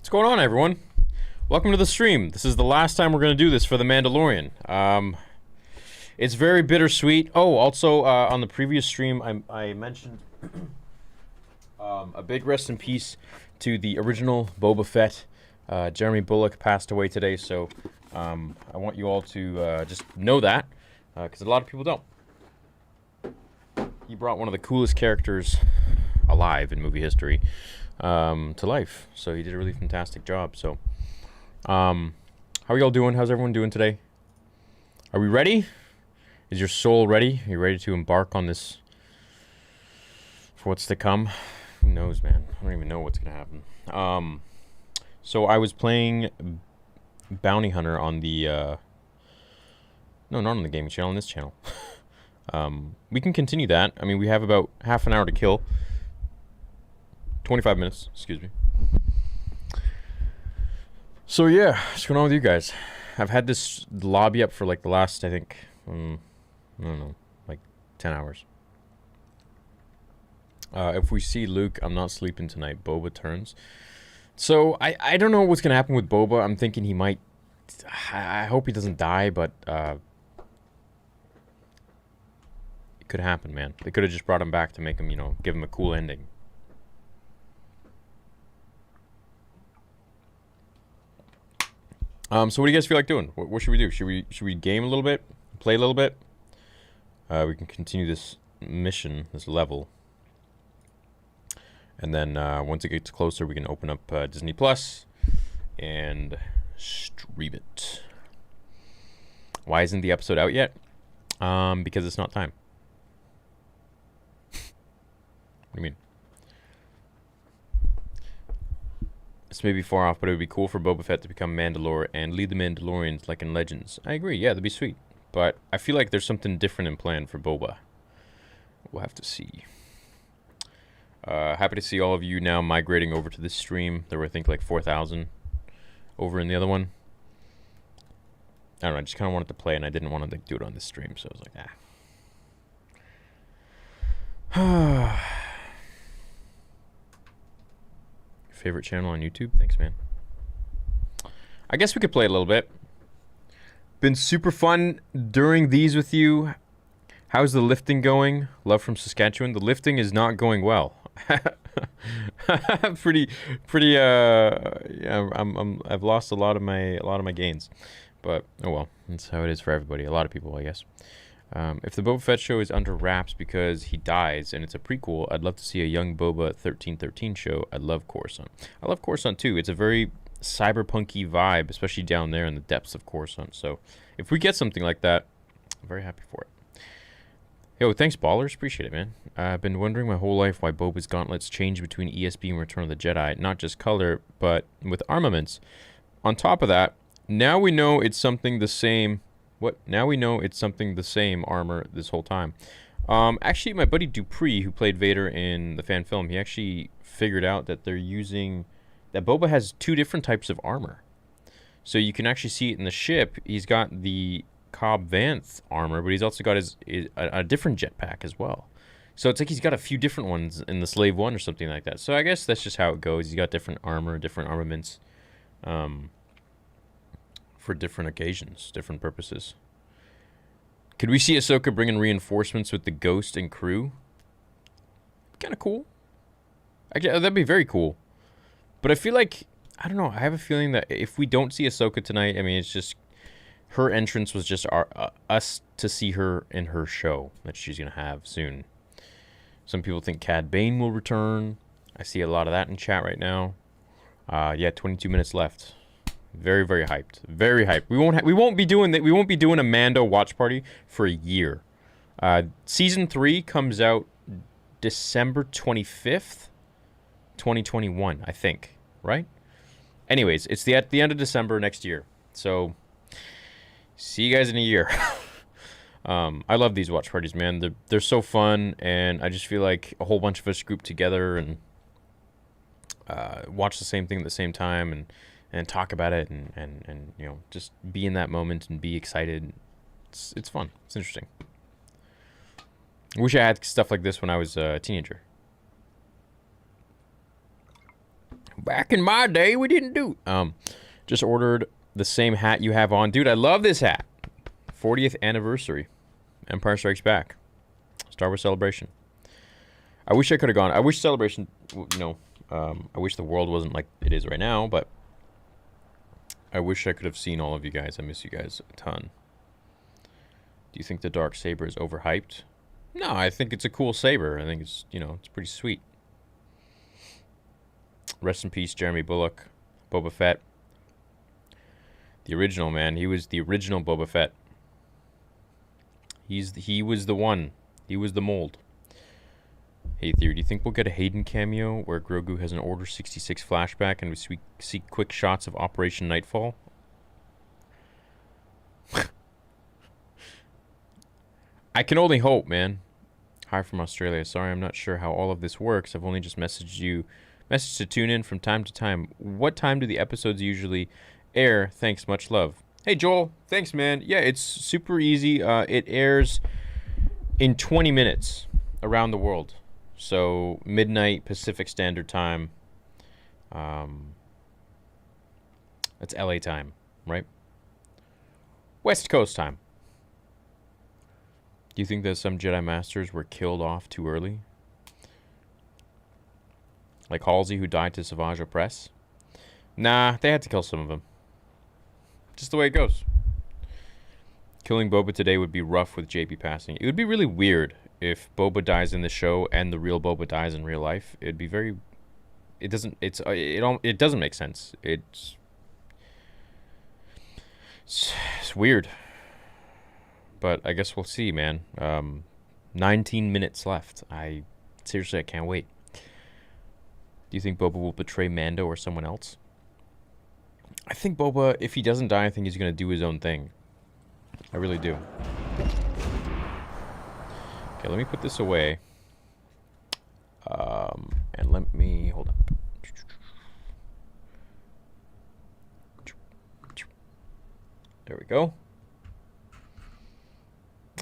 What's going on, everyone? Welcome to the stream. This is the last time we're going to do this for The Mandalorian. It's very bittersweet. Oh, also, on the previous stream, I mentioned a big rest in peace to the original Boba Fett. Jeremy Bulloch passed away today, so I want you all to just know that, because a lot of people don't. He brought one of the coolest characters alive in movie history to life, so he did a really fantastic job. So how are y'all doing? How's everyone doing today? Are we ready? Is your soul ready? Are you ready to embark on this for what's to come? Who knows, man? I don't even know what's gonna happen. So I was playing Bounty Hunter on the no, not on the gaming channel, on this channel. We can continue that. I mean, we have about half an hour to kill. 25 minutes, excuse me. So yeah, what's going on with you guys? I've had this lobby up for like the last, I think, I don't know, like 10 hours. If we see Luke, I'm not sleeping tonight. Boba turns. So I don't know what's going to happen with Boba. I'm thinking he might, I hope he doesn't die, but it could happen, man. They could have just brought him back to make him, you know, give him a cool ending. So what do you guys feel like doing? What should we do? Should we game a little bit? Play a little bit? We can continue this mission, this level. And then once it gets closer, we can open up Disney Plus and stream it. Why isn't the episode out yet? Because it's not time. What do you mean? This may be far off, but it would be cool for Boba Fett to become Mandalore and lead the Mandalorians like in Legends. I agree, yeah, that'd be sweet. But I feel like there's something different in plan for Boba. We'll have to see. Happy to see all of you now migrating over to this stream. There were, I think, like 4,000 over in the other one. I don't know, I just kind of wanted to play, and I didn't want to like, do it on this stream, so I was like, ah. Favorite channel on YouTube? Thanks, man. I guess we could play a little bit. Been super fun during these with you. How's the lifting going? Love from Saskatchewan. The lifting is not going well. Yeah, I've lost a lot of my gains, but oh well, that's how it is for everybody. A lot of people, I guess. If the Boba Fett show is under wraps because he dies and it's a prequel, I'd love to see a young Boba 1313 show. I love Coruscant. I love Coruscant too. It's a very cyberpunky vibe, especially down there in the depths of Coruscant. So if we get something like that, I'm very happy for it. Yo, thanks, Ballers. Appreciate it, man. I've been wondering my whole life why Boba's gauntlets change between ESB and Return of the Jedi. Not just color, but with armaments. On top of that, now we know it's something the same... Now we know it's something the same armor this whole time. Actually, my buddy Dupree, who played Vader in the fan film, he actually figured out that they're using... That Boba has two different types of armor. So you can actually see it in the ship. He's got the Cobb Vanth armor, but he's also got a different jetpack as well. So it's like he's got a few different ones in the Slave One or something like that. So I guess that's just how it goes. He's got different armor, different armaments. For different occasions, different purposes. Could we see Ahsoka bringing reinforcements with the Ghost and crew? Kind of cool. Actually, that'd be very cool. But I feel like, I don't know, I have a feeling that if we don't see Ahsoka tonight, I mean, it's just, her entrance was just us to see her in her show that she's going to have soon. Some people think Cad Bane will return. I see a lot of that in chat right now. Yeah, 22 minutes left. Very, very hyped. Very hyped. We won't be doing a Mando watch party for a year. Season 3 comes out December 25th, 2021, I think. Right? Anyways, it's at the end of December next year. So see you guys in a year. I love these watch parties, man. They're so fun, and I just feel like a whole bunch of us group together and watch the same thing at the same time and talk about it and you know, just be in that moment and be excited. It's fun. It's interesting. I wish I had stuff like this when I was a teenager. Back in my day, we didn't do. Just ordered the same hat you have on, dude. I love this hat. 40th anniversary, Empire Strikes Back, Star Wars Celebration. I wish I could have gone. I wish Celebration, you know, I wish the world wasn't like it is right now, but I wish I could have seen all of you guys. I miss you guys a ton. Do you think the dark saber is overhyped? No, I think it's a cool saber. I think it's, you know, it's pretty sweet. Rest in peace, Jeremy Bulloch, Boba Fett. The original, man. He was the original Boba Fett. He was the one. He was the mold. Hey, Theory, do you think we'll get a Hayden cameo where Grogu has an Order 66 flashback and we see quick shots of Operation Nightfall? I can only hope, man. Hi from Australia. Sorry, I'm not sure how all of this works. I've only just messaged to tune in from time to time. What time do the episodes usually air? Thanks, much love. Hey, Joel. Thanks, man. Yeah, it's super easy. It airs in 20 minutes around the world. So, midnight Pacific Standard Time. That's LA time, right? West Coast time. Do you think that some Jedi Masters were killed off too early? Like Halsey, who died to Savage Opress? Nah, they had to kill some of them. Just the way it goes. Killing Boba today would be rough with JB passing. It would be really weird if Boba dies in the show and the real Boba dies in real life. It'd be very... It doesn't make sense. It's weird. But I guess we'll see, man. 19 minutes left. Seriously, I can't wait. Do you think Boba will betray Mando or someone else? I think Boba, if he doesn't die, I think he's going to do his own thing. I really do. Okay, let me put this away. And let me... Hold on. There we go.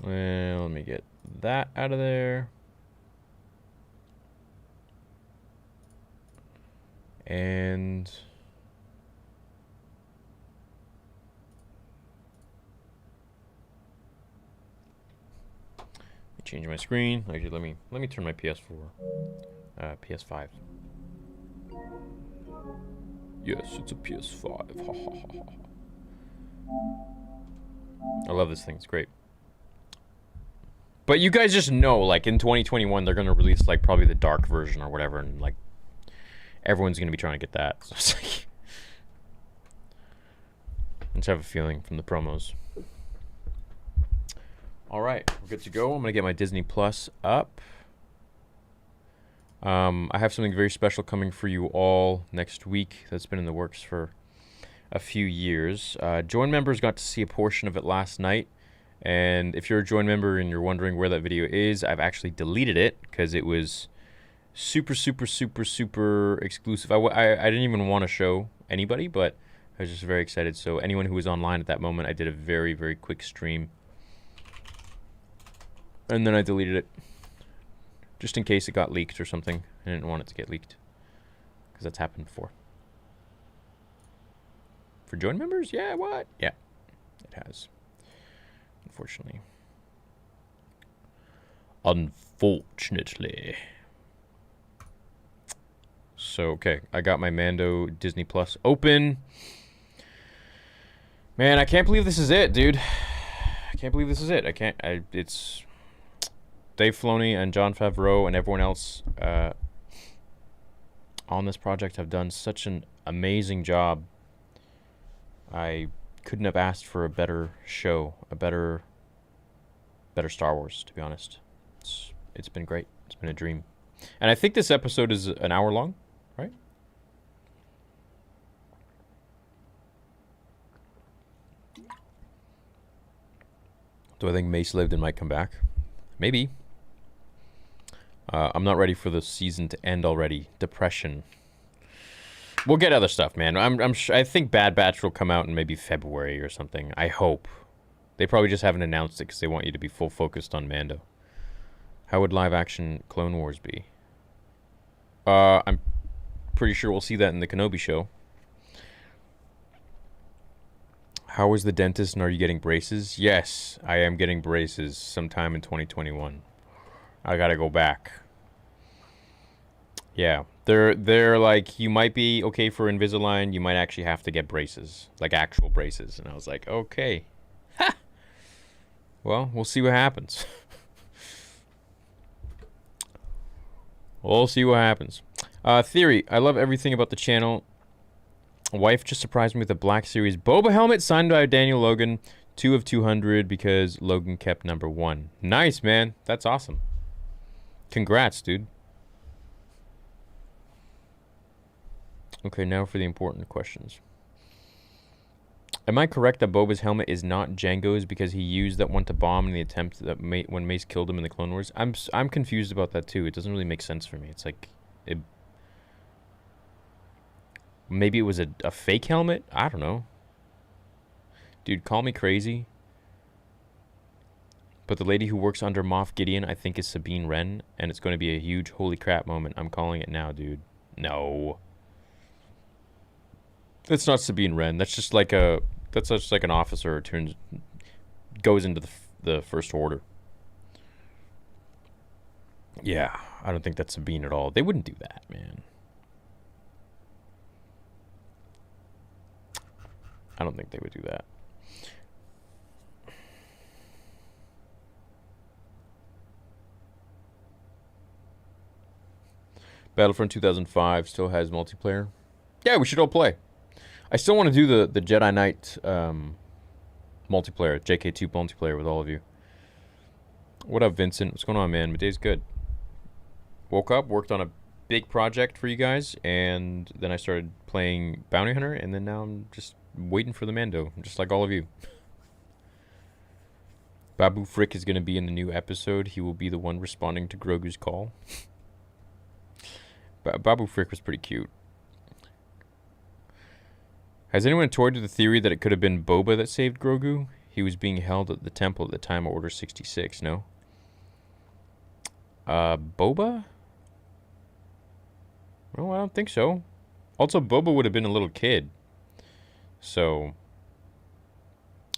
And let me get that out of there. And... change my screen. Actually, let me turn my PS4, PS5. Yes, it's a PS5. I love this thing. It's great. But you guys just know, like, in 2021, they're gonna release like probably the dark version or whatever, and like everyone's gonna be trying to get that. So it's like, I just have a feeling from the promos. All right, we're good to go. I'm gonna get my Disney Plus up. I have something very special coming for you all next week that's been in the works for a few years. Join members got to see a portion of it last night, and if you're a Join member and you're wondering where that video is, I've actually deleted it because it was super exclusive. I didn't even want to show anybody, but I was just very excited. So anyone who was online at that moment, I did a very quick stream. And then I deleted it. Just in case it got leaked or something. I didn't want it to get leaked. Because that's happened before. For Join members? Yeah, what? Yeah, it has. Unfortunately. Unfortunately. So, okay. I got my Mando Disney Plus open. Man, I can't believe this is it, dude. I can't believe this is it. It's... Dave Filoni and Jon Favreau and everyone else on this project have done such an amazing job. I couldn't have asked for a better show, a better Star Wars, to be honest. It's been great. It's been a dream. And I think this episode is an hour long, right? Do I think Mace lived and might come back? Maybe. I'm not ready for the season to end already. Depression. We'll get other stuff, man. I think Bad Batch will come out in maybe February or something. I hope. They probably just haven't announced it because they want you to be full focused on Mando. How would live action Clone Wars be? I'm Pretty sure we'll see that in the Kenobi show. How is the dentist and are you getting braces? Yes, I am getting braces sometime in 2021. I gotta go back. Yeah, they're like, you might be okay for Invisalign, you might actually have to get braces, like actual braces. And I was like, okay. Ha! Well, we'll see what happens. We'll see what happens. Theory, I love everything about the channel. Wife just surprised me with a Black Series Boba helmet signed by Daniel Logan. 2 of 200 because Logan kept number 1. Nice, man. That's awesome. Congrats, dude. Okay, now for the important questions. Am I correct that Boba's helmet is not Jango's because he used that one to bomb in the attempt that when Mace killed him in the Clone Wars? I'm confused about that too. It doesn't really make sense for me. It's like, maybe it was a fake helmet? I don't know. Dude, call me crazy. But the lady who works under Moff Gideon, I think, is Sabine Wren, and it's going to be a huge holy crap moment. I'm calling it now, dude. No. That's not Sabine Wren. That's just like an officer who goes into the First Order. Yeah, I don't think that's Sabine at all. They wouldn't do that, man. I don't think they would do that. Battlefront 2005 still has multiplayer. Yeah, we should all play. I still want to do the Jedi Knight multiplayer, JK2 multiplayer with all of you. What up, Vincent? What's going on, man? My day's good. Woke up, worked on a big project for you guys, and then I started playing Bounty Hunter, and then now I'm just waiting for the Mando, just like all of you. Babu Frick is going to be in the new episode. He will be the one responding to Grogu's call. Babu Frick was pretty cute. Has anyone toyed with the theory that it could have been Boba that saved Grogu? He was being held at the temple at the time of Order 66, no? Boba? No, I don't think so. Also, Boba would have been a little kid. So,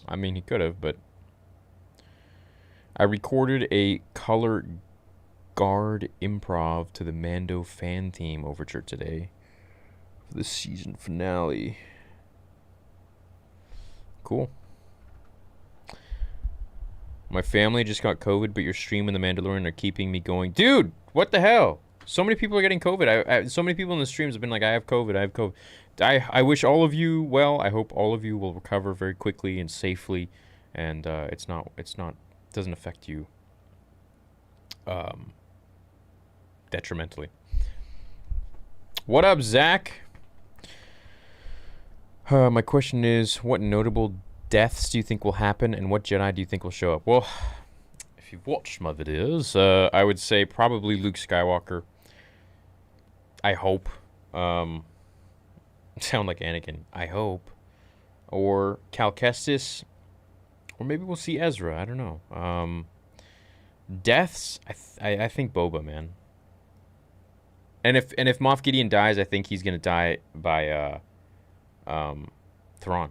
I mean, he could have, but... I recorded a color guard improv to the Mando fan theme overture today for the season finale. Cool. My family just got COVID, but your stream and The Mandalorian are keeping me going. Dude, what the hell? So many people are getting COVID. So many people in the streams have been like, I have COVID, I have COVID. I wish all of you well. I hope all of you will recover very quickly and safely, and it doesn't affect you detrimentally. What up, Zach? My question is, what notable deaths do you think will happen, and what Jedi do you think will show up? Well, if you've watched my videos, I would say probably Luke Skywalker. I hope. Sound like Anakin. I hope. Or Cal Kestis. Or maybe we'll see Ezra. I don't know. Deaths, I think Boba, man. And if Moff Gideon dies, I think he's gonna die by Thrawn.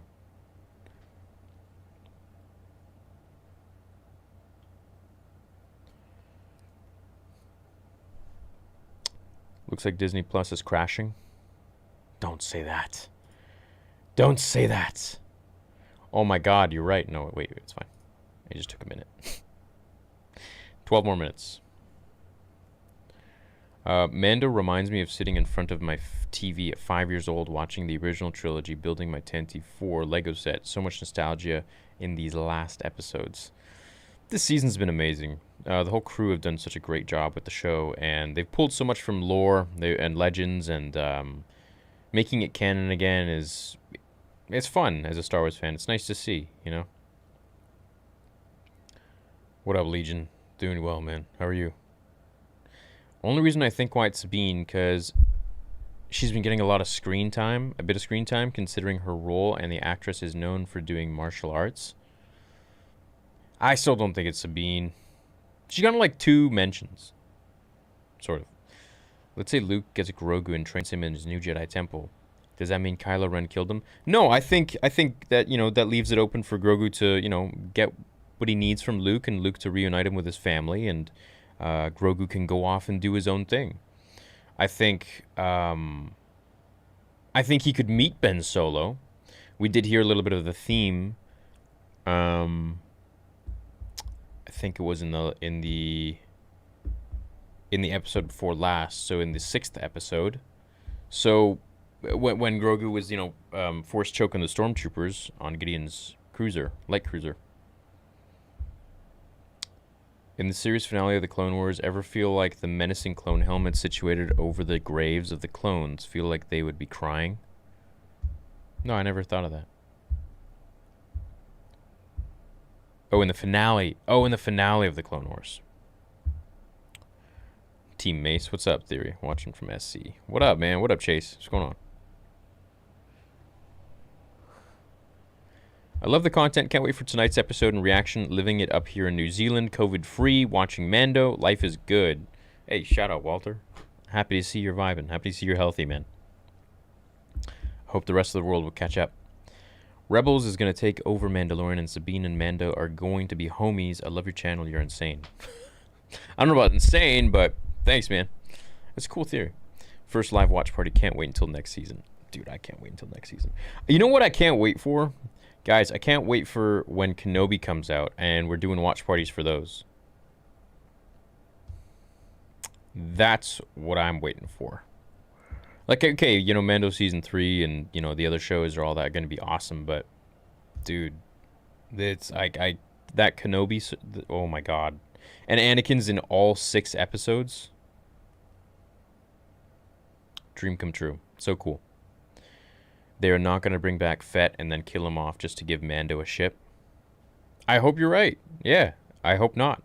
Looks like Disney Plus is crashing. Don't say that. Don't say that. Oh my God, you're right. No, wait, it's fine. It just took a minute. 12 more minutes. Mando reminds me of sitting in front of my TV at 5 years old watching the original trilogy, building my 10T4 Lego set. So much nostalgia in these last episodes. This season's been amazing. The whole crew have done such a great job with the show, and they've pulled so much from lore and legends, and making it canon again it's fun as a Star Wars fan. It's nice to see, you know? What up, Legion? Doing well, man. How are you? Only reason I think why it's Sabine, because she's been getting a lot of screen time, a bit of screen time, considering her role, and the actress is known for doing martial arts. I still don't think it's Sabine. She got like 2 mentions. Sort of. Let's say Luke gets Grogu and trains him in his new Jedi temple. Does that mean Kylo Ren killed him? No, I think that that leaves it open for Grogu to get what he needs from Luke, and Luke to reunite him with his family, and Grogu can go off and do his own thing. I think he could meet Ben Solo. We did hear a little bit of the theme. I think it was in the episode before last, so in the 6th episode. So when Grogu was force choking the stormtroopers on Gideon's light cruiser. In the series finale of the Clone Wars, ever feel like the menacing clone helmets situated over the graves of the clones feel like they would be crying? No, I never thought of that. Oh, in the finale. Oh, in the finale of the Clone Wars. Team Mace, what's up, Theory? Watching from SC. What up, man? What up, Chase? What's going on? I love the content. Can't wait for tonight's episode and reaction. Living it up here in New Zealand, COVID-free, watching Mando. Life is good. Hey, shout out, Walter. Happy to see you're vibing. Happy to see you're healthy, man. Hope the rest of the world will catch up. Rebels is going to take over Mandalorian, and Sabine and Mando are going to be homies. I love your channel. You're insane. I don't know about insane, but thanks, man. That's a cool theory. First live watch party. Can't wait until next season. Dude, I can't wait until next season. You know what I can't wait for? Guys, I can't wait for when Kenobi comes out, and we're doing watch parties for those. That's what I'm waiting for. Like, okay, Mando Season 3 and, the other shows are all that going to be awesome, but, dude, it's, that Kenobi, oh my god. And Anakin's in all 6 episodes. Dream come true. So cool. They are not going to bring back Fett and then kill him off just to give Mando a ship. I hope you're right. Yeah, I hope not.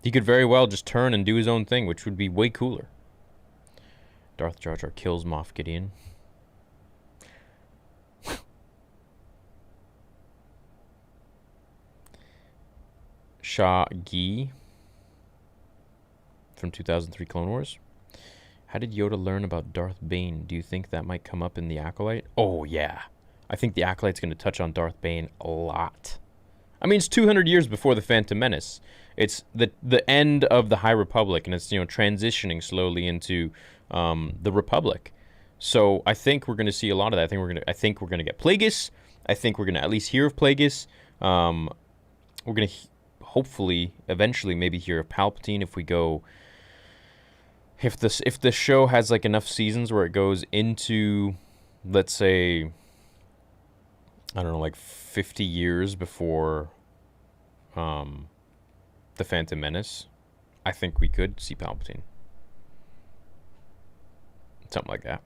He could very well just turn and do his own thing, which would be way cooler. Darth Jar Jar kills Moff Gideon. Shah Gi from 2003 Clone Wars. How did Yoda learn about Darth Bane? Do you think that might come up in the Acolyte? Oh, yeah. I think the Acolyte's going to touch on Darth Bane a lot. I mean, it's 200 years before the Phantom Menace. It's the end of the High Republic, and it's transitioning slowly into the Republic. So I think we're going to see a lot of that. I think we're going to get Plagueis. I think we're going to at least hear of Plagueis. We're going to hopefully eventually maybe hear of Palpatine if we go. If the show has like enough seasons where it goes into, let's say, I don't know, like 50 years before the Phantom Menace, I think we could see Palpatine. Something like that.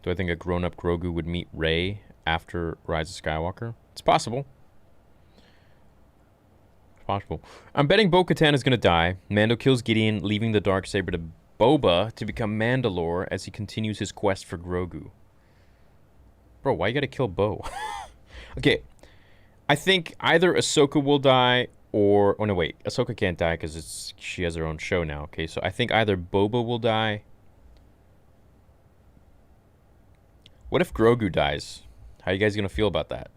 Do I think a grown-up Grogu would meet Rey after Rise of Skywalker? It's possible. Possible. I'm betting Bo-Katan is going to die. Mando kills Gideon, leaving the Darksaber to Boba to become Mandalore as he continues his quest for Grogu. Bro, why you gotta kill Bo? Okay, I think either Ahsoka will die or... Oh, no, wait. Ahsoka can't die because she has her own show now, okay? So I think either Boba will die... What if Grogu dies? How are you guys going to feel about that?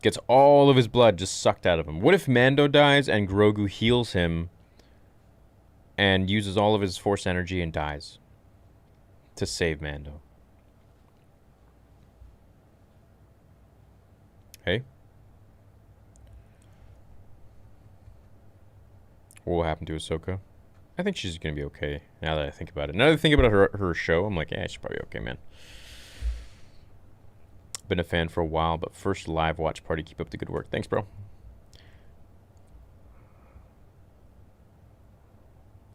Gets all of his blood just sucked out of him. What if Mando dies and Grogu heals him and uses all of his Force energy and dies to save Mando? Hey? What will happen to Ahsoka? I think she's going to be okay now that I think about it. Now that I think about her show, I'm like, yeah, she's probably okay, man. Been a fan for a while, but first live watch party. Keep up the good work. Thanks, bro.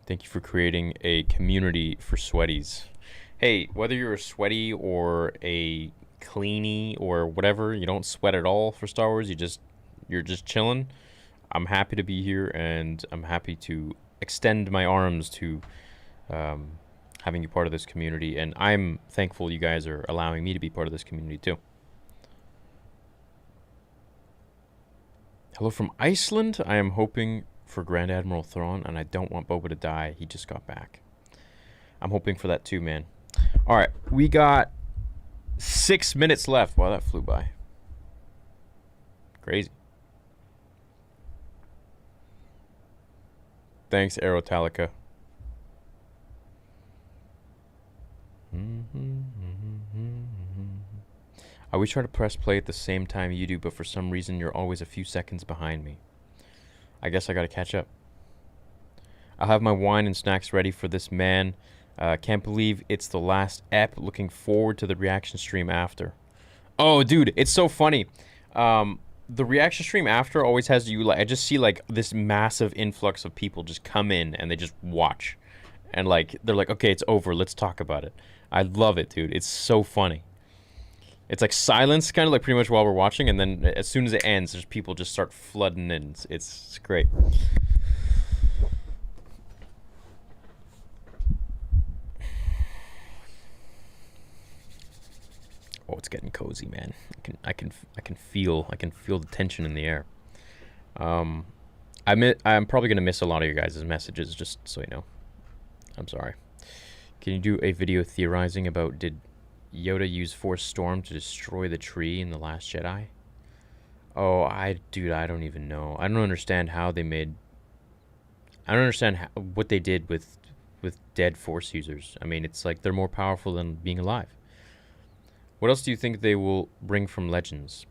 Thank you for creating a community for sweaties. Hey, whether you're a sweaty or a cleanie or whatever, you don't sweat at all for Star Wars, you're just chilling. I'm happy to be here, and I'm happy to extend my arms to having you part of this community, and I'm thankful you guys are allowing me to be part of this community too. Hello from Iceland. I am hoping for Grand Admiral Thrawn, and I don't want Boba to die. He just got back. I'm hoping for that too, man. All right, we got 6 minutes left. Wow, that flew by. Crazy. Thanks, Aerotalica. I always try to press play at the same time you do, but for some reason you're always a few seconds behind me. I guess I gotta catch up. I'll have my wine and snacks ready for this, man. Can't believe it's the last ep. Looking forward to the reaction stream after. Oh, dude, it's so funny. The reaction stream after always has you, like, I just see, like, this massive influx of people just come in and they just watch. And, like, they're like, okay, it's over. Let's talk about it. I love it, dude. It's so funny. It's like silence, kind of like pretty much while we're watching, and then as soon as it ends, there's people just start flooding in. It's great. Oh, it's getting cozy, man. I can feel the tension in the air. I'm probably gonna miss a lot of your guys' messages, just so you know. I'm sorry. Can you do a video theorizing about did Yoda use Force Storm to destroy the tree in The Last Jedi? Oh, dude, I don't even know. I don't understand how they made. I don't understand what they did with dead Force users. I mean, it's like they're more powerful than being alive. What else do you think they will bring from Legends?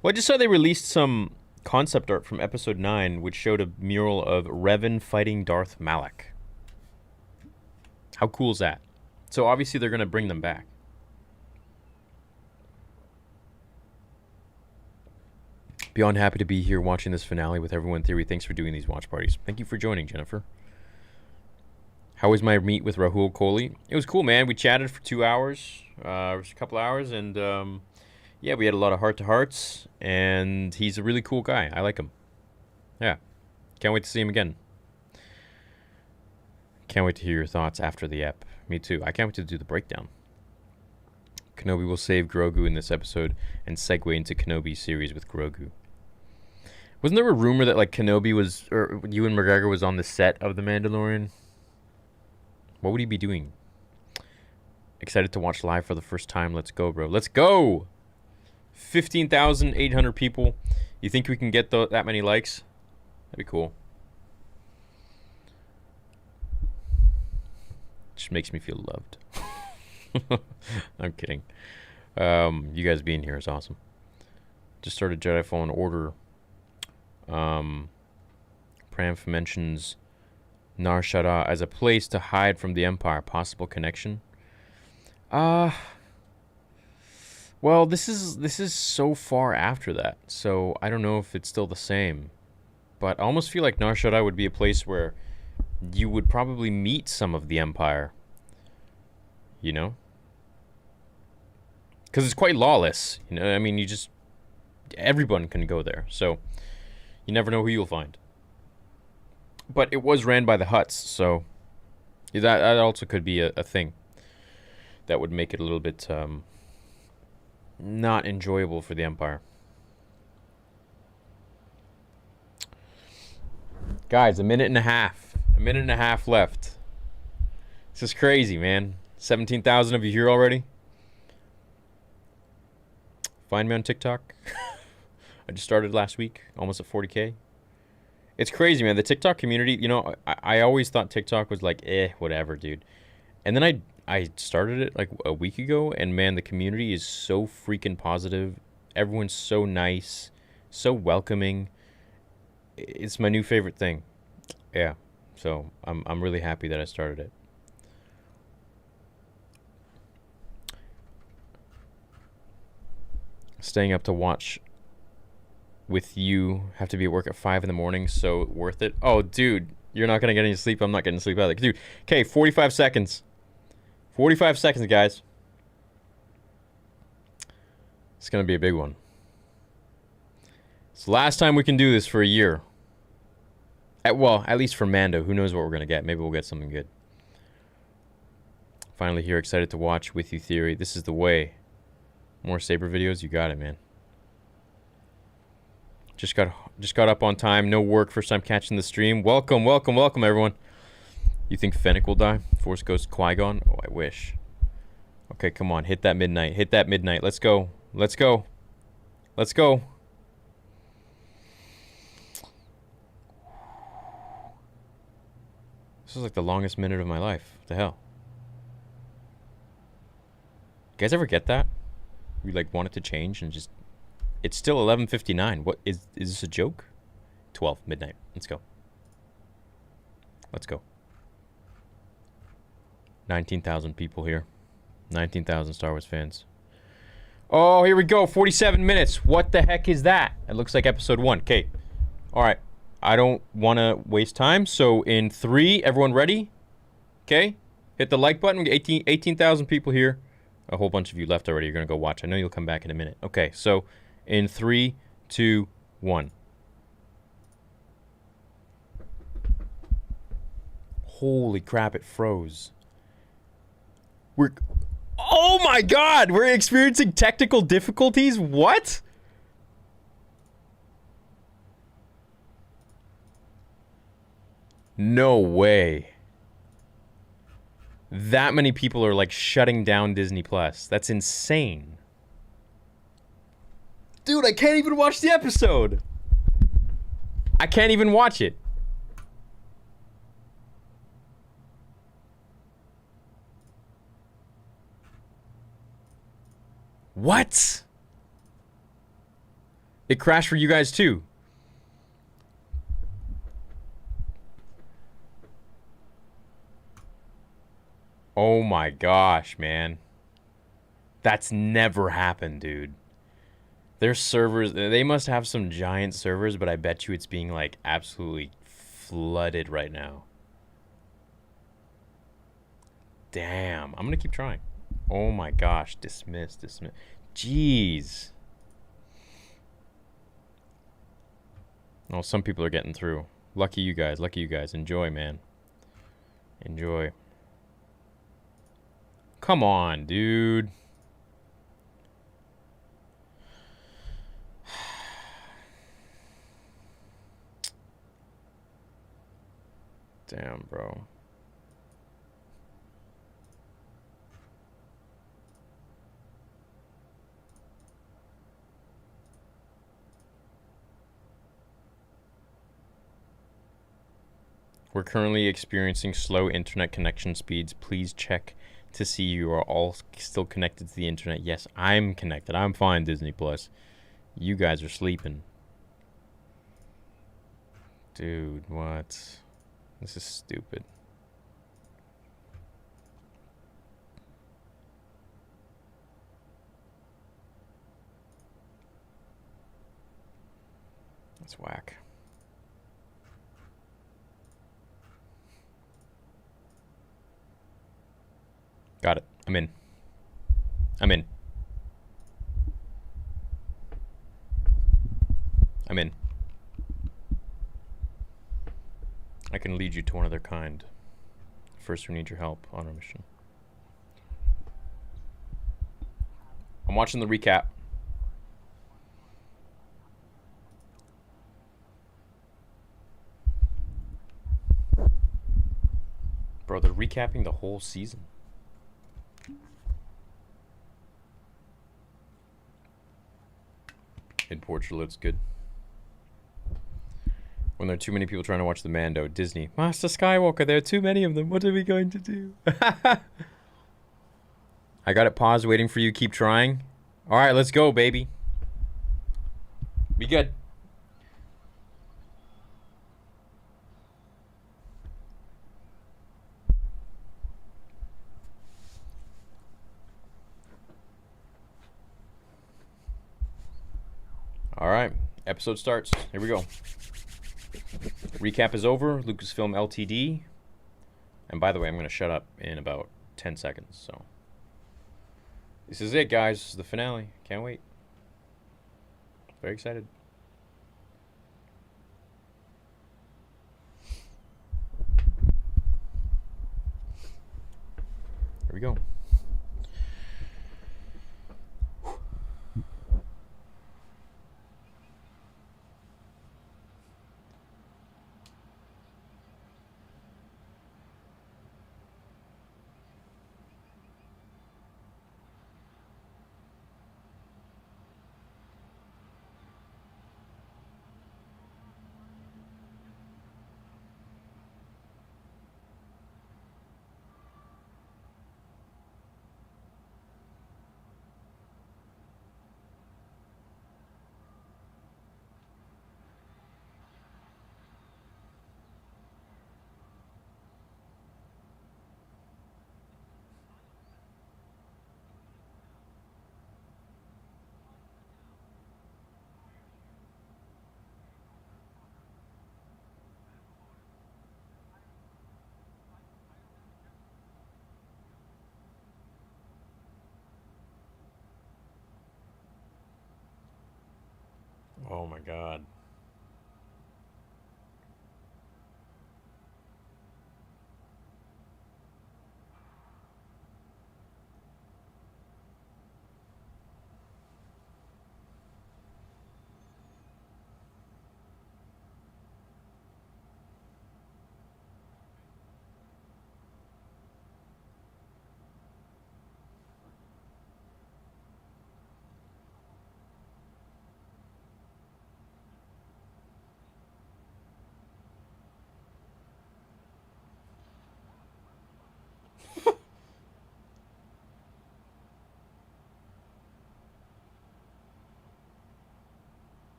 Well, I just saw they released some concept art from Episode 9, which showed a mural of Revan fighting Darth Malak. How cool is that? So obviously they're going to bring them back. Beyond happy to be here watching this finale with everyone Theory. Thanks for doing these watch parties. Thank you for joining, Jennifer. How was my meet with Rahul Kohli? It was cool, man. We chatted for 2 hours. It was a couple hours, and yeah, we had a lot of heart-to-hearts, and he's a really cool guy. I like him. Yeah. Can't wait to see him again. Can't wait to hear your thoughts after the ep. Me too. I can't wait to do the breakdown. Kenobi will save Grogu in this episode and segue into Kenobi's series with Grogu. Wasn't there a rumor that, like, Kenobi was, or Ewan McGregor was on the set of The Mandalorian? What would he be doing? Excited to watch live for the first time. Let's go, bro. Let's go! 15,800 people. You think we can get that many likes? That'd be cool. Just makes me feel loved. I'm kidding. You guys being here is awesome. Just started Jedi Fallen Order. Pramf mentions Nar Shaddaa as a place to hide from the Empire. Possible connection? Well, this is so far after that, so I don't know if it's still the same. But I almost feel like Nar Shaddaa would be a place where you would probably meet some of the Empire. You know? Because it's quite lawless. You know, I mean, everyone can go there, so you never know who you'll find. But it was ran by the Hutts, so that also could be a thing that would make it a little bit not enjoyable for the Empire. Guys, a minute and a half. A minute and a half left. This is crazy, man. 17,000 of you here already? Find me on TikTok. I just started last week, almost at 40K. It's crazy, man. The TikTok community, you know, I always thought TikTok was like, whatever, dude. And then I started it like a week ago, and man, the community is so freaking positive. Everyone's so nice, so welcoming. It's my new favorite thing. Yeah. So I'm really happy that I started it. Staying up to watch with you. Have to be at work at 5 in the morning, so worth it. Oh, dude, you're not gonna get any sleep. I'm not getting sleep either. Dude, okay, 45 seconds. 45 seconds, guys. It's gonna be a big one. It's the last time we can do this for a year. Well, at least for Mando. Who knows what we're gonna get? Maybe we'll get something good. Finally here, excited to watch with you, Theory. This is the way. More Saber videos? You got it, man. Just got up on time. No work. First time catching the stream. Welcome, welcome, welcome, everyone. You think Fennec will die? Force Ghost Qui-Gon? Oh, I wish. Okay, come on. Hit that midnight. Hit that midnight. Let's go. Let's go. Let's go. This is like the longest minute of my life. What the hell? You guys ever get that? You like want it to change and just... It's still 11:59. What is this a joke? 12 midnight. Let's go. Let's go. 19,000 people here. 19,000 Star Wars fans. Oh, here we go. 47 minutes. What the heck is that? It looks like episode 1. Okay. All right. I don't want to waste time. So in 3, everyone ready? Okay. Hit the like button. 18,000 people here. A whole bunch of you left already. You're going to go watch. I know you'll come back in a minute. Okay. So in 3, 2, 1. Holy crap, it froze. Oh my god, we're experiencing technical difficulties? What? No way. That many people are like shutting down Disney Plus. That's insane. Dude, I can't even watch the episode. I can't even watch it. What? It crashed for you guys too. Oh my gosh, man. That's never happened, dude. Their servers, they must have some giant servers, but I bet you it's being like absolutely flooded right now. Damn. I'm gonna keep trying. Oh my gosh. Dismiss. Jeez. Oh, some people are getting through. Lucky you guys. Lucky you guys. Enjoy, man. Enjoy. Come on, dude. Damn, bro. We're currently experiencing slow internet connection speeds. Please check to see you are all still connected to the internet. Yes, I'm connected. I'm fine, Disney Plus. You guys are sleeping. Dude, what? This is stupid. That's whack. Got it. I'm in. I'm in. I'm in. I can lead you to one of their kind. First, we need your help on our mission. I'm watching the recap. Bro, they're recapping the whole season. In Portugal, it's good. When there are too many people trying to watch the Mando, Disney. Master Skywalker, there are too many of them. What are we going to do? I got it paused, waiting for you. Keep trying. All right, let's go, baby. Be good. All right, episode starts. Here we go. Recap is over. Lucasfilm Ltd. And by the way, I'm going to shut up in about 10 seconds. So this is it, guys. This is the finale. Can't wait. Very excited. Here we go. Oh my god.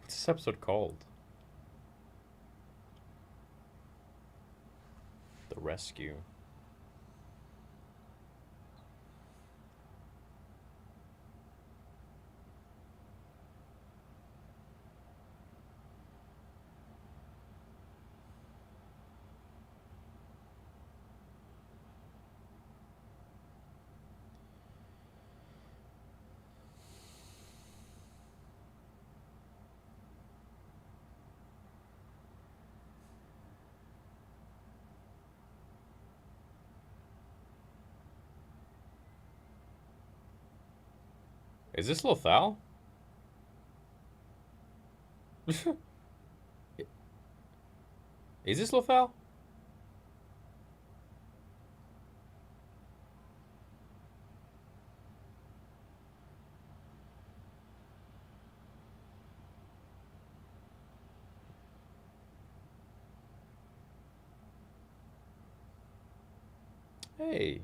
What's this episode called? The Rescue. Is this Lothal? Is this Lothal? Hey.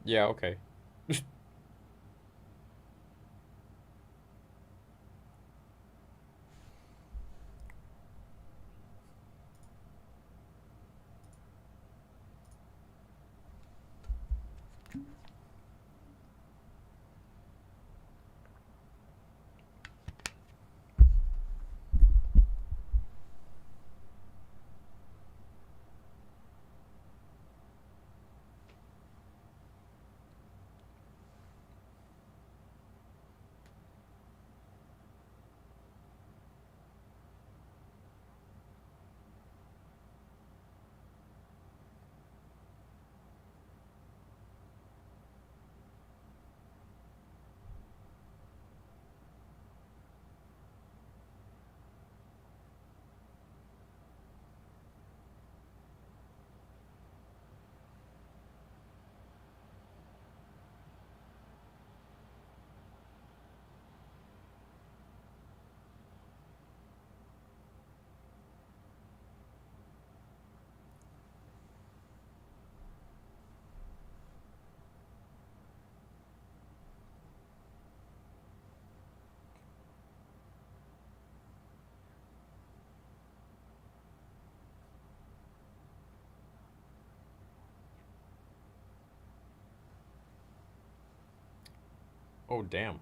Yeah, okay. Oh, damn.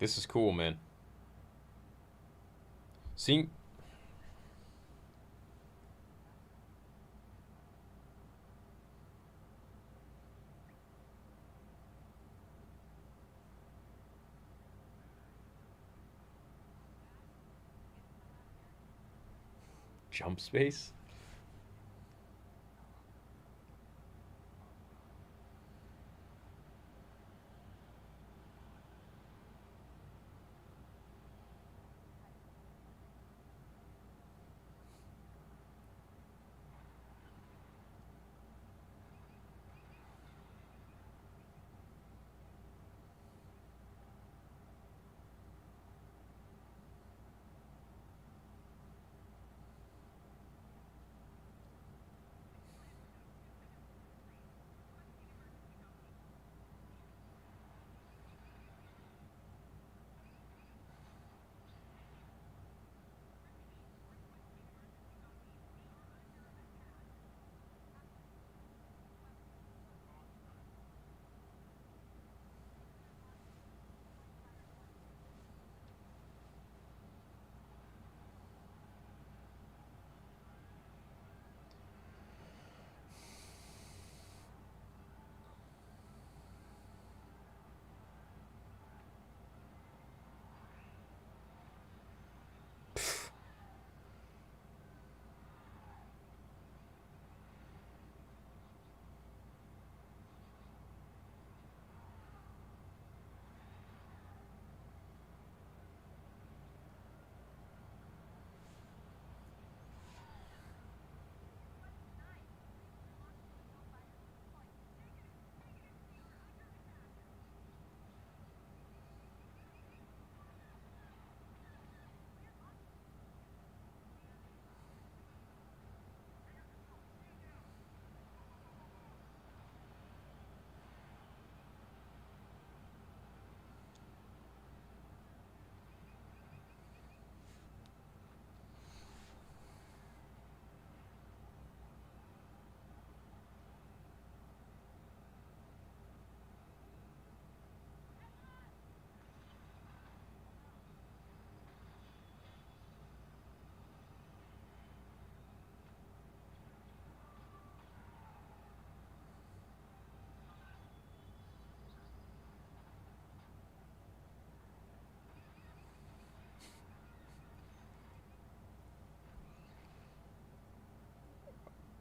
This is cool, man. Seeing jump space.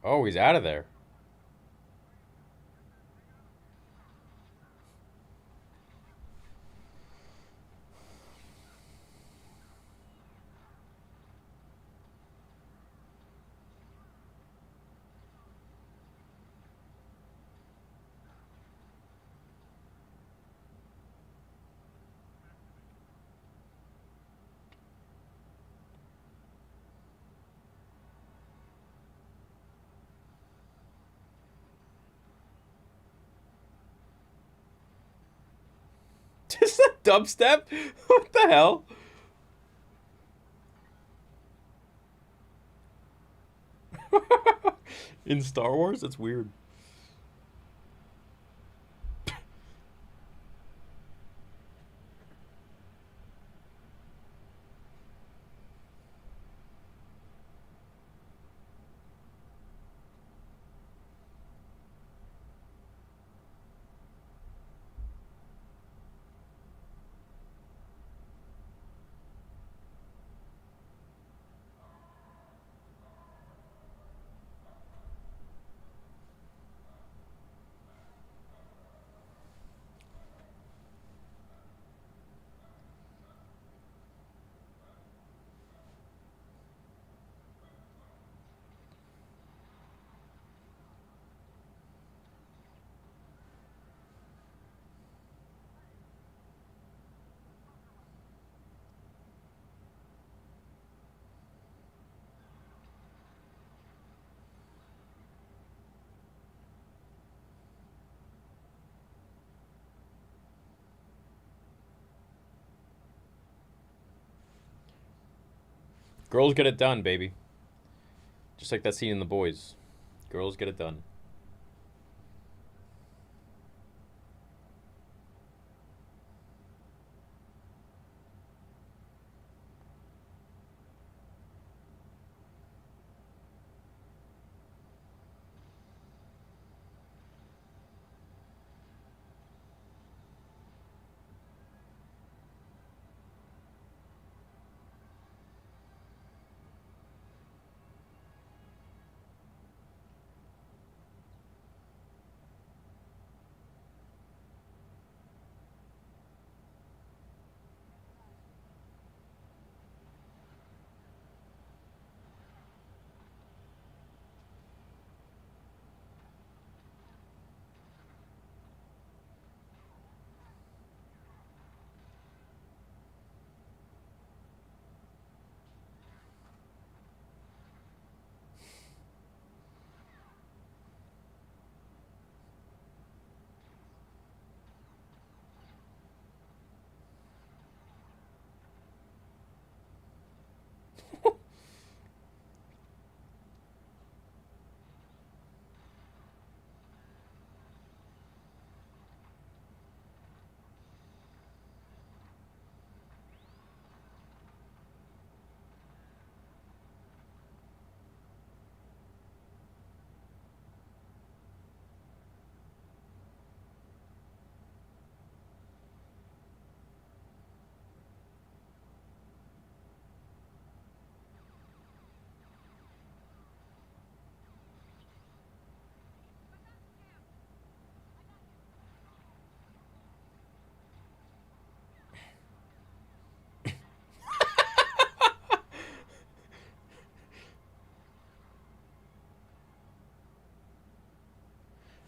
Oh, he's out of there. Just a dubstep? What the hell? In Star Wars? That's weird. Girls get it done, baby. Just like that scene in The Boys. Girls get it done.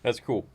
That's cool.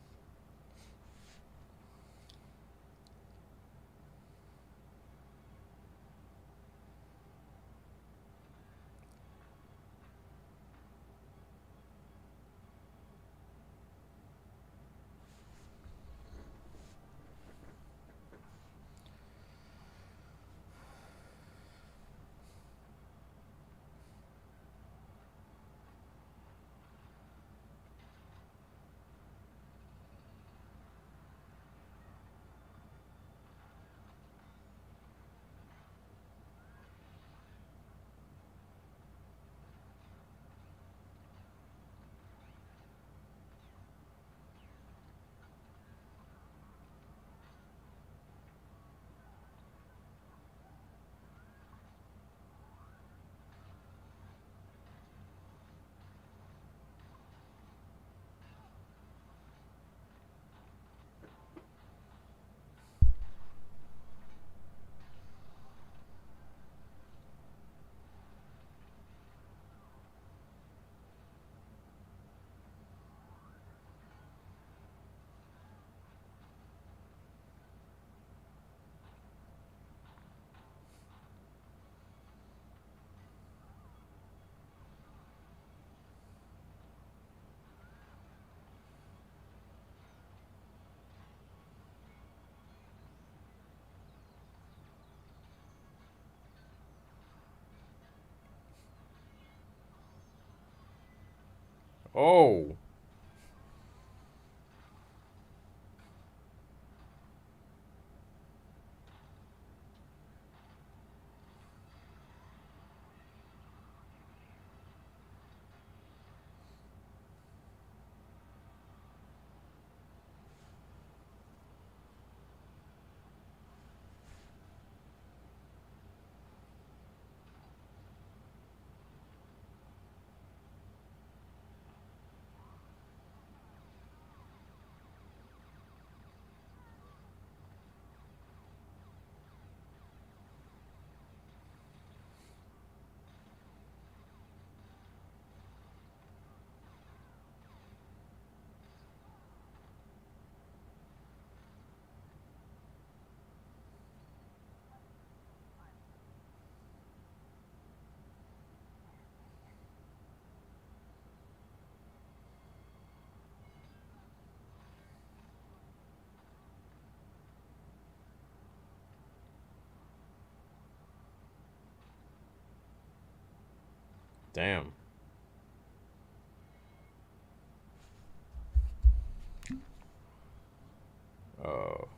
Oh. Damn. Oh.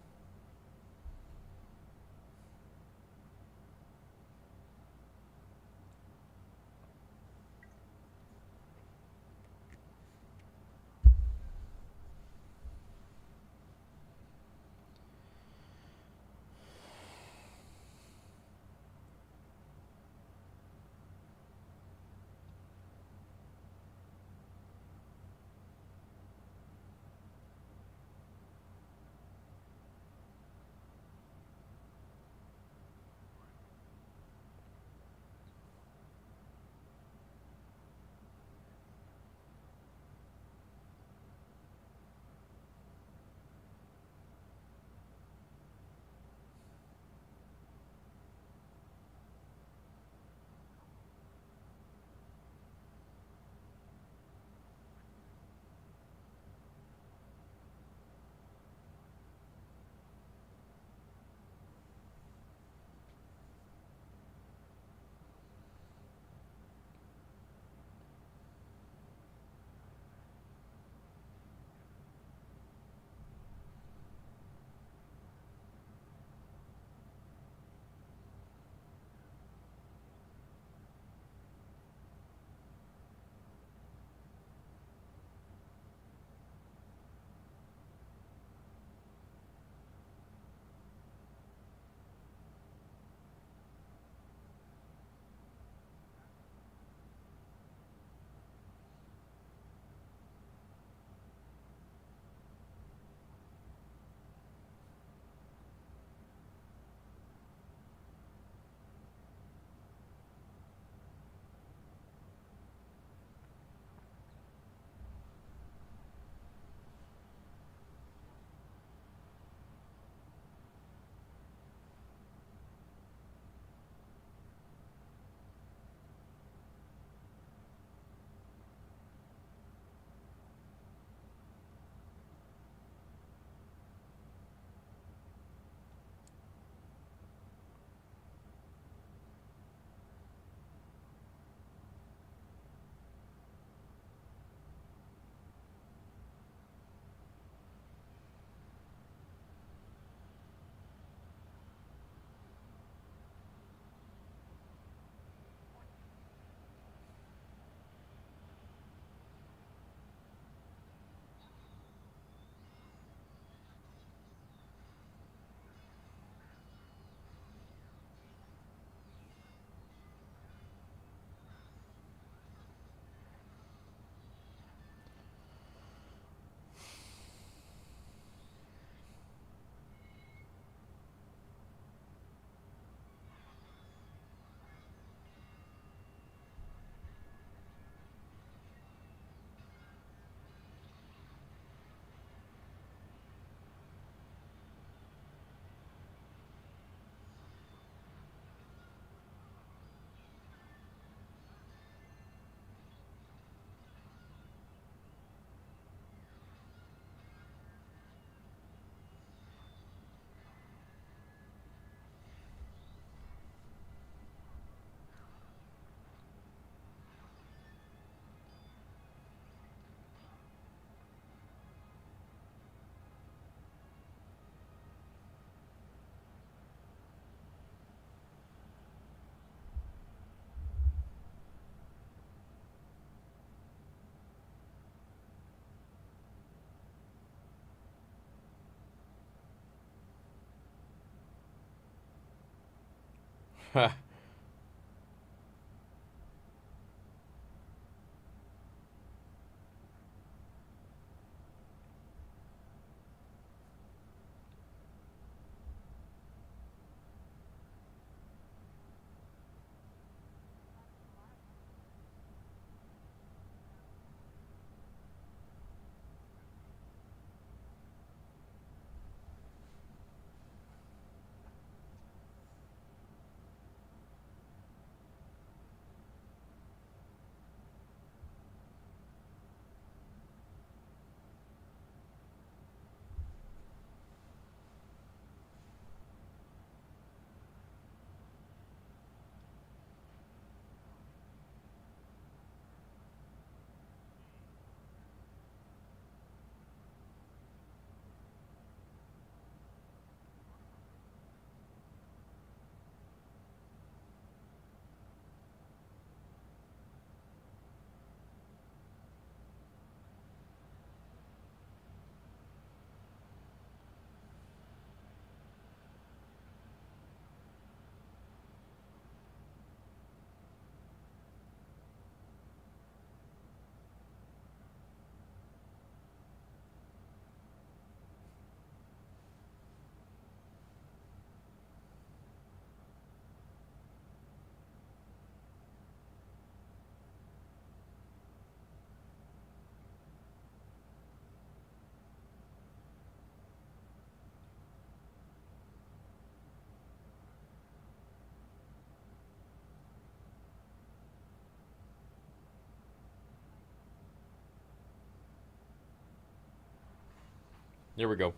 Here we go.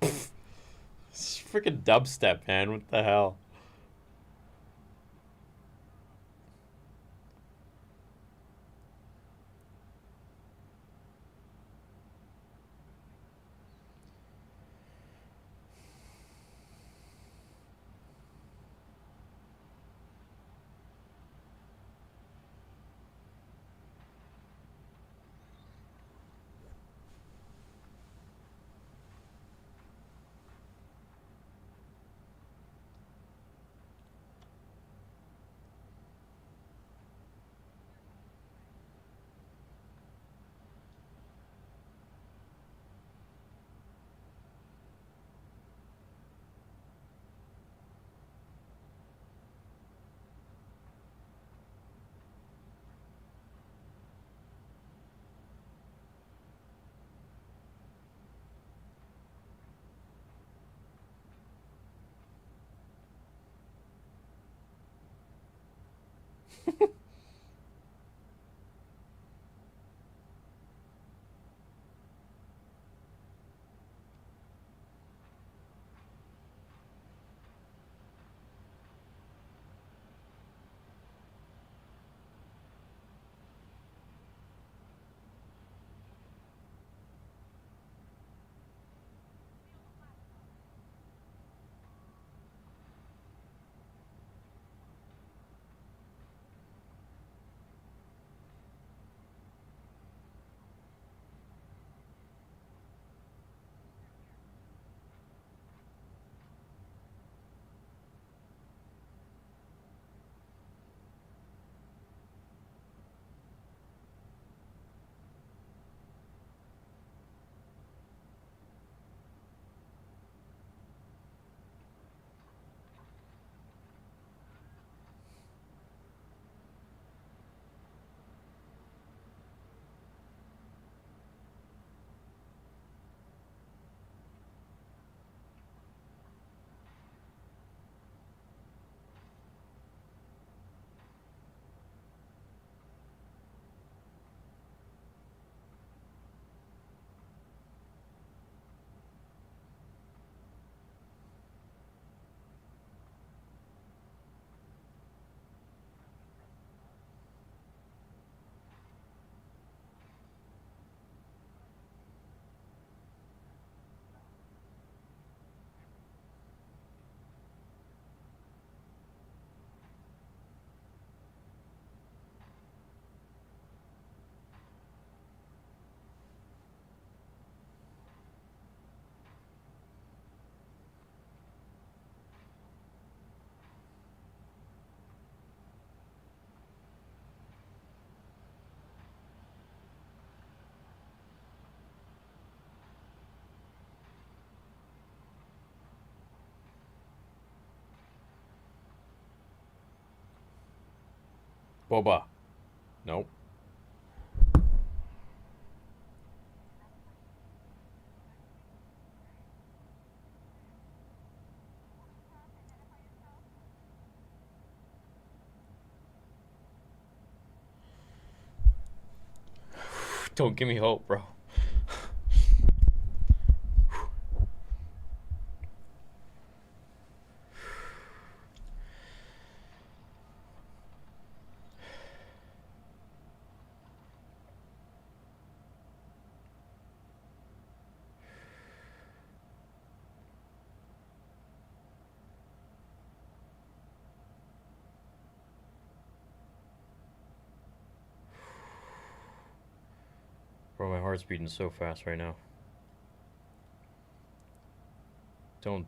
It's freaking dubstep, man. What the hell? Boba. Nope. Don't give me hope, bro. Bro, my heart's beating so fast right now. Don't.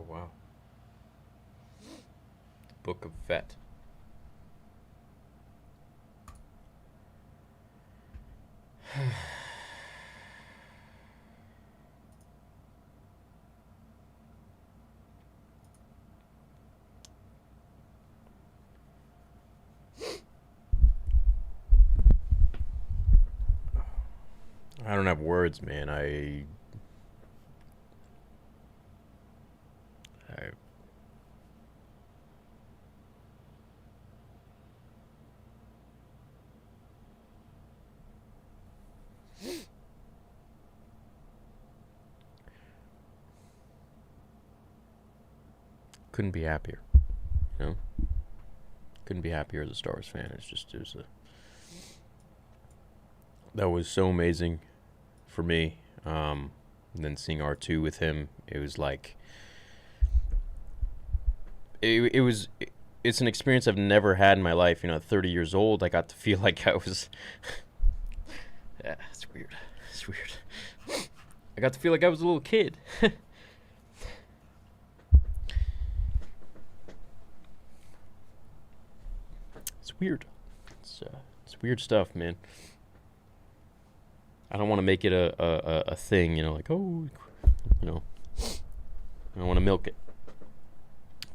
wow. Book of Fett. I don't have words, man. I couldn't be happier. You know, couldn't be happier as a Star Wars fan. That was so amazing for me. And then seeing R2 with him, it was like it's an experience I've never had in my life. You know, at 30 years old, I got to feel like I was. Yeah, it's weird. It's weird. I got to feel like I was a little kid. It's weird. It's weird stuff, man. I don't want to make it a thing, you know, like, oh, you know, I don't want to milk it.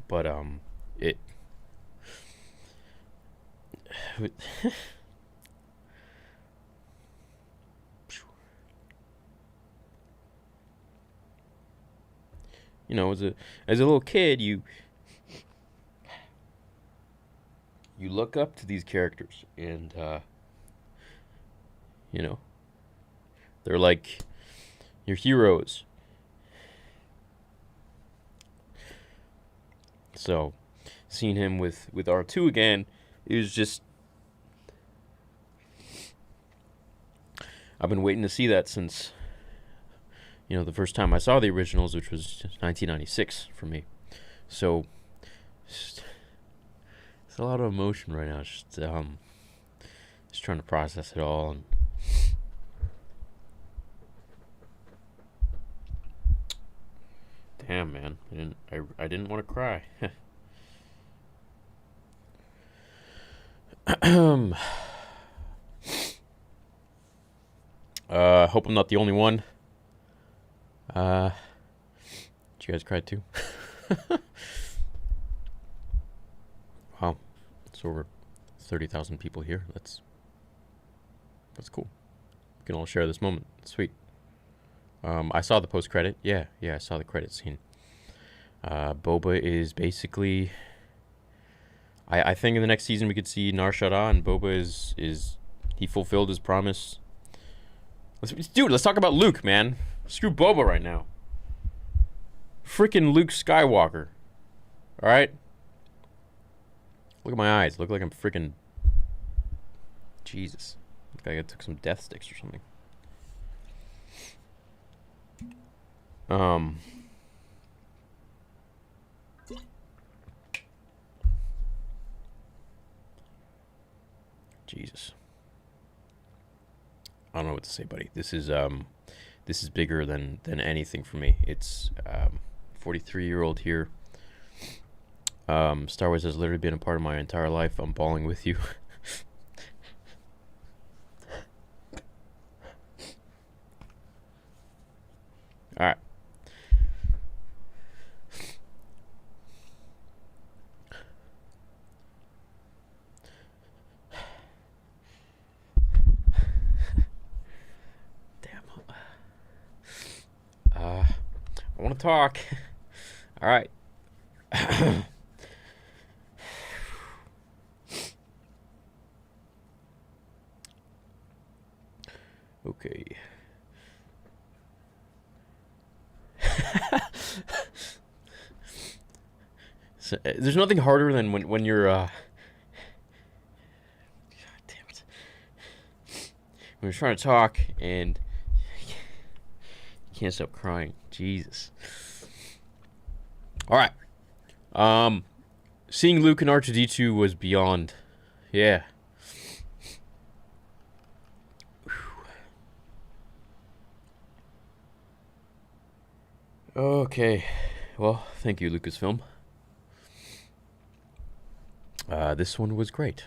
But it you know, as a little kid, you look up to these characters, and you know, they're like your heroes. So seeing him with R2 again, it was just, I've been waiting to see that since, you know, the first time I saw the originals, which was 1996 for me. So it's a lot of emotion right now. Just trying to process it all. And damn, man, I didn't want to cry. Hope I'm not the only one. Did you guys cry too? Wow, it's over 30,000 people here. That's cool. We can all share this moment. Sweet. I saw the post credit. Yeah, I saw the credit scene. Boba is basically. I think in the next season we could see Nar Shaddaa, and Boba is he fulfilled his promise. Let's talk about Luke, man. Screw Boba right now. Freaking Luke Skywalker. All right. Look at my eyes. Look like I'm freaking. Jesus. Look like I took some death sticks or something. Jesus. I don't know what to say, buddy. This is bigger than anything for me. It's 43-year-old here. Star Wars has literally been a part of my entire life. I'm bawling with you. All right. I want to talk. All right. Okay. So, there's nothing harder than when you're God damn it. When you're trying to talk and you can't stop crying. Jesus. All right. Seeing Luke and R2-D2 was beyond. Yeah. Okay. Well, thank you, Lucasfilm. This one was great.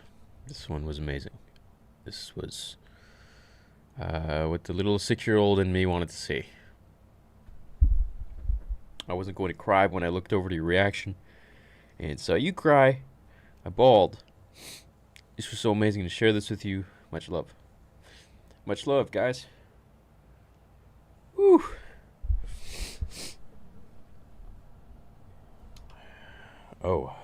This one was amazing. This was what the little 6-year-old in me wanted to see. I wasn't going to cry when I looked over to your reaction and saw you cry. I bawled. This was so amazing to share this with you. Much love. Much love, guys. Whew. Oh,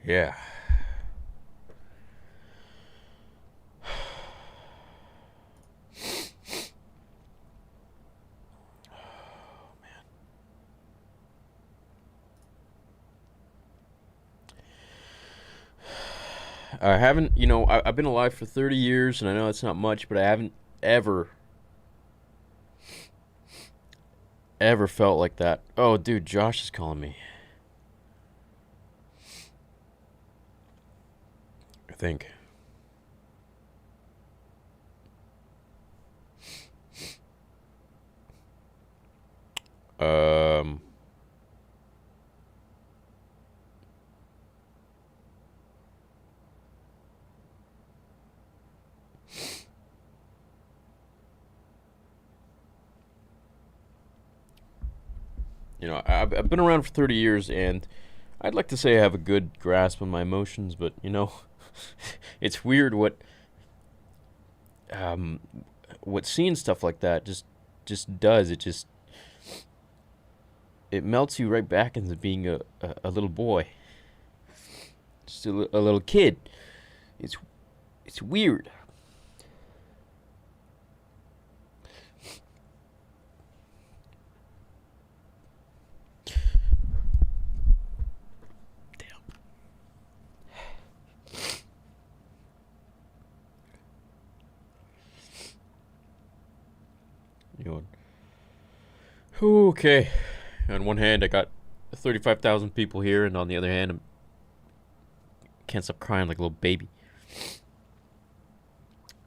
yeah. I haven't, I've been alive for 30 years, and I know that's not much, but I haven't ever felt like that. Oh, dude, Josh is calling me. I think. Um. I've been around for 30 years, and I'd like to say I have a good grasp on my emotions, but it's weird um, what seeing stuff like that just does. It melts you right back into being a little boy, just a little kid. It's it's weird. You know. Okay. On one hand, I got 35,000 people here, and on the other hand, I can't stop crying like a little baby.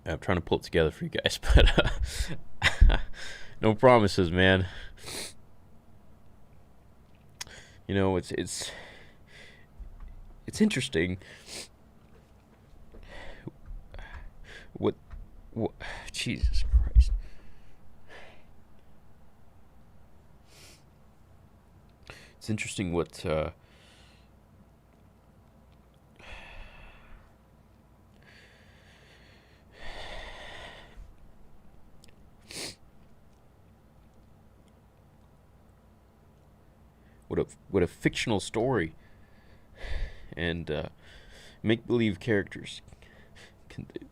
I'm trying to pull it together for you guys, but no promises, man. It's interesting. What? Jesus Christ. It's interesting what a fictional story and make believe characters can do.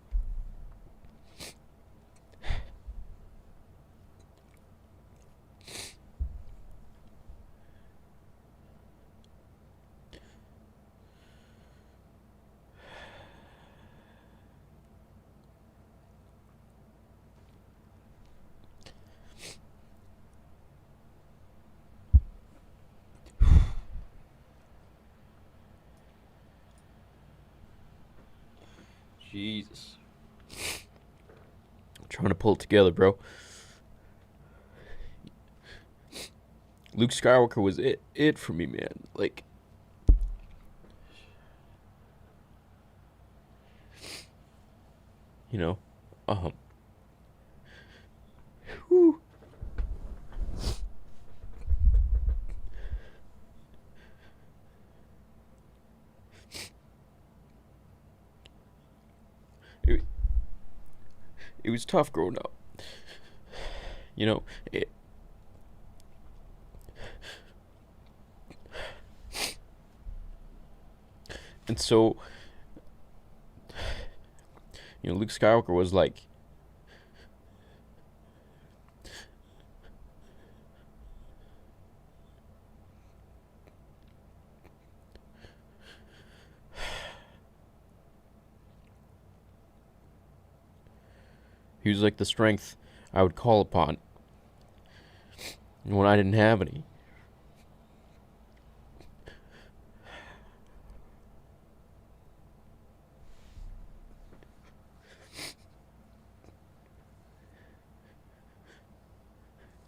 Jesus. I'm trying to pull it together, bro. Luke Skywalker was it for me, man. Like, you know, um, whew. it, it was tough growing up. You know, it, and so Luke Skywalker was like, he was like the strength I would call upon when I didn't have any.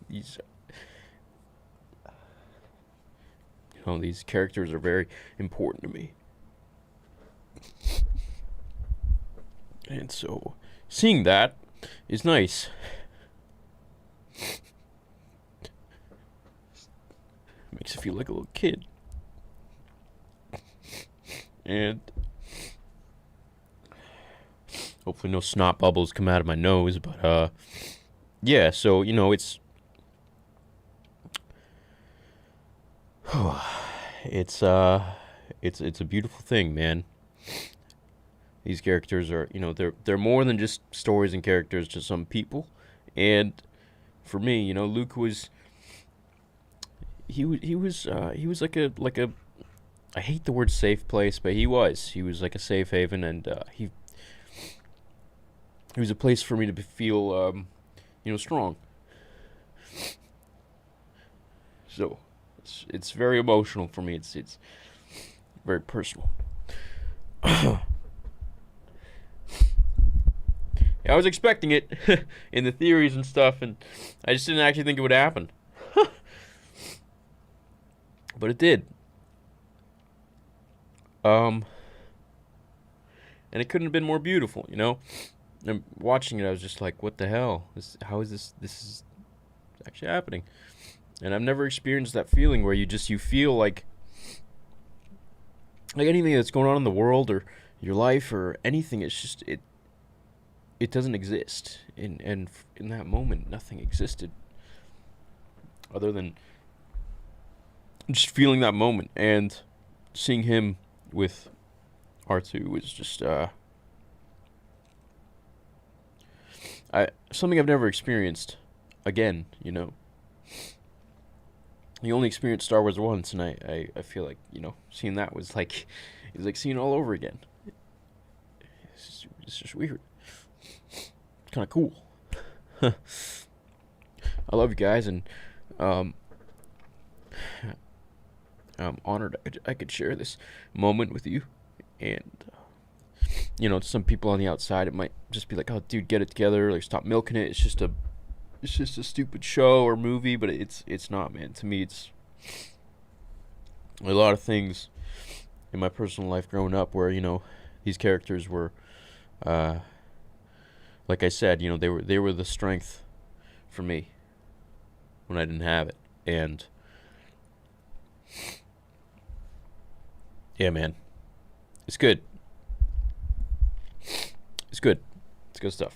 He's these characters are very important to me. And so, seeing that is nice. Makes you feel like a little kid. And hopefully no snot bubbles come out of my nose, but yeah, so it's it's it's a beautiful thing, man. These characters are, they're more than just stories and characters to some people. And for me, Luke was he was like a I hate the word safe place, but he was like a safe haven, and he was a place for me to feel strong. So it's very emotional for me. It's very personal. Yeah, I was expecting it in the theories and stuff, and I just didn't actually think it would happen. But it did. And it couldn't have been more beautiful, And watching it, I was just like, what the hell? How is this? This is actually happening. And I've never experienced that feeling where you feel like anything that's going on in the world or your life or anything, it's just, it doesn't exist. And in that moment, nothing existed other than just feeling that moment. And seeing him with R2 was just something I've never experienced again. You only experienced Star Wars once, and I feel like seeing that was like it's like seeing it all over again. It's just weird. It's kind of cool. I love you guys, and I'm honored I could share this moment with you. And to some people on the outside, it might just be like, "Oh, dude, get it together! Like, stop milking it. It's just a stupid show or movie." But it's not, man. To me, it's a lot of things in my personal life growing up where these characters were, like I said, they were the strength for me when I didn't have it. And yeah, man, it's good. It's good. It's good stuff.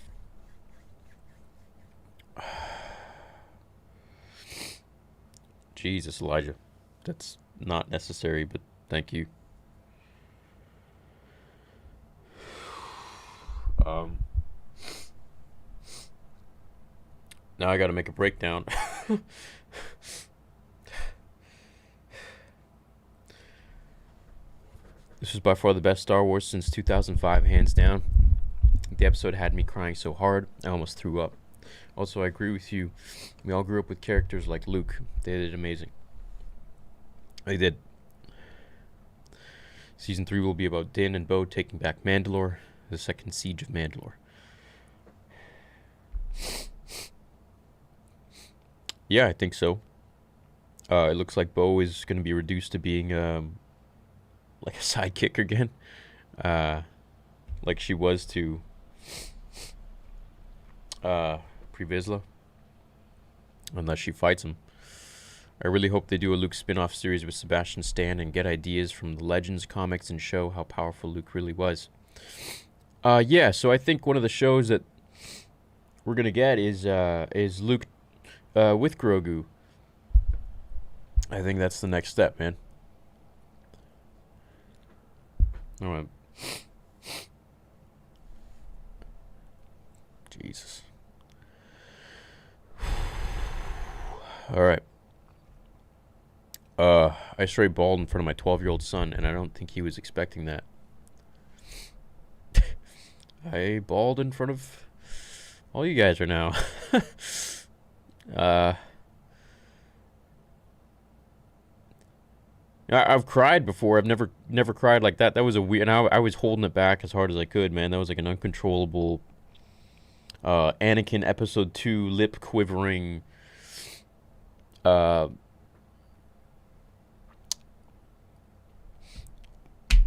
Jesus, Elijah. That's not necessary, but thank you. Now I gotta make a breakdown. This was by far the best Star Wars since 2005, hands down. The episode had me crying so hard, I almost threw up. Also, I agree with you. We all grew up with characters like Luke. They did amazing. They did. Season 3 will be about Din and Bo taking back Mandalore, the second siege of Mandalore. Yeah, I think so. It looks like Bo is going to be reduced to being like a sidekick again, like she was to Pre Vizsla, unless she fights him. I really hope they do a Luke spin-off series with Sebastian Stan and get ideas from the Legends comics and show how powerful Luke really was. Yeah, so I think one of the shows that we're gonna get is Luke with Grogu. I think that's the next step, man. All right. Jesus. All right. I straight bawled in front of my 12-year-old son, and I don't think he was expecting that. I bawled in front of all you guys right now. I've cried before. I've never cried like that. That was a weird. And I was holding it back as hard as I could, man. That was like an uncontrollable Anakin Episode 2 lip quivering.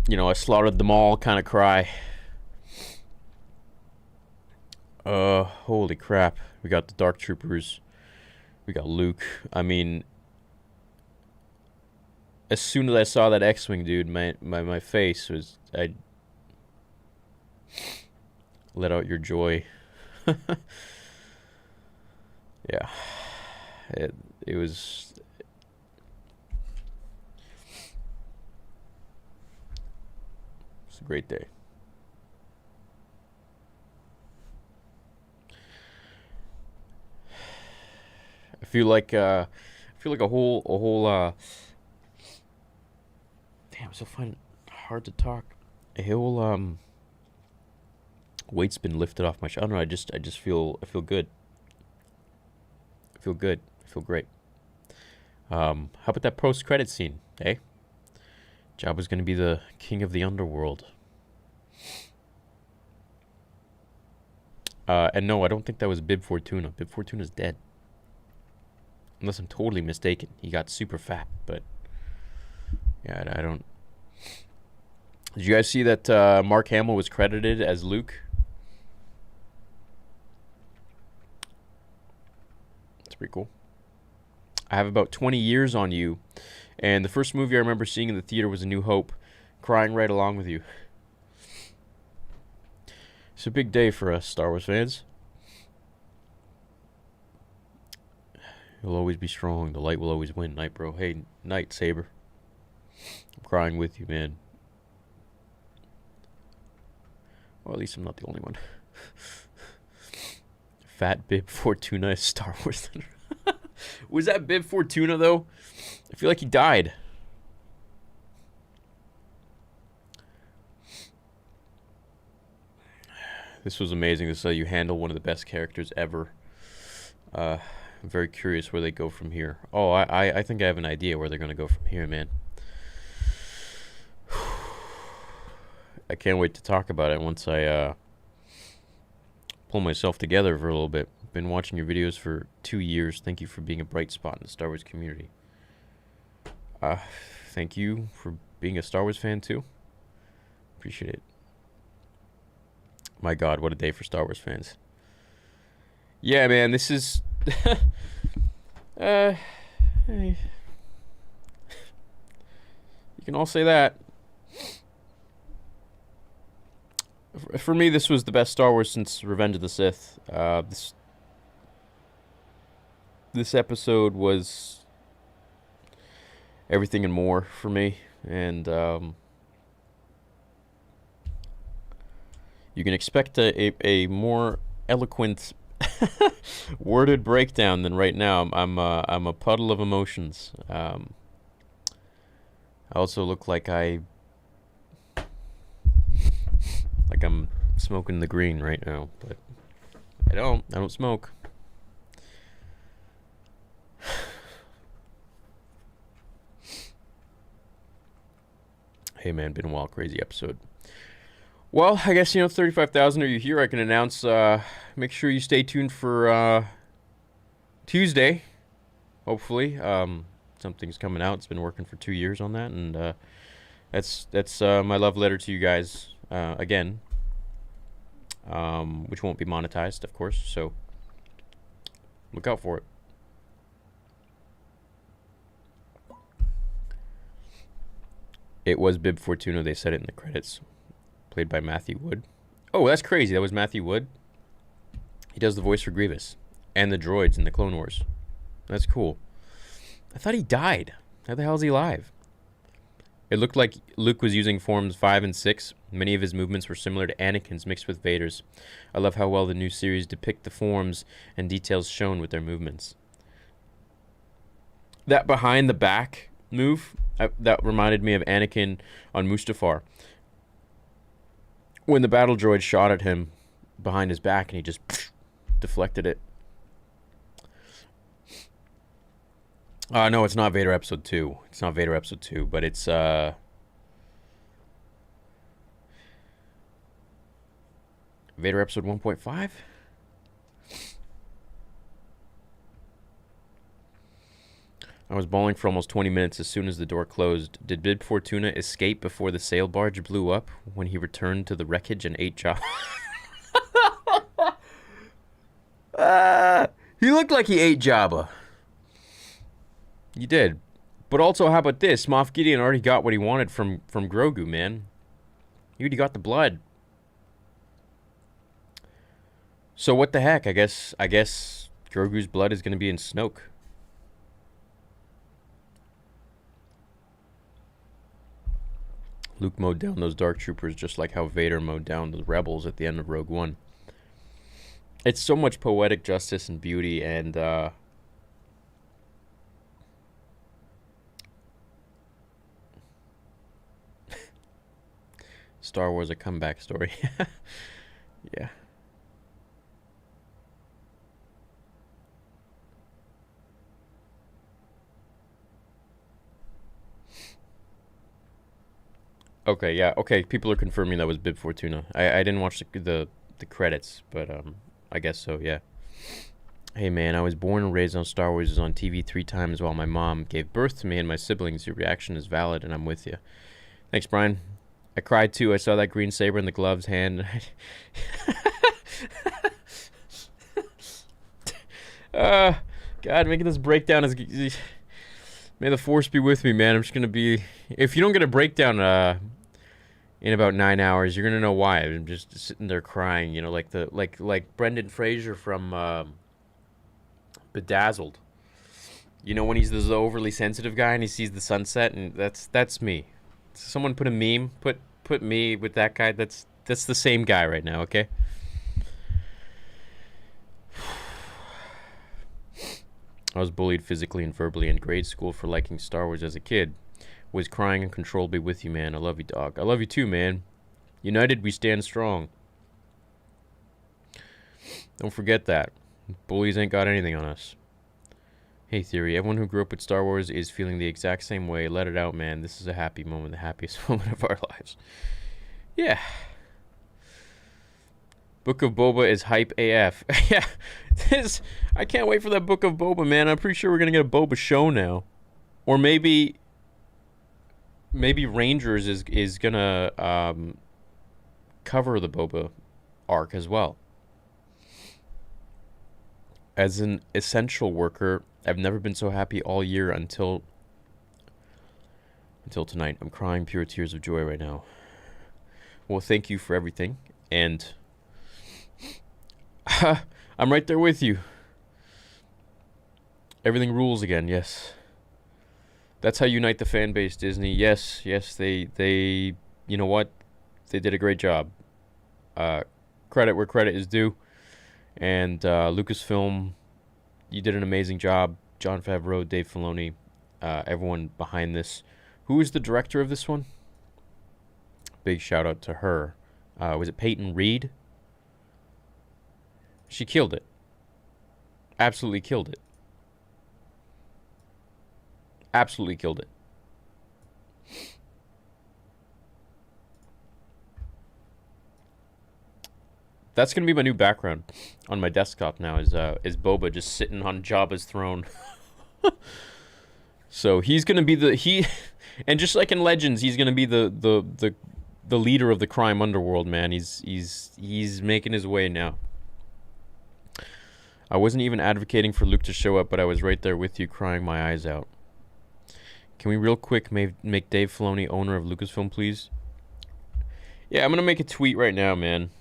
you know, I slaughtered them all kind of cry. Holy crap. We got the Dark Troopers. We got Luke. I mean, as soon as I saw that X-Wing, dude, my face was... I let out your joy. Yeah. It was... It's a great day. I feel like a whole damn, I still find it hard to talk. A whole weight's been lifted off my I don't know, I just feel good. I feel good. I feel great. How about that post-credit scene, eh? Jabba's gonna be the king of the underworld. And no, I don't think that was Bib Fortuna. Bib Fortuna's dead. Unless I'm totally mistaken. He got super fat, but... Yeah, I don't... Did you guys see that Mark Hamill was credited as Luke? That's pretty cool. I have about 20 years on you, and the first movie I remember seeing in the theater was A New Hope, crying right along with you. It's a big day for us Star Wars fans. You'll always be strong. The light will always win, Night Bro. Hey, Night Saber. I'm crying with you, man. Well, at least I'm not the only one. Fat Bib Fortuna is Star Wars. Was that Bib Fortuna, though? I feel like he died. This was amazing. This is how you handle one of the best characters ever. I'm very curious where they go from here. Oh, I think I have an idea where they're going to go from here, man. I can't wait to talk about it once I pull myself together for a little bit. Been watching your videos for 2 years. Thank you for being a bright spot in the Star Wars community. Thank you for being a Star Wars fan too. Appreciate it. My God, what a day for Star Wars fans. Yeah, man, this is... you can all say that. For me, this was the best Star Wars since Revenge of the Sith. This episode was everything and more for me, and you can expect a more eloquent, worded breakdown than right now. I'm a puddle of emotions. I also look like I'm smoking the green right now, but I don't smoke. Hey man, been a while. Crazy episode. Well, I guess, 35,000 are you here? I can announce, make sure you stay tuned for Tuesday, hopefully. Something's coming out. It's been working for 2 years on that, and that's my love letter to you guys, again, which won't be monetized, of course, so look out for it. It was Bib Fortuna. They said it in the credits. Played by Matthew Wood. Oh, that's crazy. That was Matthew Wood. He does the voice for Grievous and the droids in the Clone Wars. That's cool. I thought he died. How the hell is he alive? It looked like Luke was using forms 5 and 6. Many of his movements were similar to Anakin's mixed with Vader's. I love how well the new series depict the forms and details shown with their movements. That behind the back move, that reminded me of Anakin on Mustafar. When the battle droid shot at him behind his back and he just deflected it. No, it's not Vader Episode 2. It's not Vader Episode 2, but it's Vader Episode 1.5? I was bawling for almost 20 minutes as soon as the door closed. Did Bib Fortuna escape before the sail barge blew up when he returned to the wreckage and ate Jabba? He looked like he ate Jabba. He did. But also, how about this? Moff Gideon already got what he wanted from Grogu, man. He already got the blood. So what the heck? I guess Grogu's blood is going to be in Snoke. Luke mowed down those Dark Troopers just like how Vader mowed down the rebels at the end of Rogue One. It's so much poetic justice and beauty, and Star Wars a comeback story. Yeah. Okay, yeah, okay. People are confirming that was Bib Fortuna. I didn't watch the credits, but I guess so. Yeah. Hey man, I was born and raised on Star Wars. It was on TV 3 times while my mom gave birth to me and my siblings. Your reaction is valid, and I'm with you. Thanks, Brian. I cried too. I saw that green saber in the glove's hand. God, making this breakdown is. May the force be with me, man. I'm just gonna be. If you don't get a breakdown in about 9 hours, you're gonna know why. I'm just sitting there crying, you know, like Brendan Fraser from Bedazzled. You know, when he's this overly sensitive guy and he sees the sunset, and that's me. Someone put a meme, put me with that guy. That's the same guy right now, okay? I was bullied physically and verbally in grade school for liking Star Wars as a kid. Was crying uncontrollably with you, man. I love you, dog. I love you too, man. United, we stand strong. Don't forget that. Bullies ain't got anything on us. Hey, Theory. Everyone who grew up with Star Wars is feeling the exact same way. Let it out, man. This is a happy moment, the happiest moment of our lives. Yeah. Book of Boba is hype AF. Yeah. I can't wait for that Book of Boba, man. I'm pretty sure we're going to get a Boba show now. Or maybe Rangers is going to cover the Boba arc as well. As an essential worker, I've never been so happy all year until tonight. I'm crying pure tears of joy right now. Well, thank you for everything. And I'm right there with you. Everything rules again, yes. That's how you unite the fan base, Disney. Yes, they you know what? They did a great job. Credit where credit is due. And Lucasfilm, you did an amazing job. Jon Favreau, Dave Filoni, everyone behind this. Who is the director of this one? Big shout out to her. Was it Peyton Reed? She killed it. Absolutely killed it. Absolutely killed it. That's gonna be my new background on my desktop now. Is Boba just sitting on Jabba's throne? So he's gonna be and just like in Legends, he's gonna be the leader of the crime underworld. Man, he's making his way now. I wasn't even advocating for Luke to show up, but I was right there with you, crying my eyes out. Can we real quick make Dave Filoni owner of Lucasfilm, please? Yeah, I'm gonna make a tweet right now, man.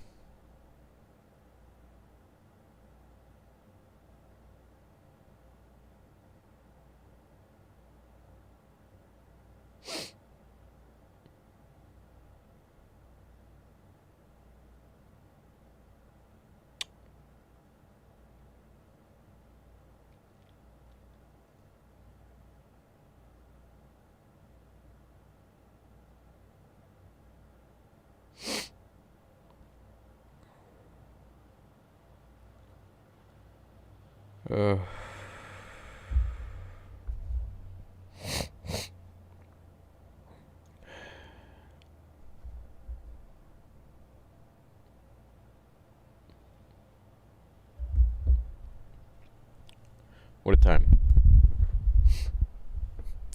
What a time.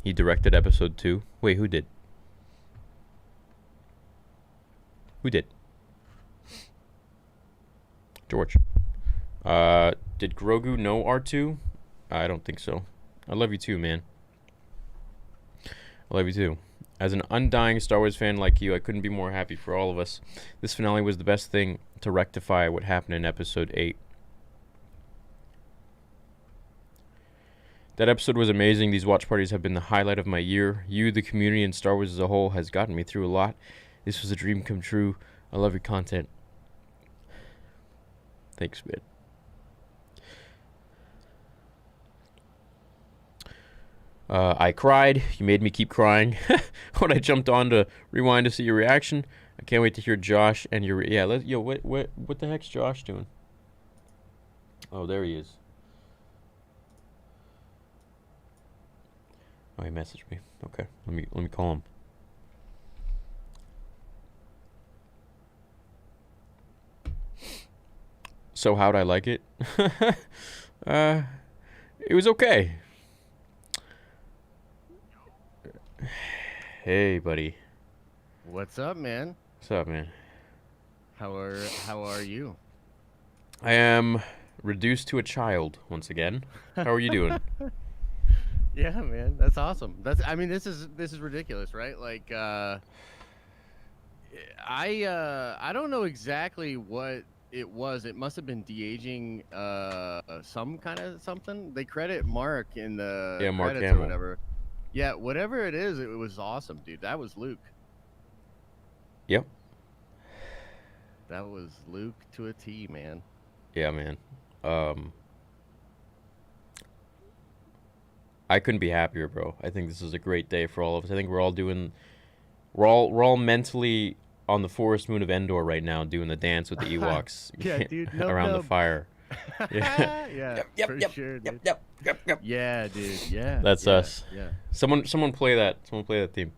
He directed episode 2. Wait, who did? Who did? George. Did Grogu know R2? I don't think so. I love you too, man. I love you too. As an undying Star Wars fan like you, I couldn't be more happy for all of us. This finale was the best thing to rectify what happened in episode 8. That episode was amazing. These watch parties have been the highlight of my year. You, the community, and Star Wars as a whole has gotten me through a lot. This was a dream come true. I love your content. Thanks, man. I cried. You made me keep crying when I jumped on to rewind to see your reaction. I can't wait to hear Josh and your what the heck's Josh doing? Oh, there he is. Oh, he messaged me. Okay, let me call him. So how'd I like it? It was okay. Hey, buddy. What's up, man? What's up, man? How are you? I am reduced to a child once again. How are you doing? Yeah, man, that's awesome. I mean, this is ridiculous, right? Like, I don't know exactly what it was. It must have been de-aging, some kind of something. They credit Mark in the Mark credits Hamill. or whatever. Yeah, whatever it is, it was awesome, dude. That was Luke. Yep. That was Luke to a T, man. Yeah, man. I couldn't be happier, bro. I think this is a great day for all of us. I think we're all mentally on the forest moon of Endor right now, doing the dance with the Ewoks. Yeah, dude, around the fire. Yeah, yeah, Yep. dude. Yep. Yeah, dude. Yeah, That's us. Yeah. Someone play that. Someone play that theme.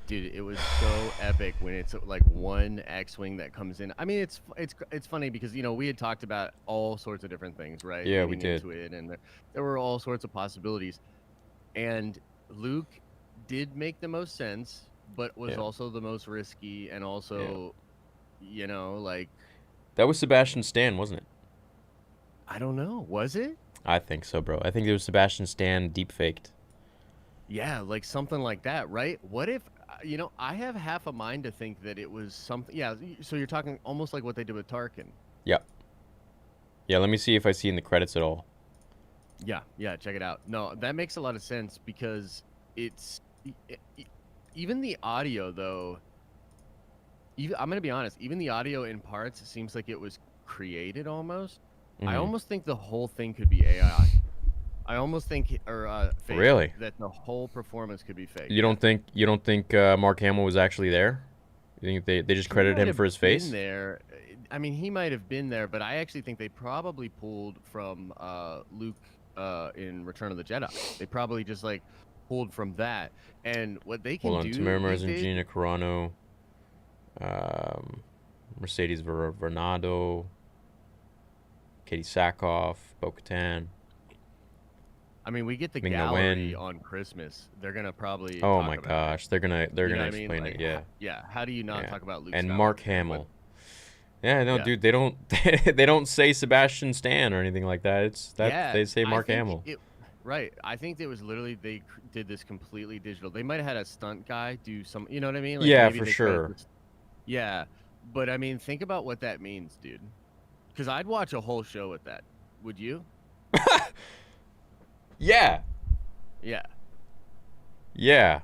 Dude, it was so epic when it's like one X-wing that comes in. I mean, it's funny because we had talked about all sorts of different things, right? Yeah, we Leading did. into it, and there were all sorts of possibilities. And Luke did make the most sense, but was also the most risky, and also, like, that was Sebastian Stan, wasn't it? I don't know. Was it? I think so, bro. I think it was Sebastian Stan deep faked. Yeah, like something like that, right? What if, I have half a mind to think that it was something. Yeah, so you're talking almost like what they did with Tarkin. Yeah. Yeah, let me see if I see in the credits at all. Yeah, check it out. No, that makes a lot of sense because even the audio, though. I'm going to be honest, even the audio in parts seems like it was created almost. I almost think the whole thing could be AI. I almost think, fake, Really? that the whole performance could be fake. You don't think Mark Hamill was actually there? You think they just credited him for his face? There, I mean, he might have been there, but I actually think they probably pulled from Luke in Return of the Jedi. They probably just like pulled from that, and what they can Hold on, do. Tamara Marzan, Gina Carano, Mercedes Vernado, Katie Sackhoff, Bo-Katan. I mean, we get the Ming-Na gallery Wen. on Christmas. They're gonna probably. Oh talk my about gosh, they're gonna what I explain mean? Like, it. Yeah. Yeah. How do you not Yeah. talk about Luke And Skywalker? Mark Hamill. Yeah, no, Yeah. dude, they don't they don't say Sebastian Stan or anything like that. They say Mark Hamill. Right. I think it was literally they did this completely digital. They might have had a stunt guy do some. You know what I mean? Like, Yeah, maybe for they sure. Yeah, but I mean, think about what that means, dude. Because I'd watch a whole show with that. Would you? Yeah. Yeah. Yeah,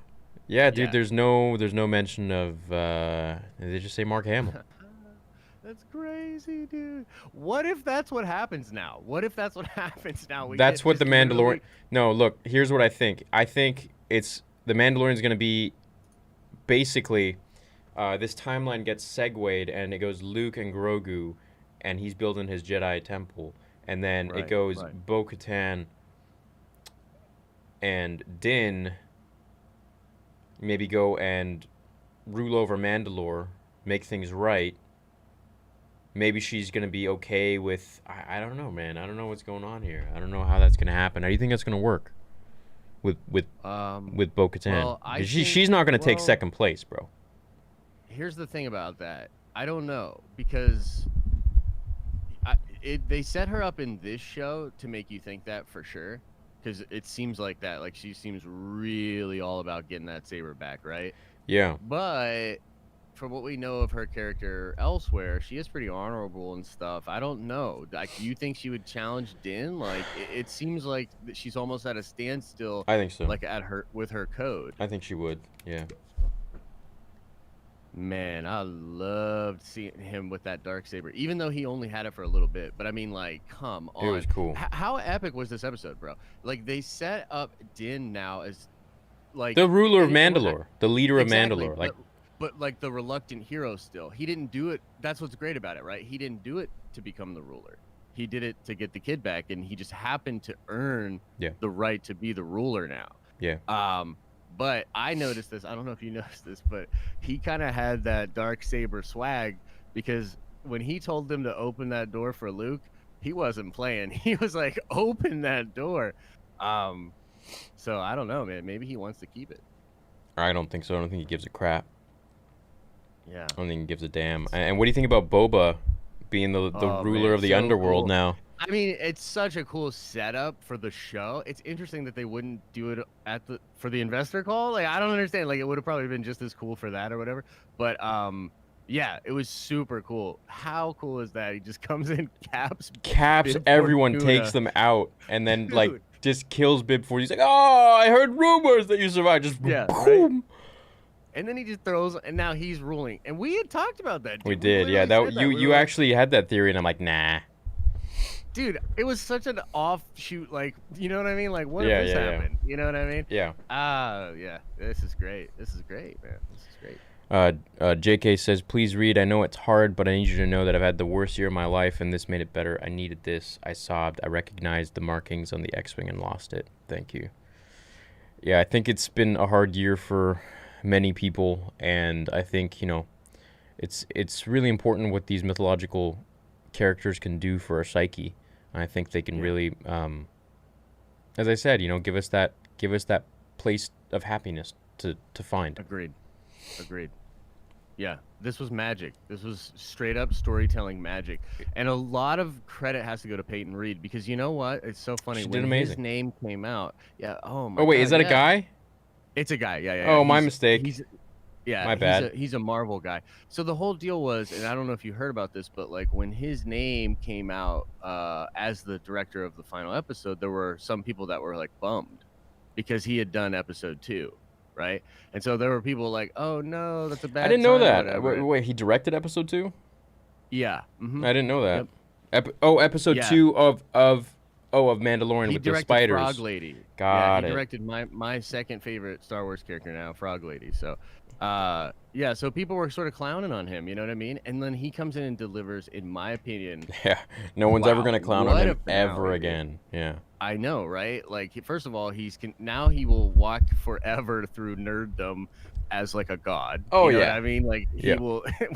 dude. Yeah. There's no mention of. They just say Mark Hamill. That's crazy, dude. What if that's what happens now? What if that's what happens now? That's what the Mandalorian. No, look. Here's what I think. I think it's the Mandalorian's gonna be basically. This timeline gets segued and it goes Luke and Grogu, and he's building his Jedi temple, and then it goes Bo-Katan and Din maybe go and rule over Mandalore, make things right. Maybe she's going to be okay with... I don't know, man. I don't know what's going on here. I don't know how that's going to happen. How do you think that's going to work? with Bo-Katan. well, I She's not gonna take second place, bro. Here's the thing about that. I don't know because they set her up in this show to make you think that for sure, because it seems like that. Like she seems really all about getting that saber back, right? Yeah. But from what we know of her character elsewhere, she is pretty honorable and stuff. I don't know. Like, do you think she would challenge Din? Like, it seems like she's almost at a standstill. I think so. Like with her code. I think she would. Yeah. Man, I loved seeing him with that Darksaber, even though he only had it for a little bit. But I mean, like, come on. It was cool. How epic was this episode, bro? Like, they set up Din now as, like... the ruler of Mandalore. The leader of Mandalore. Like, but, like, the reluctant hero still. He didn't do it... That's what's great about it, right? He didn't do it to become the ruler. He did it to get the kid back, and he just happened to earn the right to be the ruler now. Yeah. But I noticed this. I don't know if you noticed this, but he kind of had that Darksaber swag, because when he told them to open that door for Luke, he wasn't playing. He was like, open that door. So I don't know, man. Maybe he wants to keep it. I don't think so. I don't think he gives a crap. Yeah. I don't think he gives a damn. And what do you think about Boba being the ruler of the underworld cool. now? I mean, it's such a cool setup for the show. It's interesting that they wouldn't do it for the investor call. Like, I don't understand. Like, it would have probably been just as cool for that or whatever. But yeah, it was super cool. How cool is that? He just comes in, caps everyone, Fortuna. takes them out, and then like just kills Bib Fortuna. He's like, oh, I heard rumors that you survived. Just boom. Right? And then he just throws, and now he's ruling. And we had talked about that. We did, yeah. That you actually had that theory, and I'm like, nah. Dude, it was such an offshoot, like, you know what I mean? Like, what if this happened? You know what I mean? Yeah. Yeah. This is great. This is great, man. This is great. JK says, please read. I know it's hard, but I need you to know that I've had the worst year of my life, and this made it better. I needed this. I sobbed. I recognized the markings on the X-Wing and lost it. Thank you. Yeah, I think it's been a hard year for many people, and I think, you know, it's really important what these mythological characters can do for our psyche. I think they can really, as I said, you know, give us that place of happiness to find. Agreed. Yeah, this was magic. This was straight up storytelling magic, and a lot of credit has to go to Peyton Reed, because you know what? It's so funny. She when did amazing. His name came out. Yeah. Oh my. Oh wait, God, is that a guy? It's a guy. Yeah. Oh, my mistake. My bad. He's a Marvel guy. So the whole deal was, and I don't know if you heard about this, but like when his name came out as the director of the final episode, there were some people that were like bummed because he had done episode 2, right? And so there were people like, "Oh no, that's a bad." I didn't know that. Wait, he directed episode 2? Yeah. Mm-hmm. I didn't know that. Yep. Episode 2 of Mandalorian with the spiders. Frog Lady. Got it. He directed my second favorite Star Wars character now, Frog Lady. So, yeah. So people were sort of clowning on him. You know what I mean? And then he comes in and delivers, in my opinion. Yeah. No one's ever gonna clown on him ever again. Yeah. I know, right? Like, first of all, now he will walk forever through nerddom as like a god. Oh, you know yeah. what I mean, like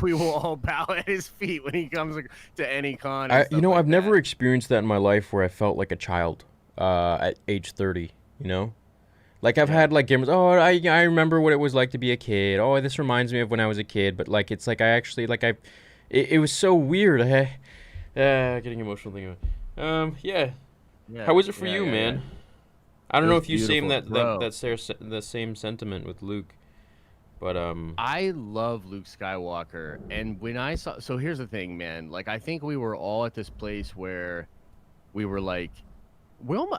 we will all bow at his feet when he comes to any con. You know, I've never experienced that in my life where I felt like a child at age 30. You know, like I've had like gamers. Oh, I remember what it was like to be a kid. Oh, this reminds me of when I was a kid. But like, it's like I actually like it was so weird. Getting emotional thinking about it. Yeah. How was it for you, man? Yeah. I don't know if you same the same sentiment with Luke, but I love Luke Skywalker, and when I saw, so here's the thing, man. Like, I think we were all at this place where we were like,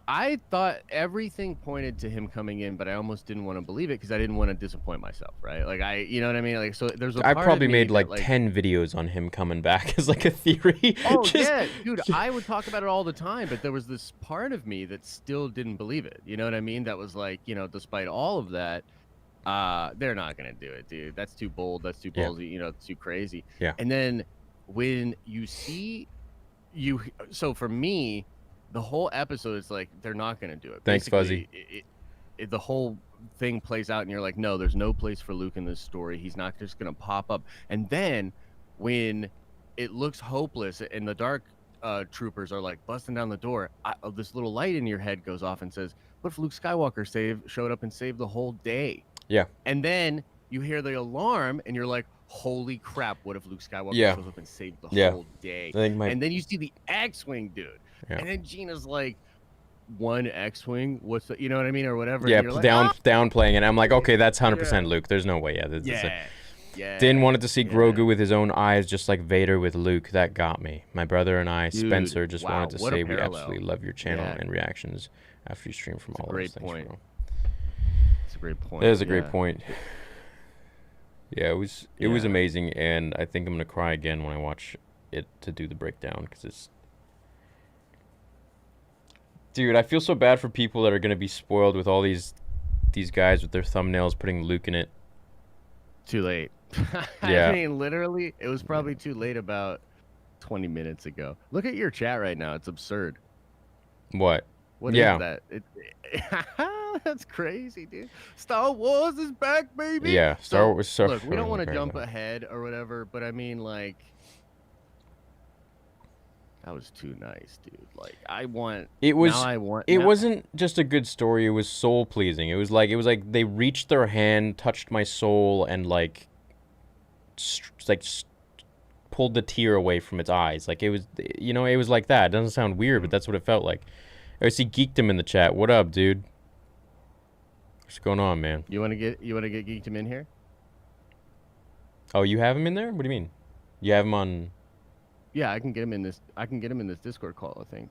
I thought everything pointed to him coming in, but I almost didn't want to believe it because I didn't want to disappoint myself, right? Like, you know what I mean? Like, so there's a part I probably of me made like that, 10 videos on him coming back as like a theory. Oh, yeah, dude, I would talk about it all the time, but there was this part of me that still didn't believe it. You know what I mean? That was like, you know, despite all of that, they're not going to do it, dude. That's too bold. That's too ballsy. You know, it's too crazy. Yeah. And then when you see, so for me, the whole episode is like, they're not going to do it. Thanks, Basically, Fuzzy. The whole thing plays out, and you're like, no, there's no place for Luke in this story. He's not just going to pop up. And then when it looks hopeless and the dark troopers are like busting down the door, this little light in your head goes off and says, "What if Luke Skywalker showed up and saved the whole day?" Yeah. And then you hear the alarm, and you're like, "Holy crap! What if Luke Skywalker shows up and saved the whole day?" And then you see the X-wing, dude, and then Gina's like, "One X-wing? What's the, you know what I mean, or whatever?" Yeah, and you're like, downplaying, and I'm like, okay, that's 100% Luke. There's no way. Yeah. Din wanted to see Grogu with his own eyes, just like Vader with Luke. That got me. My brother and I, Dude, Spencer, just wanted to say we parallel. absolutely love your channel and reactions after you stream from all of those things, bro. It's a great point. That is a great point. Yeah, it was amazing, and I think I'm gonna cry again when I watch it to do the breakdown, because it's. Dude, I feel so bad for people that are gonna be spoiled with all these guys with their thumbnails putting Luke in it. Too late. Yeah. I mean, literally, it was probably too late about 20 minutes ago. Look at your chat right now. It's absurd. What? What is that? That's crazy, dude. Star Wars is back, baby. Yeah, Star Wars. Look, we don't want to jump ahead or whatever, but I mean, like, that was too nice, dude. Like, it wasn't just a good story. It was soul pleasing. It was like they reached their hand, touched my soul, and pulled the tear away from its eyes. Like, it was, it was like that. It doesn't sound weird, but that's what it felt like. I see Geekdom in the chat. What up, dude? What's going on, man? You want to get Geekdom in here? Oh, you have him in there? What do you mean? You have him on? Yeah, I can get him in this Discord call, I think.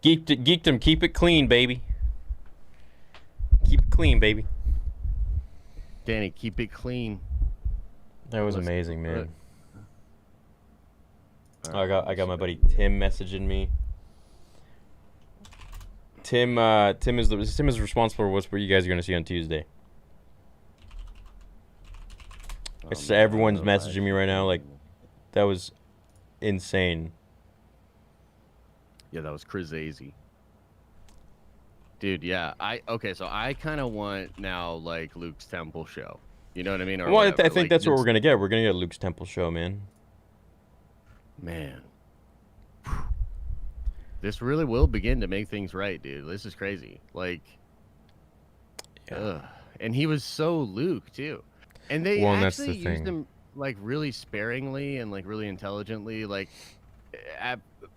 Geekdom, keep it clean, baby. Keep it clean, baby. Danny, keep it clean. That was amazing, man. I got my buddy Tim messaging me. Tim is responsible for what you guys are gonna see on Tuesday. Everyone's messaging me right now. Like, that was insane. Yeah, that was crazy. Dude, yeah. So I kind of want now, like, Luke's Temple show. You know what I mean? Well, I think that's what we're gonna get. We're gonna get Luke's Temple show, man. Man. This really will begin to make things right, dude. This is crazy. Like, and he was so Luke, too. And they actually used him, like, really sparingly and, like, really intelligently. Like,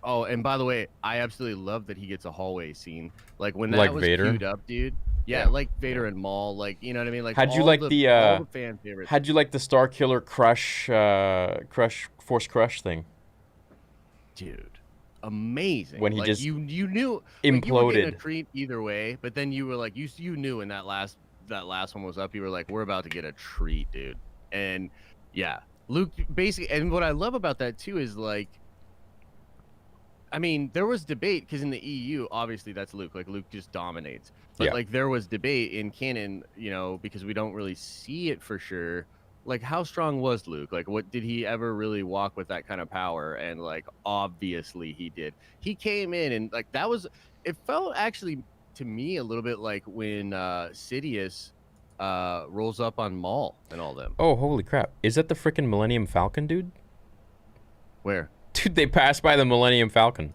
and by the way, I absolutely love that he gets a hallway scene. Like, when that was Vader? queued up, dude. Yeah, like Vader and Maul. Like, you know what I mean? Like, how'd you like all the fan favorites. How'd you like the Star Killer Force Crush thing? Dude, amazing. When he just you knew imploded. Like, you were getting a treat either way, but then you were like, you knew when that last one was up, you were like, we're about to get a treat, dude. And yeah, Luke basically. And what I love about that too is, like, I mean, there was debate because in the EU, obviously that's Luke. Like, Luke just dominates. But like, there was debate in canon, because we don't really see it for sure. Like, how strong was Luke? Like, what did he ever really walk with that kind of power? And, like, obviously he did. He came in and, like, it felt actually to me a little bit like when Sidious rolls up on Maul and all them. Oh, holy crap. Is that the freaking Millennium Falcon, dude? Where? Dude, they passed by the Millennium Falcon.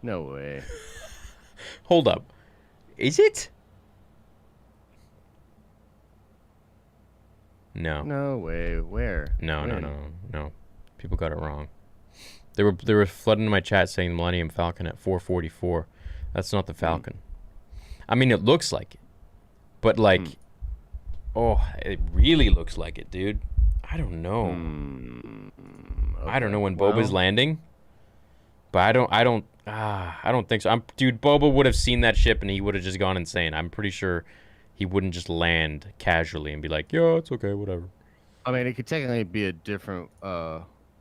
No way. Hold up. Is it? No. No way. Where? No. People got it wrong. They were flooding my chat saying the Millennium Falcon at 444. That's not the Falcon. I mean, it looks like it. But, like, it really looks like it, dude. I don't know. Okay. I don't know when Boba's landing. But I don't think so. Dude, Boba would have seen that ship and he would have just gone insane. I'm pretty sure he wouldn't just land casually and be like, "Yeah, it's okay, whatever." I mean, it could technically be a different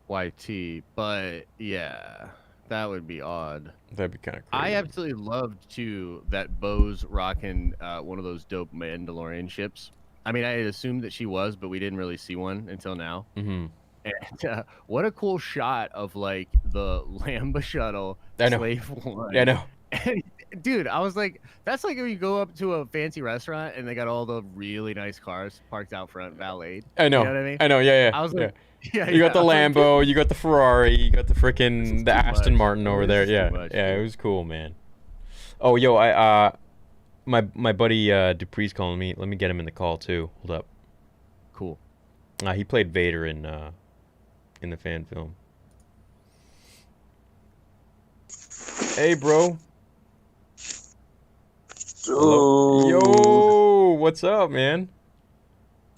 YT, but yeah, that would be odd. That'd be kind of crazy. I absolutely loved too that Bo's rocking one of those dope Mandalorian ships. I mean, I had assumed that she was, but we didn't really see one until now. Mm-hmm. And what a cool shot of, like, the Lambda shuttle, Slave One. I know. And, dude, I was like, that's like when you go up to a fancy restaurant and they got all the really nice cars parked out front, valeted. I know. You know what I mean? I know. Yeah. I was like, Yeah, You got the like, Lambo, you got the Ferrari, you got the this is frickin' the too Aston much. Martin over there. This is too Yeah, much, yeah, it dude. was cool, man. Oh, yo, my buddy Dupree's calling me. Let me get him in the call too. Hold up. Cool. He played Vader in the fan film. Hey, bro. Hello. Dude, Yo, what's up, man?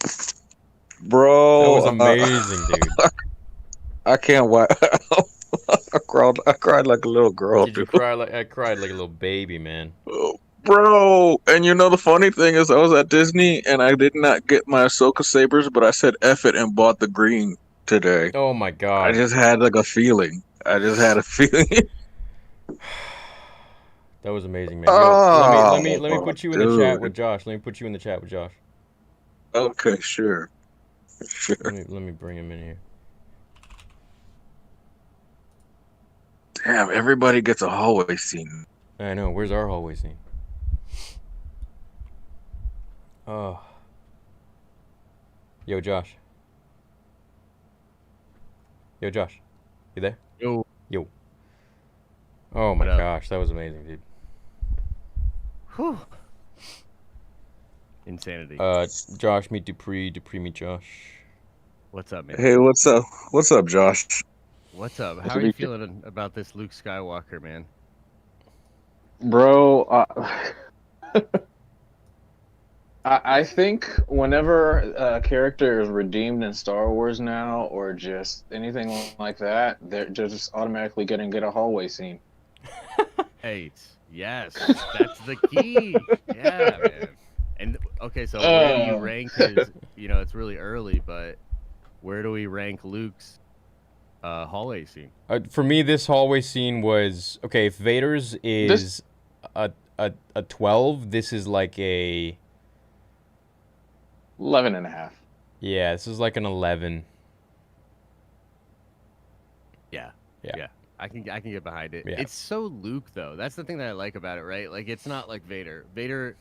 That was bro, amazing, dude. I can't wait. I cried like a little girl, Did you dude. cry like I cried like a little baby, man? Bro, and you know the funny thing is, I was at Disney and I did not get my Ahsoka sabers, but I said F it and bought the green today. Oh my I god. just had like a feeling. I just had a feeling. That was amazing, man. Yo, let me Oh, put you in the chat with dude. Josh. Let me put you in the chat with Josh. Okay, sure, sure. Let me bring him in here. Damn, everybody gets a hallway scene. I know. Where's our hallway scene? Oh. Yo, Josh. Yo, Josh. You there? Yo, Yo. Oh my what up? gosh, that was amazing, dude. Whew. Insanity. Josh meet Dupree. Dupree meet Josh. What's up, man? Hey, what's up? What's up, Josh? What's up? How are you feeling about this Luke Skywalker, man? Bro, I think whenever a character is redeemed in Star Wars now, or just anything like that, they're just automatically gonna get a hallway scene. Hey, yes, that's the key. Yeah, man. And okay, so where do you rank his? You know, it's really early, but where do we rank Luke's hallway scene? For me, this hallway scene was okay. If Vader's is a 12, this is like a 11 and a half. yeah. This is like an 11. Yeah. Yeah. I can get behind it. Yeah. It's so Luke though. That's the thing that I like about it, right? Like it's not like Vader. Vader,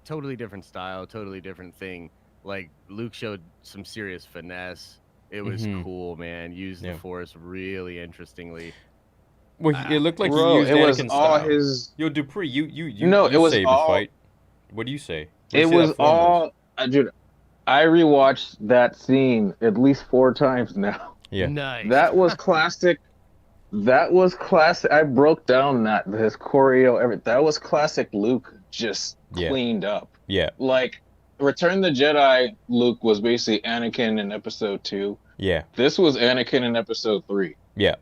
totally different style, totally different thing. Like Luke showed some serious finesse. It was cool, man. Used the Force really interestingly. Well, it looked like Bro, he used it was Anakin's all style. his. Yo, Dupree, you No, you it was saber all. fight. What do you say? What do you It say that was film all. Dude, I rewatched that scene at least 4 times now. Yeah. Nice. That was classic. That was classic. I broke down his choreo, everything. That was classic Luke, just Yeah. cleaned up. Yeah. Like Return the Jedi, Luke was basically Anakin in Episode 2. Yeah. This was Anakin in Episode 3. Yeah.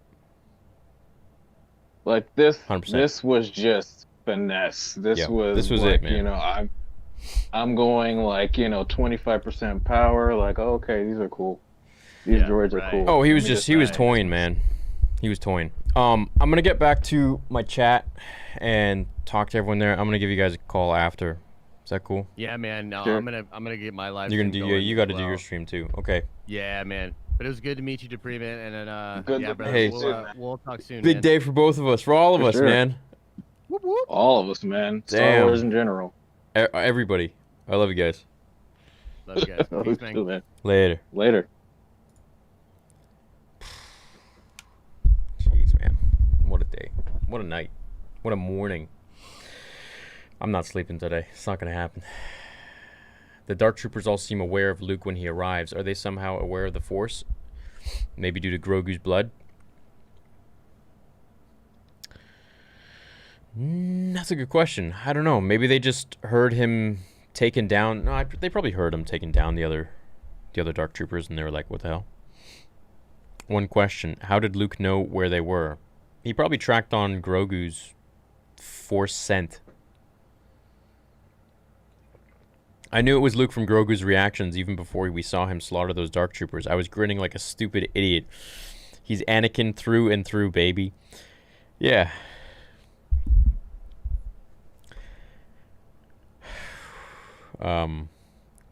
Like this, 100%. this was just finesse. This Yeah, was this was like, it, man. you know, I'm going like, 25% power. Like, okay, these are cool. These Yeah, droids are right. cool. Oh, he was Let me just he was right. toying, man. He was toying. I'm gonna get back to my chat and talk to everyone there. I'm gonna give you guys a call after. Is that cool? Yeah, man. No, Sure. I'm gonna get my live. You're gonna do stream yeah. going You as got to do well. your stream too. Okay. Yeah, man. But it was good to meet you, Dupree, man. And then Good yeah, to brother. Hey. We'll talk soon. Big man. day for both of us, for all of For us, sure. man. Whoop, whoop. All of us, man. Star Damn. Wars in general. Everybody. I love you guys. Love you guys. Oh, Peace, too, man. man. Later. Later. Jeez, man. What a day. What a night. What a morning. I'm not sleeping today. It's not gonna happen. The Dark Troopers all seem aware of Luke when he arrives. Are they somehow aware of the Force? Maybe due to Grogu's blood? That's a good question. I don't know. Maybe they just heard him taken down. No, they probably heard him taking down the other Dark Troopers, and they were like, "What the hell?" One question: how did Luke know where they were? He probably tracked on Grogu's Force scent. I knew it was Luke from Grogu's reactions even before we saw him slaughter those Dark Troopers. I was grinning like a stupid idiot. He's Anakin through and through, baby. Yeah.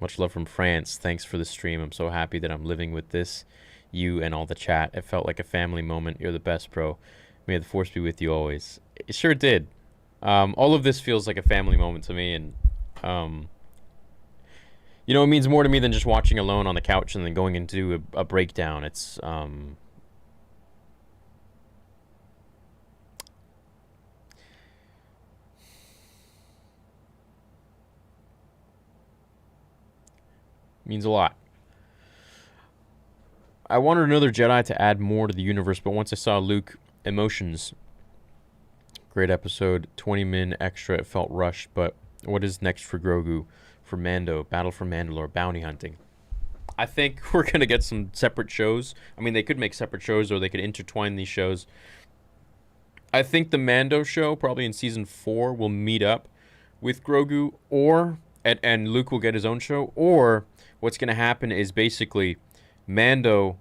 Much love from France. Thanks for the stream. I'm so happy that I'm living with this, you and all the chat. It felt like a family moment. You're the best, bro. May the Force be with you always. It sure did. All of this feels like a family moment to me, and You know, it means more to me than just watching alone on the couch and then going into a breakdown. It's means a lot. I wanted another Jedi to add more to the universe, but once I saw Luke emotions, great episode, 20 min extra, it felt rushed, but what is next for Grogu, for Mando, Battle for Mandalore, bounty hunting? I think we're going to get some separate shows. I mean, they could make separate shows or they could intertwine these shows. I think the Mando show, probably in season 4, will meet up with Grogu, or and Luke will get his own show, or what's going to happen is basically Mando,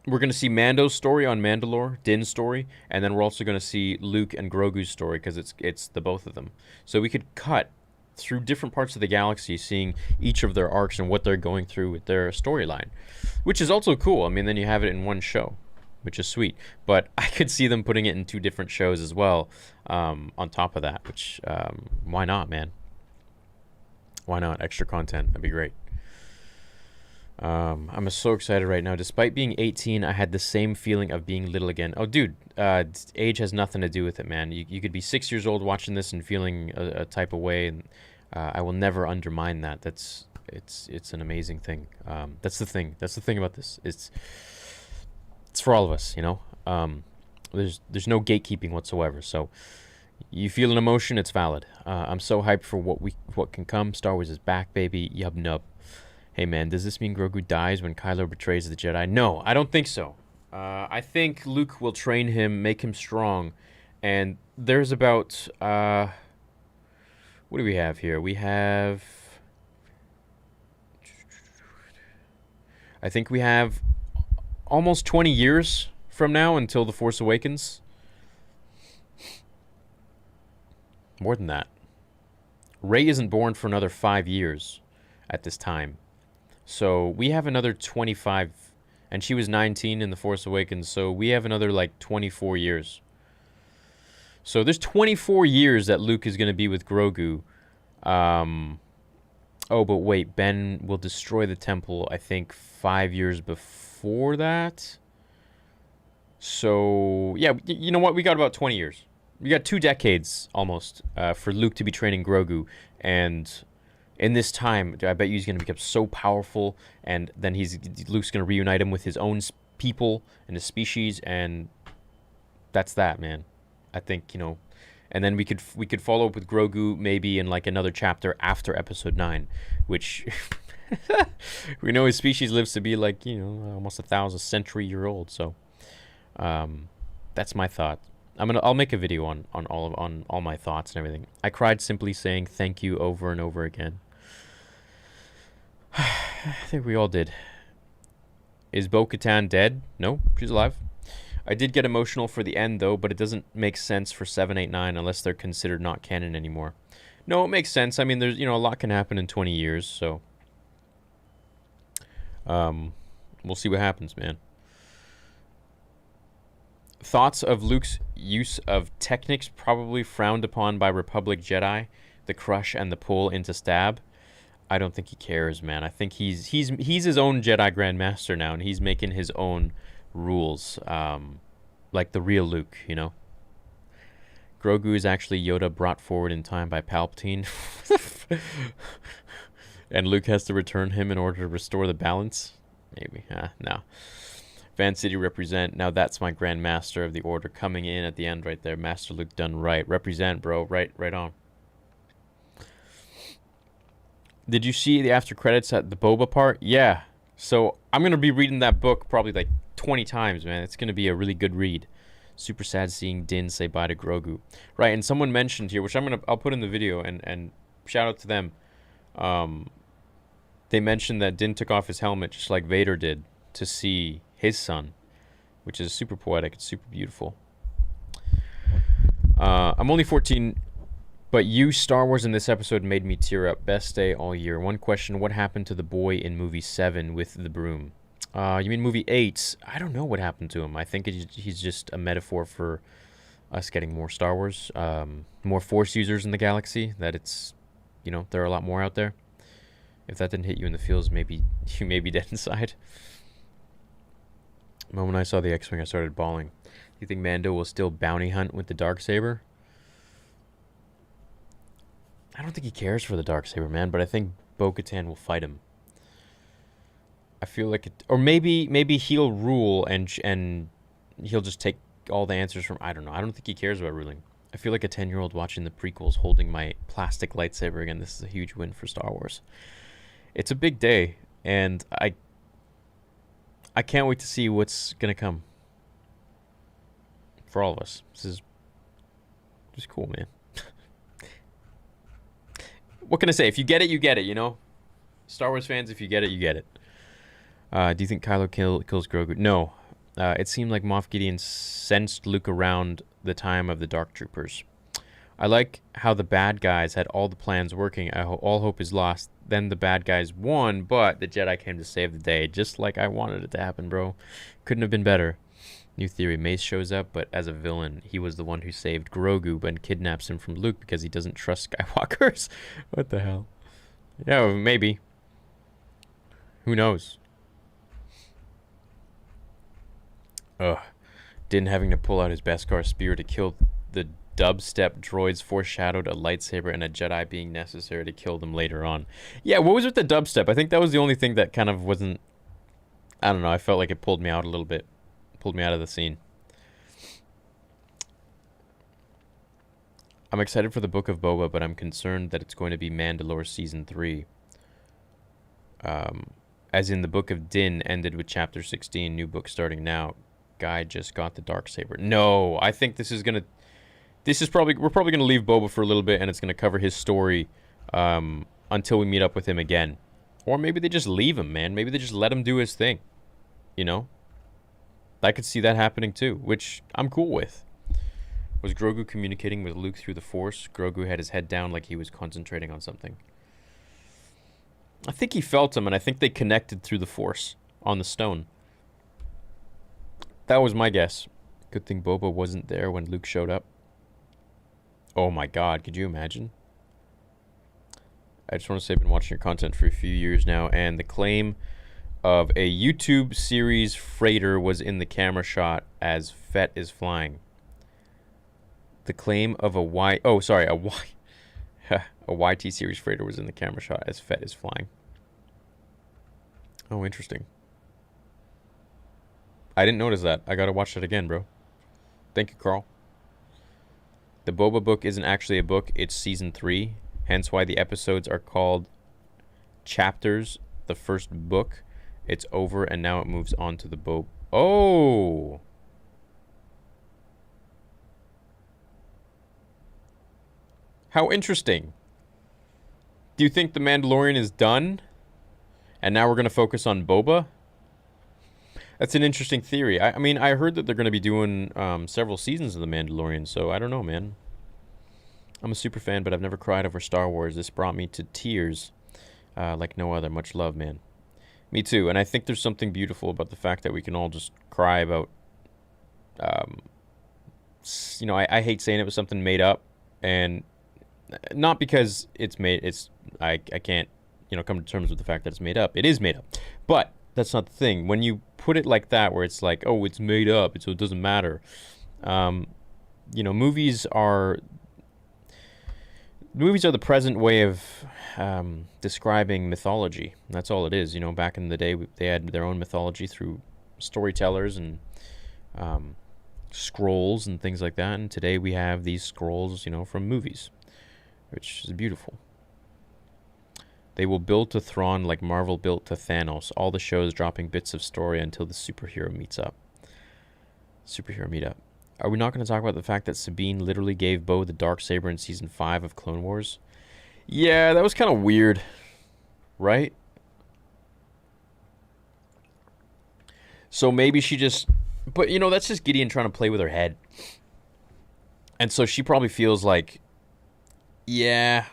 we're going to see Mando's story on Mandalore, Din's story, and then we're also going to see Luke and Grogu's story because it's the both of them. So we could cut through different parts of the galaxy, seeing each of their arcs and what they're going through with their storyline, which is also cool. I mean, then you have it in one show, which is sweet. But I could see them putting it in 2 different shows as well, on top of that, which, why not, man? Why not? Extra content. That'd be great. I'm so excited right now. Despite being 18, I had the same feeling of being little again. Oh, dude, age has nothing to do with it, man. You could be 6 years old watching this and feeling a type of way, and I will never undermine that. It's an amazing thing. That's the thing. That's the thing about this. It's for all of us, you know. There's no gatekeeping whatsoever. So you feel an emotion, it's valid. I'm so hyped for what can come. Star Wars is back, baby. Yub nub. Hey man, does this mean Grogu dies when Kylo betrays the Jedi? No, I don't think so. I think Luke will train him, make him strong, and there's about what do we have here? We have, I think we have almost 20 years from now until The Force Awakens. More than that. Rey isn't born for another 5 years at this time. So we have another 25, and she was 19 in The Force Awakens, so we have another, like, 24 years. So there's 24 years that Luke is going to be with Grogu. Oh, but wait, Ben will destroy the temple, I think, 5 years before that. So, yeah, you know what? We got about 20 years. We got 2 decades, almost, for Luke to be training Grogu, and in this time, I bet you he's going to become so powerful, and then Luke's going to reunite him with his own people and his species, and that's that, man. I think, you know, and then we could follow up with Grogu maybe in like another chapter after Episode 9, which we know his species lives to be like, you know, almost 1,000 century-year old. So that's my thought. I'll make a video on all my thoughts and everything. I cried simply saying thank you over and over again. I think we all did. Is Bo-Katan dead? No, she's alive. I did get emotional for the end, though, but it doesn't make sense for 7, 8, 9 unless they're considered not canon anymore. No, it makes sense. I mean, there's, you know, a lot can happen in 20 years, so we'll see what happens, man. Thoughts of Luke's use of techniques probably frowned upon by Republic Jedi, the crush and the pull into stab. I don't think he cares, man. I think he's his own Jedi Grandmaster now, and he's making his own rules, like the real Luke, you know. Grogu is actually Yoda brought forward in time by Palpatine, and Luke has to return him in order to restore the balance. Maybe, no. Van City represent. Now that's my Grandmaster of the Order coming in at the end right there. Master Luke done right. Represent, bro. Right on. Did you see the after credits at the Boba part? Yeah. So I'm going to be reading that book probably like 20 times, man. It's going to be a really good read. Super sad seeing Din say bye to Grogu. Right, and someone mentioned here, which I'll put in the video, and shout out to them. They mentioned that Din took off his helmet just like Vader did to see his son, which is super poetic. It's super beautiful. I'm only 14, but you, Star Wars, in this episode made me tear up. Best day all year. One question, what happened to the boy in movie 7 with the broom? You mean movie 8? I don't know what happened to him. I think he's just a metaphor for us getting more Star Wars, more Force users in the galaxy, that it's, you know, there are a lot more out there. If that didn't hit you in the feels, maybe you may be dead inside. The moment I saw the X-Wing, I started bawling. Do you think Mando will still bounty hunt with the Darksaber? I don't think he cares for the Darksaber, man, but I think Bo-Katan will fight him. I feel like it, or maybe he'll rule and he'll just take all the answers from, I don't know. I don't think he cares about ruling. I feel like a 10-year-old watching the prequels holding my plastic lightsaber again. This is a huge win for Star Wars. It's a big day, and I can't wait to see what's going to come for all of us. This is just cool, man. What can I say? If you get it, you get it, you know? Star Wars fans, if you get it, you get it. Do you think Kylo kills Grogu? No. It seemed like Moff Gideon sensed Luke around the time of the Dark Troopers. I like how the bad guys had all the plans working. All hope is lost. Then the bad guys won, but the Jedi came to save the day, just like I wanted it to happen, bro. Couldn't have been better. New theory, Mace shows up, but as a villain. He was the one who saved Grogu and kidnaps him from Luke because he doesn't trust Skywalkers. What the hell? Yeah, well, maybe. Who knows? Ugh. Din having to pull out his Beskar spear to kill the dubstep droids foreshadowed a lightsaber and a Jedi being necessary to kill them later on. Yeah, what was with the dubstep? I think that was the only thing that kind of wasn't... I don't know, I felt like it pulled me out a little bit. Pulled me out of the scene. I'm excited for the Book of Boba, but I'm concerned that it's going to be Mandalore Season 3. As in the Book of Din ended with Chapter 16, new book starting now. Guy just got the Darksaber. No, I think this is gonna... we're probably gonna leave Boba for a little bit, and it's gonna cover his story until we meet up with him again. Or maybe they just leave him, man. Maybe they just let him do his thing. You know? I could see that happening too, which I'm cool with. Was Grogu communicating with Luke through the Force? Grogu had his head down like he was concentrating on something. I think he felt him, and I think they connected through the Force on the stone. That was my guess. Good thing Boba wasn't there when Luke showed up. Oh my god, could you imagine? I just want to say I've been watching your content for a few years now, and the claim of a YouTube series freighter was in the camera shot as Fett is flying. The claim of a YT series freighter was in the camera shot as Fett is flying. Oh, interesting. I didn't notice that. I gotta watch that again, bro. Thank you, Carl. The Boba book isn't actually a book, it's season 3. Hence why the episodes are called chapters. The first book, it's over, and now it moves on to the Boba. Oh! How interesting. Do you think The Mandalorian is done? And now we're going to focus on Boba? That's an interesting theory. I mean, I heard that they're going to be doing several seasons of The Mandalorian, so I don't know, man. I'm a super fan, but I've never cried over Star Wars. This brought me to tears like no other. Much love, man. Me too, and I think there's something beautiful about the fact that we can all just cry about... you know, I hate saying it was something made up, and not because it's made... I can't, you know, come to terms with the fact that it's made up. It is made up, but that's not the thing. When you put it like that, where it's like, oh, it's made up, so it doesn't matter. You know, movies are the present way of describing mythology. That's all it is. You know, back in the day, they had their own mythology through storytellers and scrolls and things like that. And today we have these scrolls, you know, from movies, which is beautiful. They will build to Thrawn like Marvel built to Thanos. All the shows dropping bits of story until the superhero meets up. Superhero meetup. Are we not going to talk about the fact that Sabine literally gave Bo the Darksaber in Season 5 of Clone Wars? Yeah, that was kind of weird. Right? So maybe she just... But, you know, that's just Gideon trying to play with her head. And so she probably feels like... Yeah...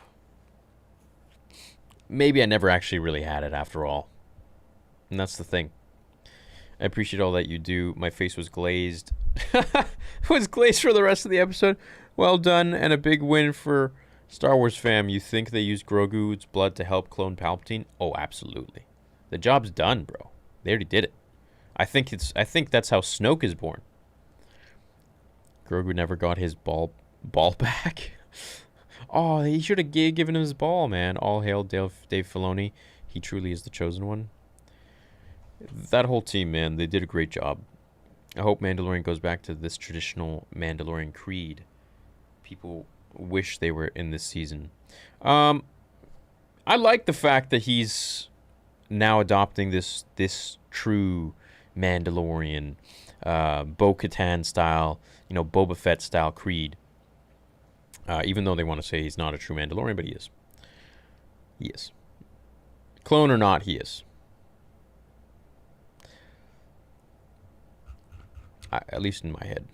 Maybe I never actually really had it after all. And that's the thing. I appreciate all that you do. My face was glazed. It was glazed for the rest of the episode. Well done, and a big win for Star Wars fam, you think they used Grogu's blood to help clone Palpatine? Oh, absolutely. The job's done, bro. They already did it. I think that's how Snoke is born. Grogu never got his ball back. Oh, he should have given him his ball, man. All hail Dave Filoni. He truly is the chosen one. That whole team, man, they did a great job. I hope Mandalorian goes back to this traditional Mandalorian creed. People wish they were in this season. I like the fact that he's now adopting this true Mandalorian, Bo-Katan style, Boba Fett style creed. Even though they want to say he's not a true Mandalorian, but he is. He is. Clone or not, he is. At least in my head.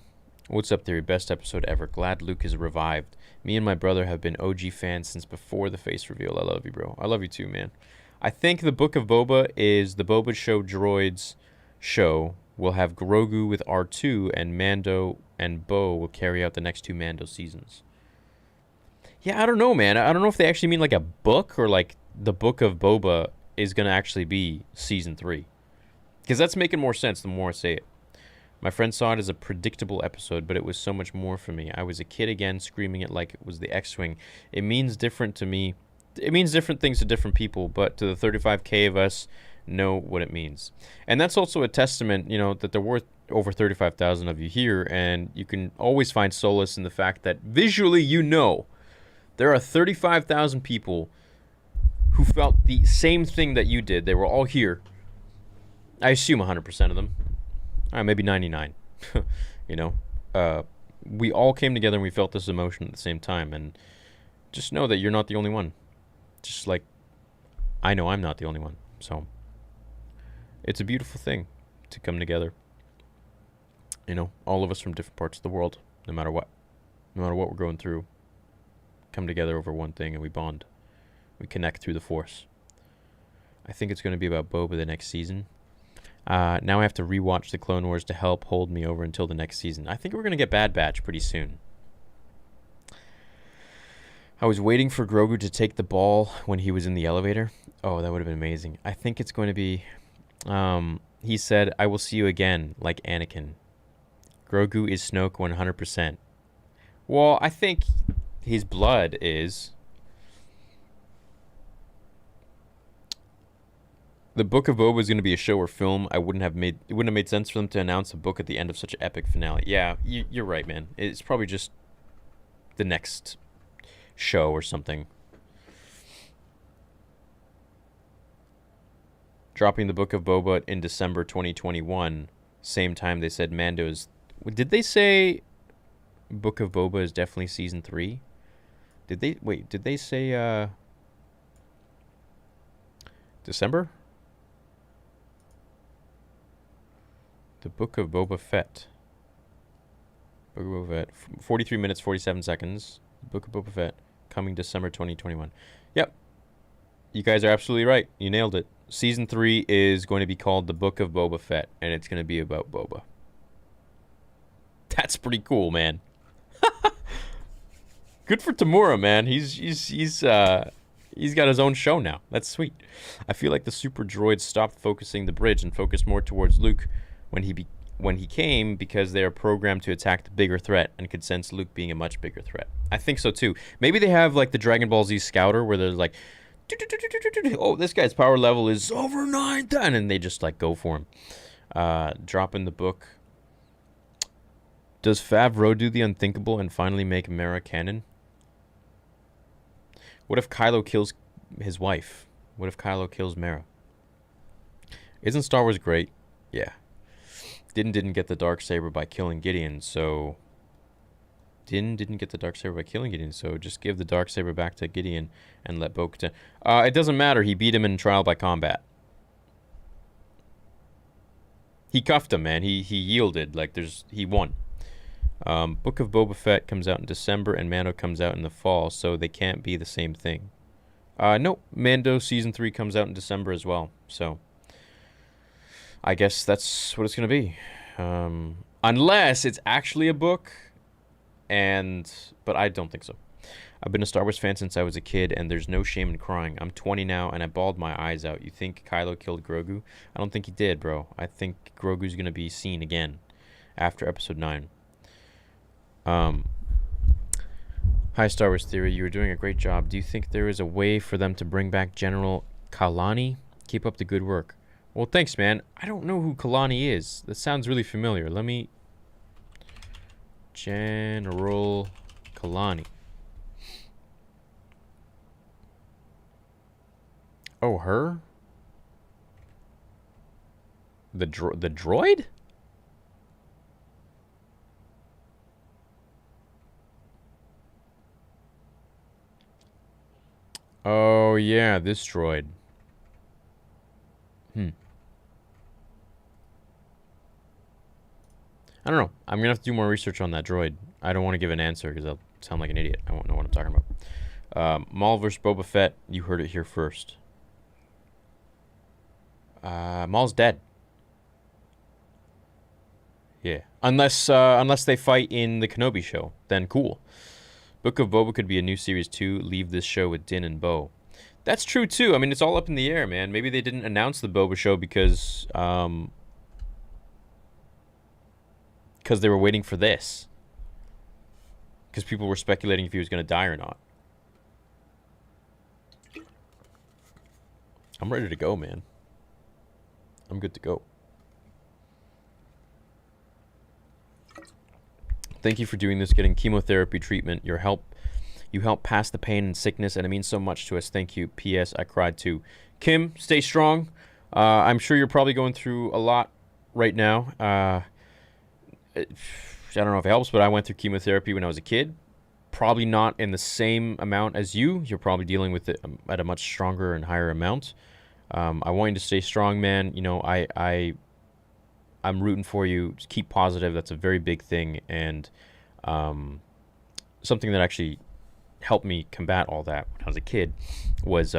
What's up, Theory? Best episode ever. Glad Luke is revived. Me and my brother have been OG fans since before the face reveal. I love you, bro. I love you too, man. I think the Book of Boba is the Boba Show droids show. We'll have Grogu with R2, and Mando and Bo will carry out the next 2 Mando seasons. Yeah, I don't know, man. I don't know if they actually mean like a book or like the Book of Boba is going to actually be season 3. Because that's making more sense the more I say it. My friend saw it as a predictable episode, but it was so much more for me. I was a kid again, screaming it like it was the X-Wing. It means different to me. It means different things to different people, but to the 35K of us, know what it means. And that's also a testament, that there were over 35,000 of you here, and you can always find solace in the fact that visually there are 35,000 people who felt the same thing that you did. They were all here. I assume 100% of them. Maybe 99. We all came together and we felt this emotion at the same time. And just know that you're not the only one. Just like I know I'm not the only one. So it's a beautiful thing to come together. All of us from different parts of the world, no matter what we're going through, come together over one thing and we bond. We connect through the Force. I think it's going to be about Boba the next season. Now I have to rewatch the Clone Wars to help hold me over until the next season. I think we're going to get Bad Batch pretty soon. I was waiting for Grogu to take the ball when he was in the elevator. Oh, that would have been amazing. I think it's going to be... he said, I will see you again, like Anakin. Grogu is Snoke 100%. Well, I think his blood is... The Book of Boba is going to be a show or film. It wouldn't have made sense for them to announce a book at the end of such an epic finale. Yeah, you're right, man. It's probably just the next show or something. Dropping the Book of Boba in December 2021. Same time they said Mando's... Did they say Book of Boba is definitely season 3? Did they say December? The Book of Boba Fett. Book of Boba Fett. 43 minutes, 47 seconds. Book of Boba Fett. Coming December 2021. Yep. You guys are absolutely right. You nailed it. Season 3 is going to be called The Book of Boba Fett. And it's going to be about Boba. That's pretty cool, man. Good for Tamura, man. He's got his own show now. That's sweet. I feel like the super droids stopped focusing the bridge and focused more towards Luke when he came because they are programmed to attack the bigger threat and could sense Luke being a much bigger threat. I think so too. Maybe they have like the Dragon Ball Z Scouter where they're like, oh, this guy's power level is over 9,000, and they just like go for him. Drop in the book. Does Favreau do the unthinkable and finally make Mara canon? What if Kylo kills his wife? What if Kylo kills Mara? Isn't Star Wars great? Yeah. Didn't get the Darksaber by killing Gideon, so... didn't get the Darksaber by killing Gideon, so just give the Darksaber back to Gideon and let Bo-Katan... it doesn't matter, he beat him in trial by combat. He cuffed him, man. He yielded. He won. Book of Boba Fett comes out in December and Mando comes out in the fall, so they can't be the same thing. No, Mando Season 3 comes out in December as well, so... I guess that's what it's going to be. Unless it's actually a book, but I don't think so. I've been a Star Wars fan since I was a kid, and there's no shame in crying. I'm 20 now, and I bawled my eyes out. You think Kylo killed Grogu? I don't think he did, bro. I think Grogu's going to be seen again after Episode 9. Hi, Star Wars Theory. You were doing a great job. Do you think there is a way for them to bring back General Kalani? Keep up the good work. Well, thanks, man. I don't know who Kalani is. That sounds really familiar. Let me... General Kalani. Oh, her? The droid? Oh, yeah, this droid. I don't know. I'm going to have to do more research on that droid. I don't want to give an answer because I'll sound like an idiot. I won't know what I'm talking about. Maul vs. Boba Fett. You heard it here first. Maul's dead. Yeah. Unless they fight in the Kenobi show. Then cool. Book of Boba could be a new series too. Leave this show with Din and Bo. That's true too. I mean, it's all up in the air, man. Maybe they didn't announce the Boba show because they were waiting for this. Because people were speculating if he was going to die or not. I'm ready to go, man. I'm good to go. Thank you for doing this, getting chemotherapy treatment. You help pass the pain and sickness, and it means so much to us. Thank you. P.S. I cried too. Kim, stay strong. I'm sure you're probably going through a lot right now. I don't know if it helps, but I went through chemotherapy when I was a kid. Probably not in the same amount as you. You're probably dealing with it at a much stronger and higher amount. I want you to stay strong, man. You know, I'm rooting for you. Just keep positive. That's a very big thing, and something that actually helped me combat all that when I was a kid was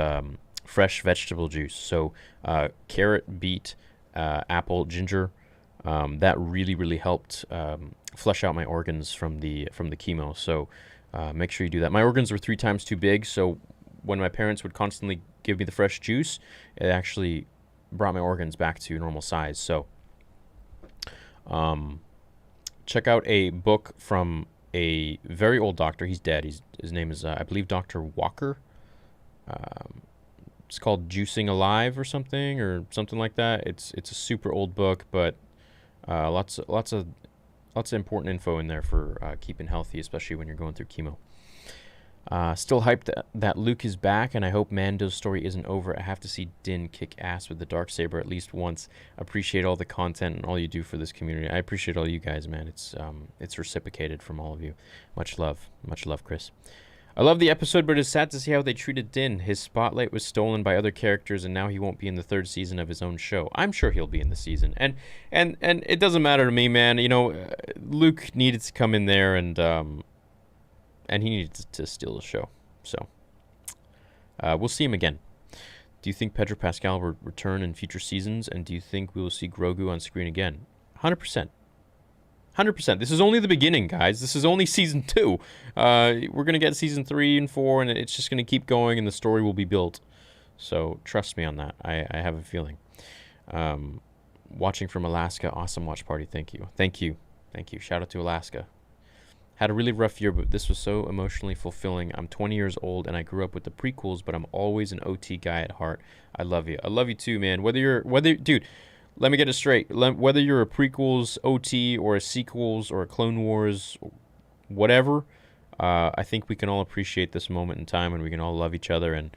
fresh vegetable juice. So carrot, beet, apple, ginger. That really helped flush out my organs from the chemo. So make sure you do that. My organs were 3 times too big, so when my parents would constantly give me the fresh juice, it actually brought my organs back to normal size. So check out a book from a very old doctor. He's dead. His name is I believe Dr. Walker. It's called Juicing Alive or something like that. It's a super old book, but lots of important info in there for keeping healthy, especially when you're going through chemo. Still hyped that Luke is back, and I hope Mando's story isn't over. I have to see Din kick ass with the Darksaber at least once. Appreciate all the content and all you do for this community. I appreciate all you guys, man. It's reciprocated from all of you. Much love, Chris. I love the episode, but it's sad to see how they treated Din. His spotlight was stolen by other characters, and now he won't be in the 3rd season of his own show. I'm sure he'll be in the season, and it doesn't matter to me, man. You know, Luke needed to come in there, and he needed to steal the show. So we'll see him again. Do you think Pedro Pascal will return in future seasons, and do you think we will see Grogu on screen again? 100%. 100%. This is only the beginning, guys. This is only season 2. We're going to get season 3 and 4, and it's just going to keep going, and the story will be built. So trust me on that. I have a feeling. Watching from Alaska. Awesome watch party. Thank you. Thank you. Shout out to Alaska. Had a really rough year, but this was so emotionally fulfilling. I'm 20 years old, and I grew up with the prequels, but I'm always an OT guy at heart. I love you. I love you too, man. Dude, let me get it straight. Whether you're a prequels OT or a sequels or a Clone Wars, whatever, I think we can all appreciate this moment in time, and we can all love each other and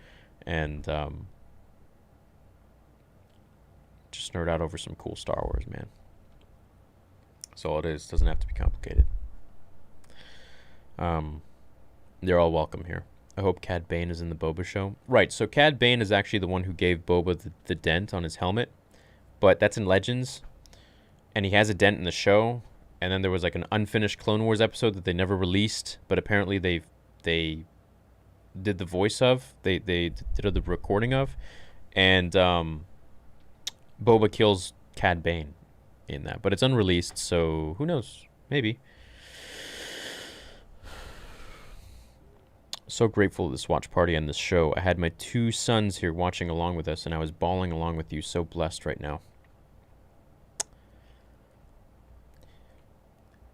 just nerd out over some cool Star Wars, man. That's all it is. Doesn't have to be complicated. They're all welcome here. I hope Cad Bane is in the Boba show. Right, so Cad Bane is actually the one who gave Boba the dent on his helmet, but that's in Legends, and he has a dent in the show, and then there was like an unfinished Clone Wars episode that they never released, but apparently they did the voice of, they did the recording of, and Boba kills Cad Bane in that, but it's unreleased, so who knows, maybe. So grateful this watch party and this show. I had my 2 sons here watching along with us, and I was bawling along with you. So blessed right now.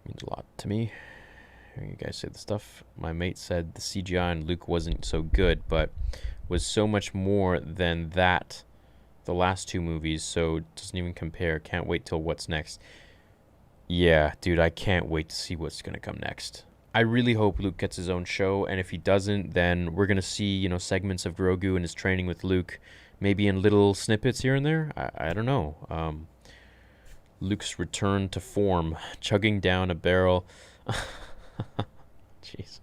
Means a lot to me. Hearing you guys say the stuff. My mate said the CGI on Luke wasn't so good, but was so much more than that the last 2 movies, so it doesn't even compare. Can't wait till what's next. Yeah, dude, I can't wait to see what's gonna come next. I really hope Luke gets his own show, and if he doesn't, then we're gonna see, you know, segments of Grogu and his training with Luke, maybe in little snippets here and there. I don't know. Luke's return to form, chugging down a barrel. Jeez.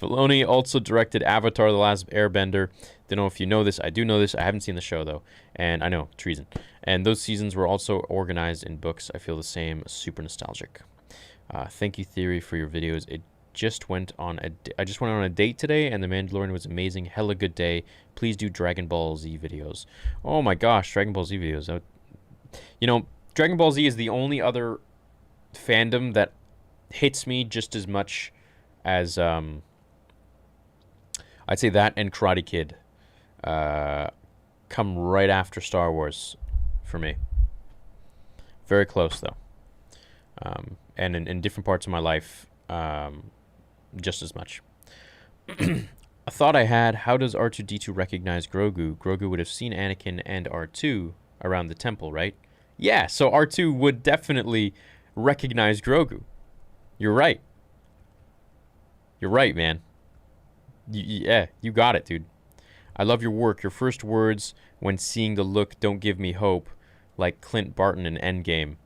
Filoni also directed Avatar: The Last Airbender. Don't know if you know this. I do know this. I haven't seen the show, though. And I know, treason. And those seasons were also organized in books. I feel the same. Super nostalgic. Thank you, Theory, for your videos. I just went on a date today, and The Mandalorian was amazing. Hella good day. Please do Dragon Ball Z videos. Oh my gosh, Dragon Ball Z videos. You know, Dragon Ball Z is the only other fandom that hits me just as much as I'd say that and Karate Kid come right after Star Wars for me. Very close though, and in different parts of my life, just as much. A thought I had: how does R2-D2 recognize Grogu? Grogu would have seen Anakin and R2 around the temple, right? Yeah, so R2 would definitely recognize Grogu. You're right. You're right, man. Yeah, you got it, dude. I love your work. Your first words when seeing the look don't give me hope, like Clint Barton in Endgame.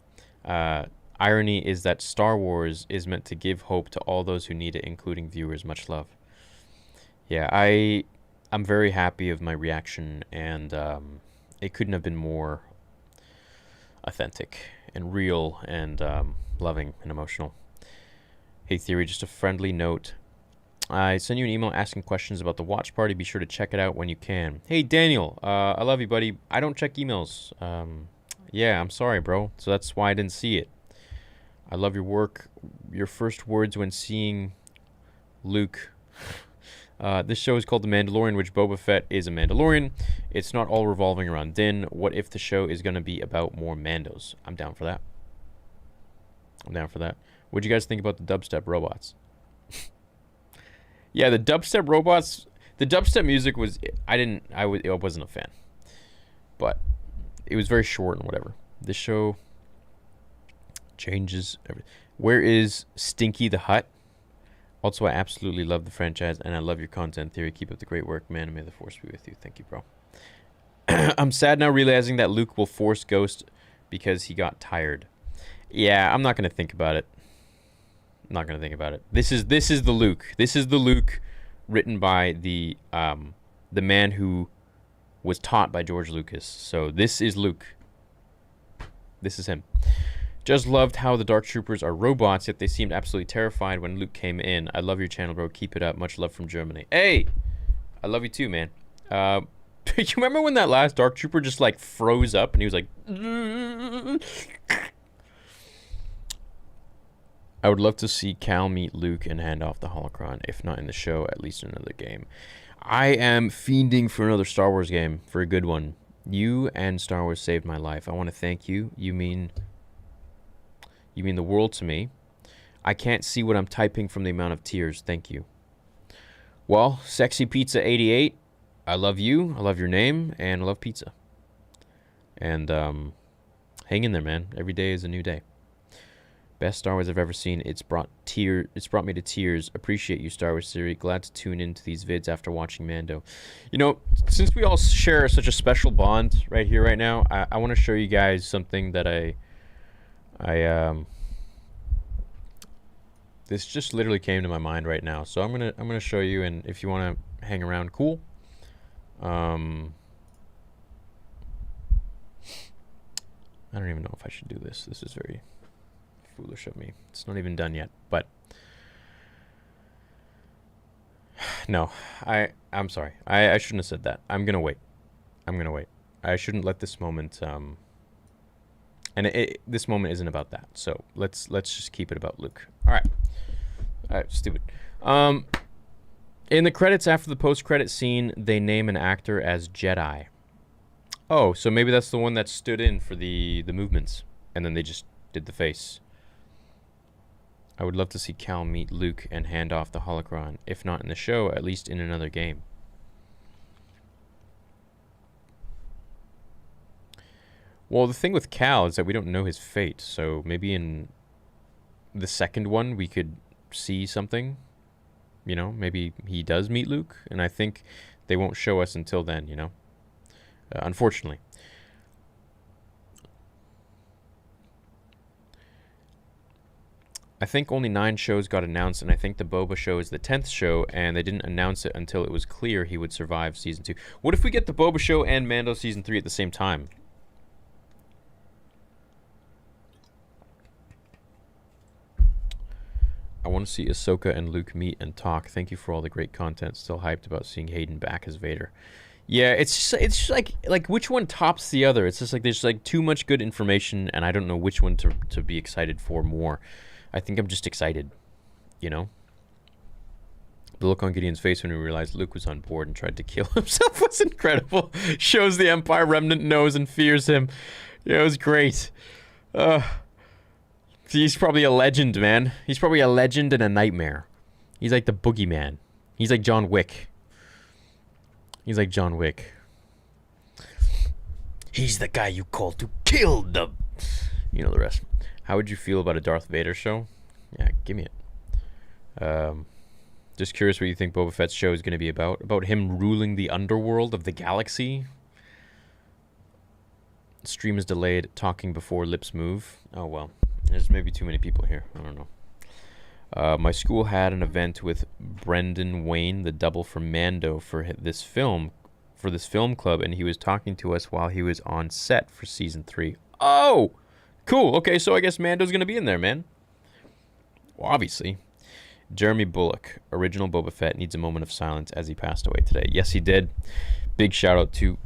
Irony is that Star Wars is meant to give hope to all those who need it, including viewers. Much love. Yeah, I'm very happy of my reaction, and it couldn't have been more authentic and real and loving and emotional. Hey, Theory, just a friendly note. I sent you an email asking questions about the watch party. Be sure to check it out when you can. Hey, Daniel, I love you, buddy. I don't check emails. Yeah, I'm sorry, bro. So that's why I didn't see it. I love your work. Your first words when seeing Luke. This show is called The Mandalorian, which Boba Fett is a Mandalorian. It's not all revolving around Din. What if the show is going to be about more Mandos? I'm down for that. I'm down for that. What do you guys think about the dubstep robots? Yeah, the dubstep robots, the dubstep music was, I wasn't a fan. But it was very short and whatever. This show changes everything. Where is Stinky the Hut? Also, I absolutely love the franchise, and I love your content, Theory. Keep up the great work, man, and may the Force be with you. Thank you, bro. I'm sad now realizing that Luke will force Ghost because he got tired. Yeah, I'm not going to think about it. I'm not going to think about it. This is the Luke. This is the Luke written by the man who was taught by George Lucas. So this is Luke. This is him. Just loved how the Dark Troopers are robots, yet they seemed absolutely terrified when Luke came in. I love your channel, bro. Keep it up. Much love from Germany. Hey! I love you too, man. You remember when that last Dark Trooper just, like, froze up and he was like... I would love to see Cal meet Luke and hand off the holocron. If not in the show, at least in another game. I am fiending for another Star Wars game. For a good one. You and Star Wars saved my life. I want to thank you. You mean the world to me. I can't see what I'm typing from the amount of tears. Thank you. Well, Sexy Pizza 88, I love you. I love your name, and I love pizza. And hang in there, man. Every day is a new day. Best Star Wars I've ever seen. It's brought me to tears. Appreciate you, Star Wars series. Glad to tune into these vids after watching Mando. You know, since we all share such a special bond right here, right now, I want to show you guys something that this just literally came to my mind right now, so I'm gonna show you, and if you want to hang around, cool. I don't even know if I should do this. This is very foolish of me. It's not even done yet, but no, I'm sorry. I shouldn't have said that. I'm gonna wait. I shouldn't let this moment and this moment isn't about that. So let's just keep it about Luke. All right, stupid. In the credits after the post-credit scene, they name an actor as Jedi. Oh, so maybe that's the one that stood in for the movements, and then they just did the face. I would love to see Cal meet Luke and hand off the holocron, if not in the show, at least in another game. Well, the thing with Cal is that we don't know his fate, so maybe in the second one we could see something. You know, maybe he does meet Luke, and I think they won't show us until then, you know? Unfortunately. I think only 9 shows got announced, and I think the Boba show is the 10th show, and they didn't announce it until it was clear he would survive Season 2. What if we get the Boba show and Mando Season 3 at the same time? I want to see Ahsoka and Luke meet and talk. Thank you for all the great content. Still hyped about seeing Hayden back as Vader. Yeah, it's just like which one tops the other? It's just like there's like too much good information, and I don't know which one to be excited for more. I think I'm just excited, you know? The look on Gideon's face when he realized Luke was on board and tried to kill himself was incredible. Shows the Empire remnant knows and fears him. Yeah, it was great. He's probably a legend, man. He's probably a legend and a nightmare. He's like the boogeyman. He's like John Wick. He's like John Wick. He's the guy you call to kill them. You know the rest. How would you feel about a Darth Vader show? Yeah, give me it. Just curious what you think Boba Fett's show is going to be about. About him ruling the underworld of the galaxy. Stream is delayed. Talking before lips move. Oh, well. There's maybe too many people here. I don't know. My school had an event with Brendan Wayne, the double for Mando, for this film club, and he was talking to us while he was on set for Season 3. Oh! Cool. Okay, so I guess Mando's going to be in there, man. Well, obviously. Jeremy Bullock, original Boba Fett, needs a moment of silence as he passed away today. Yes, he did. Big shout out to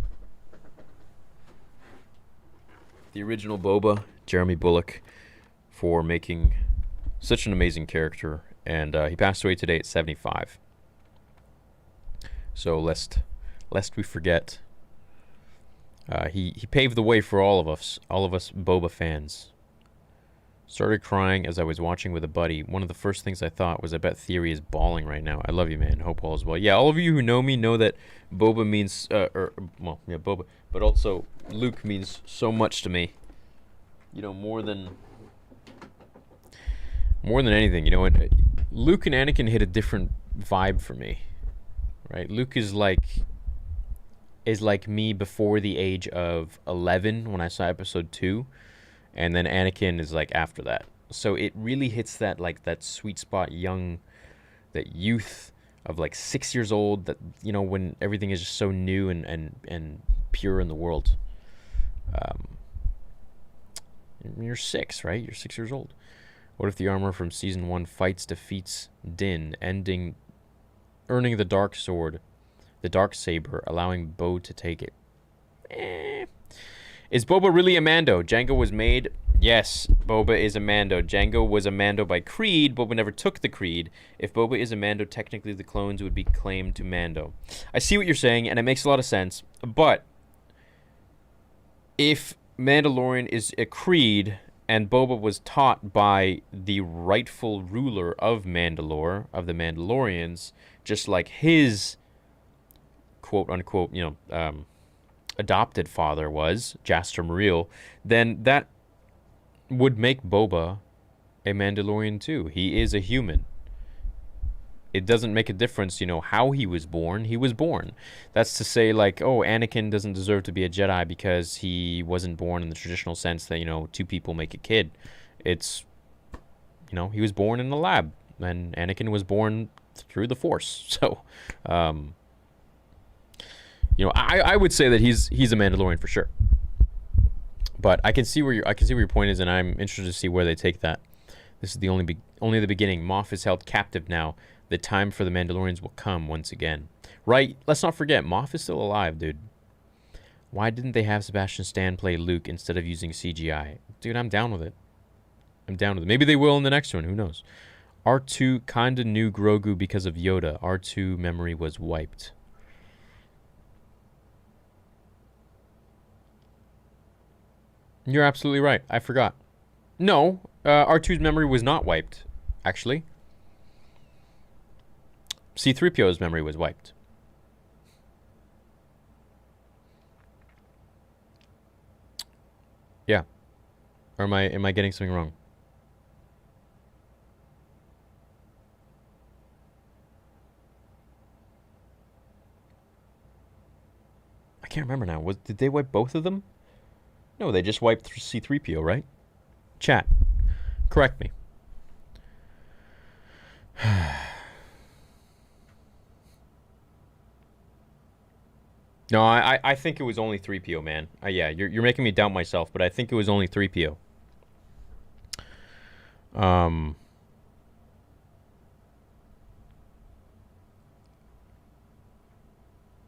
the original Boba, Jeremy Bullock, for making such an amazing character. And he passed away today at 75. So lest we forget, he paved the way for all of us Boba fans. Started crying as I was watching with a buddy. One of the first things I thought was, I bet Theory is bawling right now. I love you, man. Hope all is well. Yeah, all of you who know me know that Boba means, Boba, but also Luke means so much to me. You know, more than anything. You know what? Luke and Anakin hit a different vibe for me, right? Luke is like me before the age of 11 when I saw Episode 2. And then Anakin is like after that. So it really hits that sweet spot, that youth of like 6 years old, that, you know, when everything is just so new and pure in the world. You're 6, right? You're 6 years old. What if the armor from Season 1 defeats Din, earning the dark sword, the dark saber, allowing Bo to take it? Is Boba really a Mando? Jango was made. Yes, Boba is a Mando. Jango was a Mando by creed. Boba never took the creed. If Boba is a Mando, technically the clones would be claimed to Mando. I see what you're saying, and it makes a lot of sense. But if Mandalorian is a creed, and Boba was taught by the rightful ruler of Mandalore, of the Mandalorians, just like his quote-unquote, adopted father was, Jaster Muriel, then that would make Boba a Mandalorian too. He is a human. It doesn't make a difference, how he was born. He was born. That's to say, like, oh, Anakin doesn't deserve to be a Jedi because he wasn't born in the traditional sense that, two people make a kid. It's, he was born in a lab, and Anakin was born through the Force. So, I would say that he's a Mandalorian for sure. But I can see where your point is, and I'm interested to see where they take that. This is only the beginning. Moff is held captive now. The time for the Mandalorians will come once again. Right? Let's not forget, Moff is still alive, dude. Why didn't they have Sebastian Stan play Luke instead of using CGI? Dude, I'm down with it. Maybe they will in the next one. Who knows? R2 kinda knew Grogu because of Yoda. R2 memory was wiped. You're absolutely right. I forgot. No, R2's memory was not wiped, actually. C-3PO's memory was wiped. Yeah. Or am I getting something wrong? I can't remember now. Did they wipe both of them? No, they just wiped C-3PO, right? Chat, correct me. No, I think it was only 3PO, man. Yeah, you're making me doubt myself, but I think it was only 3PO.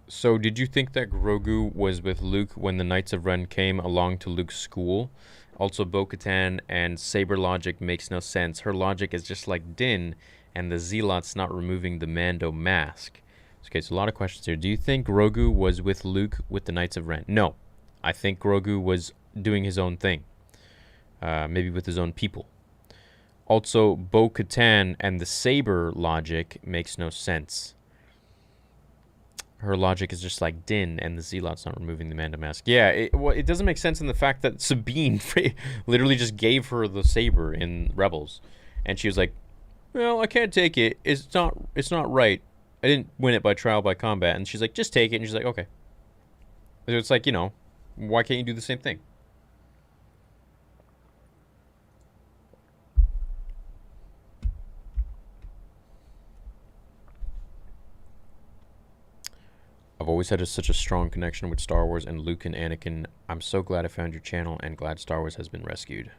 So did you think that Grogu was with Luke when the Knights of Ren came along to Luke's school? Also, Bo-Katan and Saber logic makes no sense. Her logic is just like Din and the Zealots not removing the Mando mask. Okay, so a lot of questions here. Do you think Grogu was with Luke with the Knights of Ren? No. I think Grogu was doing his own thing. Maybe with his own people. Also, Bo-Katan and the Saber logic makes no sense. Her logic is just like Din and the Zealots not removing the Mando mask. Yeah, it doesn't make sense in the fact that Sabine literally just gave her the saber in Rebels, and she was like, "Well, I can't take it. It's not right. I didn't win it by trial by combat." And she's like, "Just take it." And she's like, "Okay." So it's like, why can't you do the same thing? I've always had such a strong connection with Star Wars and Luke and Anakin. I'm so glad I found your channel and glad Star Wars has been rescued.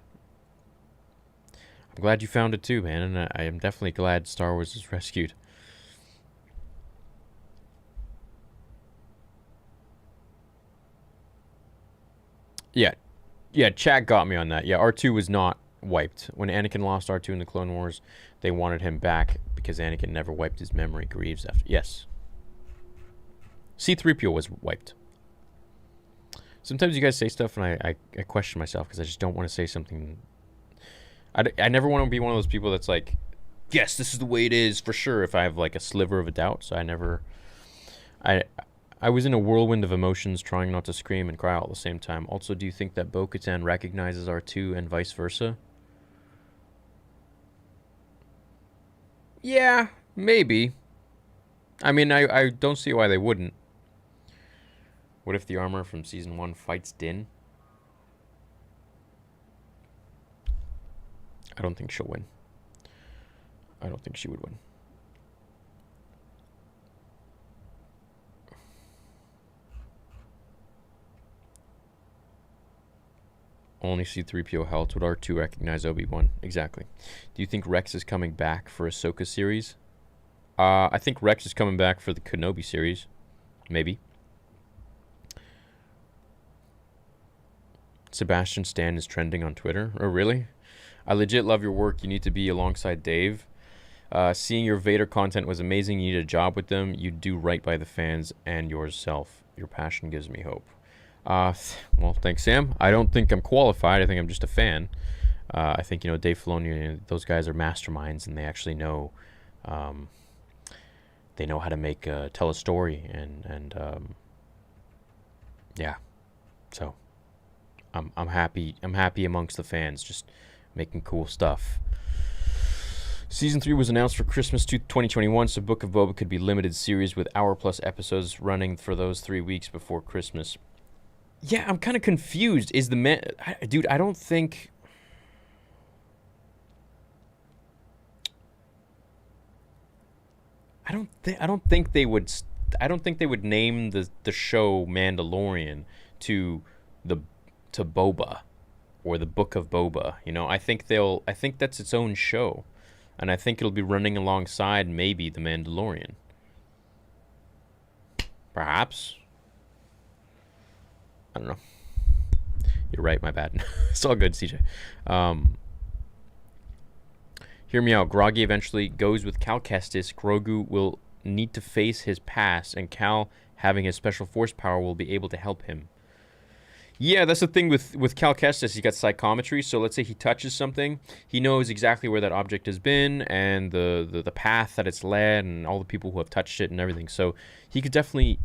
I'm glad you found it too, man, and I am definitely glad Star Wars is rescued. Yeah, chat got me on that. Yeah, R2 was not wiped. When Anakin lost R2 in the Clone Wars, they wanted him back because Anakin never wiped his memory. Greaves after. Yes. C-3PO was wiped. Sometimes you guys say stuff and I question myself because I just don't want to say something. I never want to be one of those people that's like, yes, this is the way it is for sure, if I have like a sliver of a doubt. So I was in a whirlwind of emotions, trying not to scream and cry all at the same time. Also, do you think that Bo-Katan recognizes R2 and vice versa? Yeah, maybe. I mean, I don't see why they wouldn't. What if the armor from Season 1 fights Din? I don't think she'll win. I don't think she would win. Only C-3PO helped. Would R2 recognize Obi-Wan? Exactly. Do you think Rex is coming back for Ahsoka series? I think Rex is coming back for the Kenobi series. Maybe. Sebastian Stan is trending on Twitter. Oh, really? I legit love your work. You need to be alongside Dave. Seeing your Vader content was amazing. You need a job with them. You do right by the fans and yourself. Your passion gives me hope. Well, thanks, Sam. I don't think I'm qualified. I think I'm just a fan. I think, Dave Filoni, those guys are masterminds, and they actually know, they know how to tell a story, and yeah. So, I'm happy. I'm happy amongst the fans, just making cool stuff. Season 3 was announced for Christmas 2021, so Book of Boba could be limited series with hour-plus episodes running for those 3 weeks before Christmas. Yeah, I'm kind of confused. Is the dude? I don't think. I don't think they would. I don't think they would name the show Mandalorian to Boba, or the Book of Boba. I think that's its own show, and I think it'll be running alongside maybe the Mandalorian. Perhaps. I don't know. You're right, my bad. It's all good, CJ. Hear me out. Groggy eventually goes with Cal Kestis. Grogu will need to face his past, and Cal, having his special force power, will be able to help him. Yeah, that's the thing with Cal Kestis. He's got psychometry, so let's say he touches something, he knows exactly where that object has been and the path that it's led and all the people who have touched it and everything. So he could definitely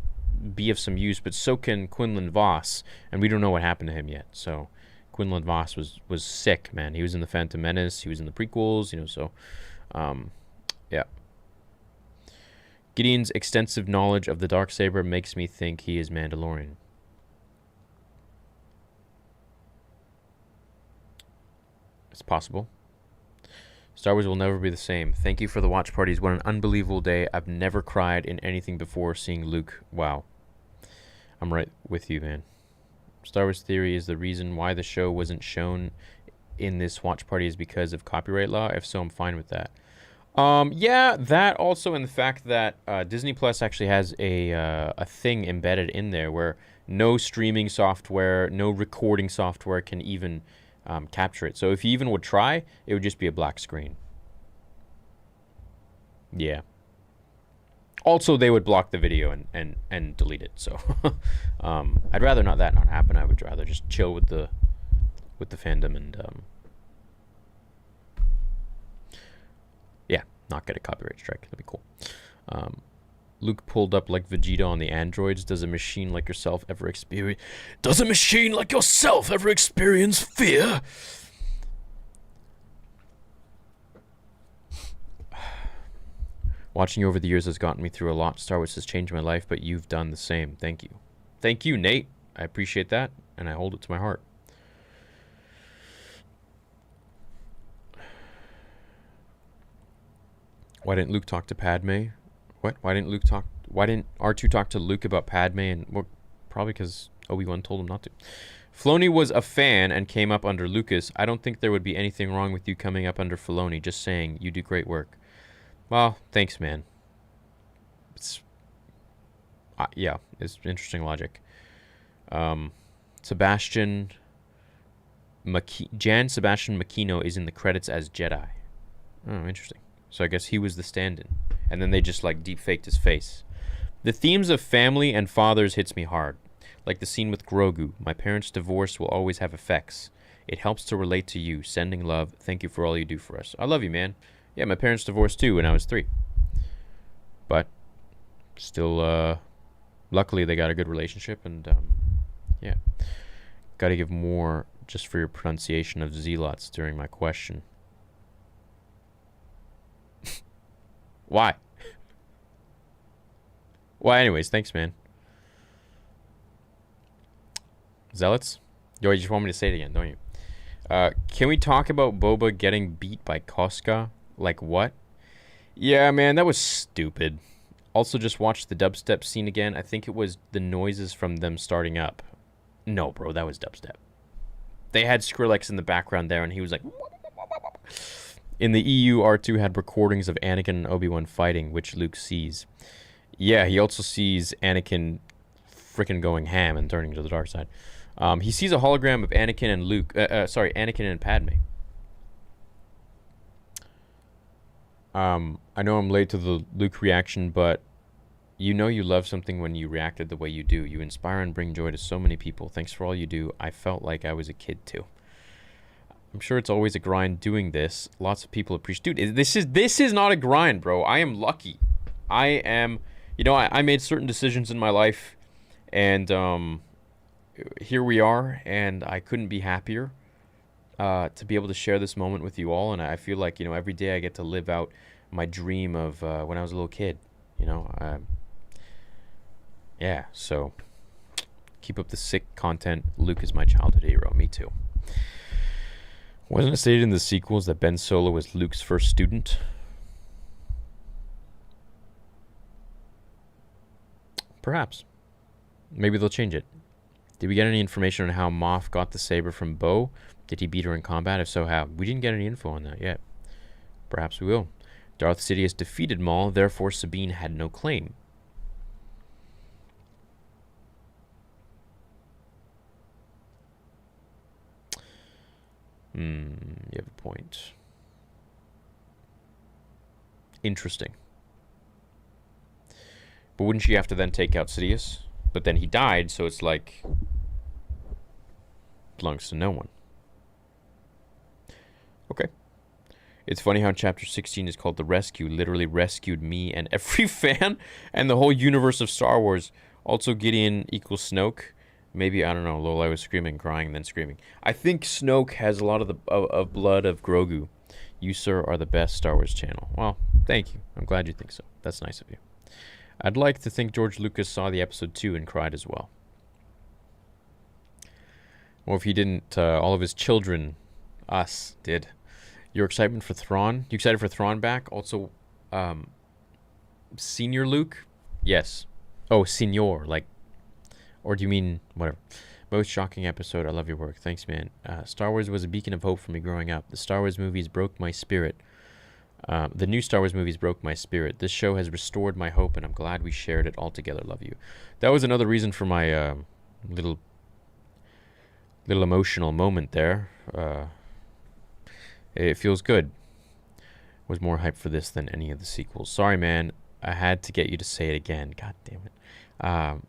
be of some use, but so can Quinlan Voss, and we don't know what happened to him yet. So Quinlan Voss was sick, man. He was in the Phantom Menace, he was in the prequels, so yeah. Gideon's extensive knowledge of the Darksaber makes me think he is Mandalorian. It's possible. Star Wars will never be the same. Thank you for the watch parties. What an unbelievable day. I've never cried in anything before seeing Luke. Wow. I'm right with you, man. Star Wars Theory is the reason why the show wasn't shown in this watch party is because of copyright law. If so, I'm fine with that. Yeah, that also, and the fact that Disney Plus actually has a thing embedded in there where no streaming software, no recording software can even capture it. So if you even would try, it would just be a black screen. Yeah. Also, they would block the video and delete it. So I'd rather not happen. I would rather just chill with the fandom and yeah, not get a copyright strike. That'd be cool. Luke pulled up like Vegeta on the androids. Does a machine like yourself ever experience fear? Watching you over the years has gotten me through a lot. Star Wars has changed my life, but you've done the same. Thank you. Thank you, Nate. I appreciate that, and I hold it to my heart. Why didn't Luke talk to Padme? What? Why didn't R2 talk to Luke about Padme? And well, probably because Obi-Wan told him not to. Filoni was a fan and came up under Lucas. I don't think there would be anything wrong with you coming up under Filoni. Just saying, you do great work. Well, thanks, man. Yeah, it's interesting logic. Jan Sebastian Makino is in the credits as Jedi. Oh, interesting. So I guess he was the stand-in. And then they just like deep faked his face. The themes of family and fathers hits me hard. Like the scene with Grogu. My parents' divorce will always have effects. It helps to relate to you. Sending love. Thank you for all you do for us. I love you, man. Yeah, my parents divorced too when I was 3. But still, luckily they got a good relationship, and yeah. Gotta give more just for your pronunciation of zealots during my question. Why? Well, anyways, thanks, man. Zealots? Yo, you just want me to say it again, don't you? Can we talk about Boba getting beat by Koska? Like what? Yeah, man, that was stupid. Also, just watched the dubstep scene again. I think it was the noises from them starting up. No, bro, that was dubstep. They had Skrillex in the background there, and he was like... In the EU, R2 had recordings of Anakin and Obi-Wan fighting, which Luke sees. Yeah, he also sees Anakin freaking going ham and turning to the dark side. He sees a hologram of Anakin and Anakin and Padme. I know I'm late to the Luke reaction, but you know you love something when you reacted the way you do. You inspire and bring joy to so many people. Thanks for all you do. I felt like I was a kid too. I'm sure it's always a grind doing this. Lots of people appreciate... Dude, this is not a grind, bro. I am lucky. I am... You know, I made certain decisions in my life, and here we are, and I couldn't be happier to be able to share this moment with you all, and I feel like, you know, every day I get to live out my dream of when I was a little kid, you know. Yeah, so keep up the sick content. Luke is my childhood hero. Me too. Wasn't it stated in the sequels that Ben Solo was Luke's first student? Perhaps. Maybe they'll change it. Did we get any information on how Moff got the saber from Bo? Did he beat her in combat? If so, how? We didn't get any info on that yet. Perhaps we will. Darth Sidious defeated Maul, therefore Sabine had no claim. You have a point. Interesting. But wouldn't she have to then take out Sidious? But then he died, so it's like belongs to no one. Okay. It's funny how Chapter 16 is called The Rescue. Literally rescued me and every fan and the whole universe of Star Wars. Also, Gideon equals Snoke. Maybe, I don't know, Lola was screaming, crying, and then screaming. I think Snoke has a lot of the of blood of Grogu. You, sir, are the best Star Wars channel. Well, thank you. I'm glad you think so. That's nice of you. I'd like to think George Lucas saw the episode 2 and cried as well. Or if he didn't, all of his children, us, did. Your excitement for Thrawn? You excited for Thrawn back? Also, Senior Luke? Yes. Oh, Senior, like, or do you mean, whatever. Most shocking episode. I love your work. Thanks, man. Star Wars was a beacon of hope for me growing up. The Star Wars movies broke my spirit. The new Star Wars movies broke my spirit. This show has restored my hope, and I'm glad we shared it all together. Love you. That was another reason for my little emotional moment there. It feels good. Was more hyped for this than any of the sequels. Sorry, man. I had to get you to say it again. God damn it.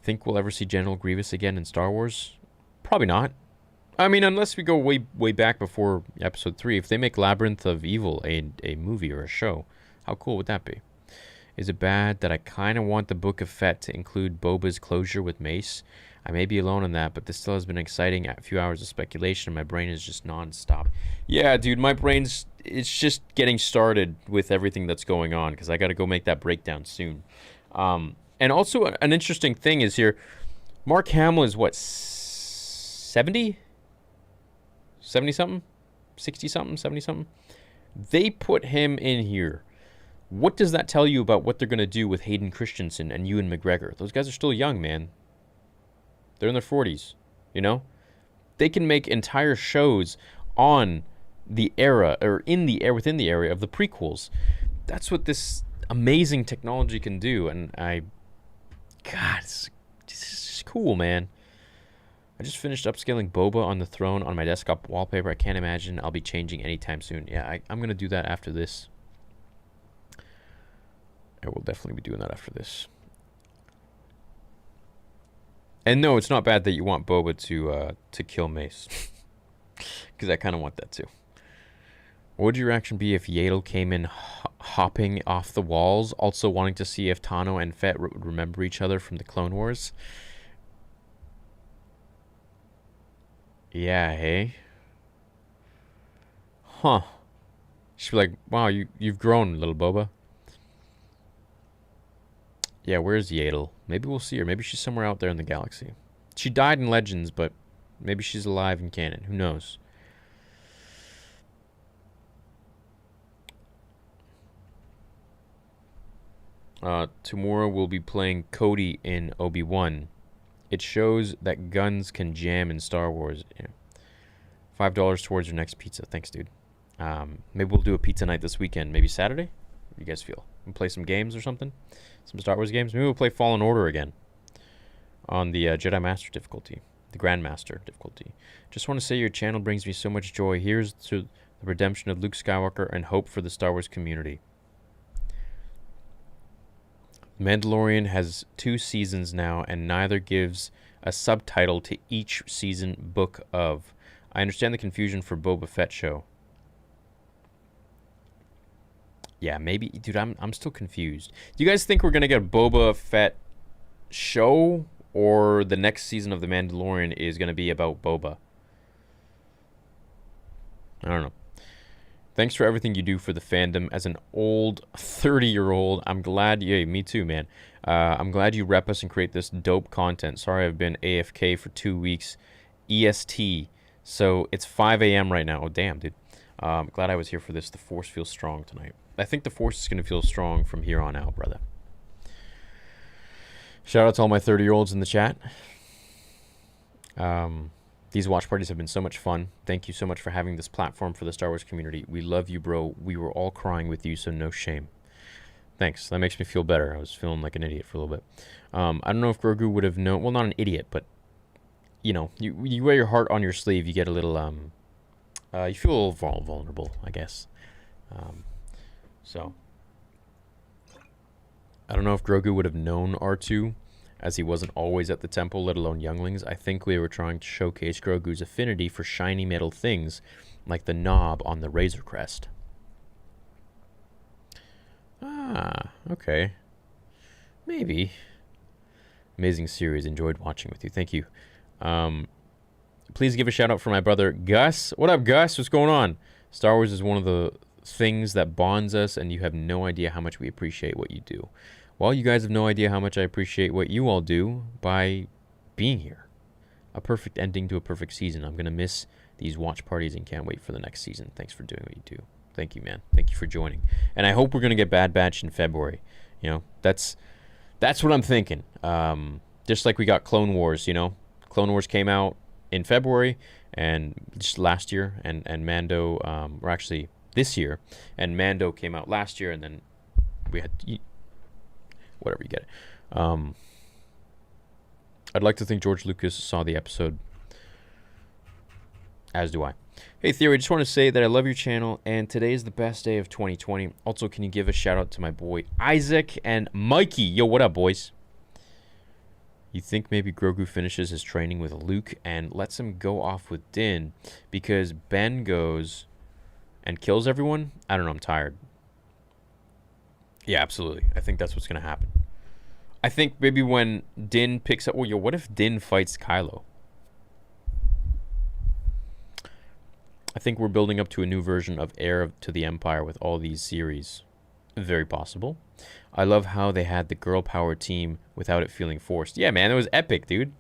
Think we'll ever see General Grievous again in Star Wars? Probably not. I mean, unless we go way back before Episode 3. If they make Labyrinth of Evil a movie or a show, how cool would that be? Is it bad that I kind of want the Book of Fett to include Boba's closure with Mace? I may be alone on that, but this still has been exciting. A few hours of speculation, and my brain is just non-stop. Yeah, dude, my brain's... It's just getting started with everything that's going on, because I got to go make that breakdown soon. And also, an interesting thing is here, Mark Hamill is, what, 70? 70-something? 60-something? 70-something? They put him in here. What does that tell you about what they're going to do with Hayden Christensen and Ewan McGregor? Those guys are still young, man. They're in their 40s, you know? They can make entire shows on the era, or in the era, within the area of the prequels. That's what this amazing technology can do, and God, it's just cool, man. I just finished upscaling Boba on the throne on my desktop wallpaper. I can't imagine I'll be changing anytime soon. Yeah, I'm going to do that after this. I will definitely be doing that after this. And no, it's not bad that you want Boba to kill Mace. Because I kind of want that too. What would your reaction be if Yaddle came in hopping off the walls, also wanting to see if Tano and Fett would remember each other from the Clone Wars? Yeah, hey? Huh. She'd be like, wow, you've grown, little Boba. Yeah, where's Yaddle? Maybe we'll see her. Maybe she's somewhere out there in the galaxy. She died in Legends, but maybe she's alive in canon. Who knows? Tomorrow we'll be playing Cody in Obi-Wan. It shows that guns can jam in Star Wars. Yeah. $5 towards your next pizza. Thanks, dude. Maybe we'll do a pizza night this weekend. Maybe Saturday? What do you guys feel? We'll play some games or something? Some Star Wars games? Maybe we'll play Fallen Order again. On the Jedi Master difficulty. The Grandmaster difficulty. Just want to say your channel brings me so much joy. Here's to the redemption of Luke Skywalker and hope for the Star Wars community. Mandalorian has 2 seasons now, and neither gives a subtitle to each season book of. I understand the confusion for Boba Fett show. Yeah, maybe, dude, I'm still confused. Do you guys think we're gonna get a Boba Fett show, or the next season of The Mandalorian is gonna be about Boba? I don't know. Thanks for everything you do for the fandom. As an old 30-year-old, I'm glad... Yeah, me too, man. I'm glad you rep us and create this dope content. Sorry I've been AFK for 2 weeks. EST. So it's 5 a.m. right now. Oh, damn, dude. Glad I was here for this. The Force feels strong tonight. I think the Force is going to feel strong from here on out, brother. Shout out to all my 30-year-olds in the chat. These watch parties have been so much fun. Thank you so much for having this platform for the Star Wars community. We love you, bro. We were all crying with you, so no shame. Thanks. That makes me feel better. I was feeling like an idiot for a little bit. I don't know if Grogu would have known... Well, not an idiot, but... You know, you wear your heart on your sleeve, you get a little... you feel a little vulnerable, I guess. So, I don't know if Grogu would have known R2, as he wasn't always at the temple, let alone younglings. I think they were trying to showcase Grogu's affinity for shiny metal things, like the knob on the Razor Crest. Ah, okay. Maybe. Amazing series. Enjoyed watching with you. Thank you. Please give a shout out for my brother Gus. What up, Gus? What's going on? Star Wars is one of the things that bonds us, and you have no idea how much we appreciate what you do. Well, you guys have no idea how much I appreciate what you all do by being here. A perfect ending to a perfect season. I'm going to miss these watch parties and can't wait for the next season. Thanks for doing what you do. Thank you, man. Thank you for joining. And I hope we're going to get Bad Batch in February. You know, that's what I'm thinking. Just like we got Clone Wars, you know. Clone Wars came out in February and just last year, and Mando, or actually this year, and Mando came out last year, and then we had... whatever, you get it. I'd like to think George Lucas saw the episode, as do I. Hey Theory, I just want to say that I love your channel and today is the best day of 2020. Also, can you give a shout out to my boy Isaac and Mikey? Yo, what up, boys? You think maybe Grogu finishes his training with Luke and lets him go off with Din because Ben goes and kills everyone? I don't know, I'm tired. Yeah, absolutely. I think that's what's going to happen. I think maybe when Din picks up... Well, yo, what if Din fights Kylo? I think we're building up to a new version of Heir to the Empire with all these series. Very possible. I love how they had the girl power team without it feeling forced. Yeah, man, it was epic, dude.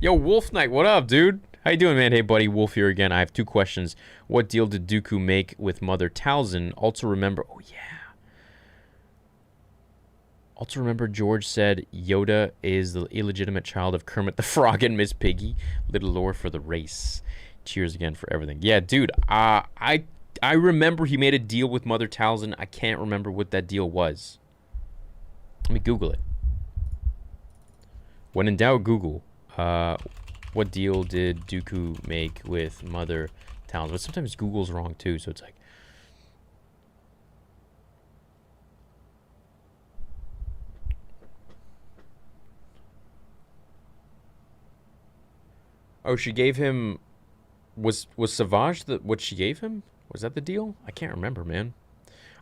Yo, Wolf Knight, what up, dude? How you doing, man? Hey, buddy, Wolf here again. I have 2 questions. What deal did Dooku make with Mother Talzin? Also remember... Oh, yeah. Also remember George said Yoda is the illegitimate child of Kermit the Frog and Miss Piggy. Little lore for the race. Cheers again for everything. Yeah, dude, I remember he made a deal with Mother Talzin. I can't remember what that deal was. Let me Google it. When in doubt, Google. What deal did Dooku make with Mother Talzin? But sometimes Google's wrong too, so it's like... Oh, she gave him... Was Savage what she gave him? Was that the deal? I can't remember, man.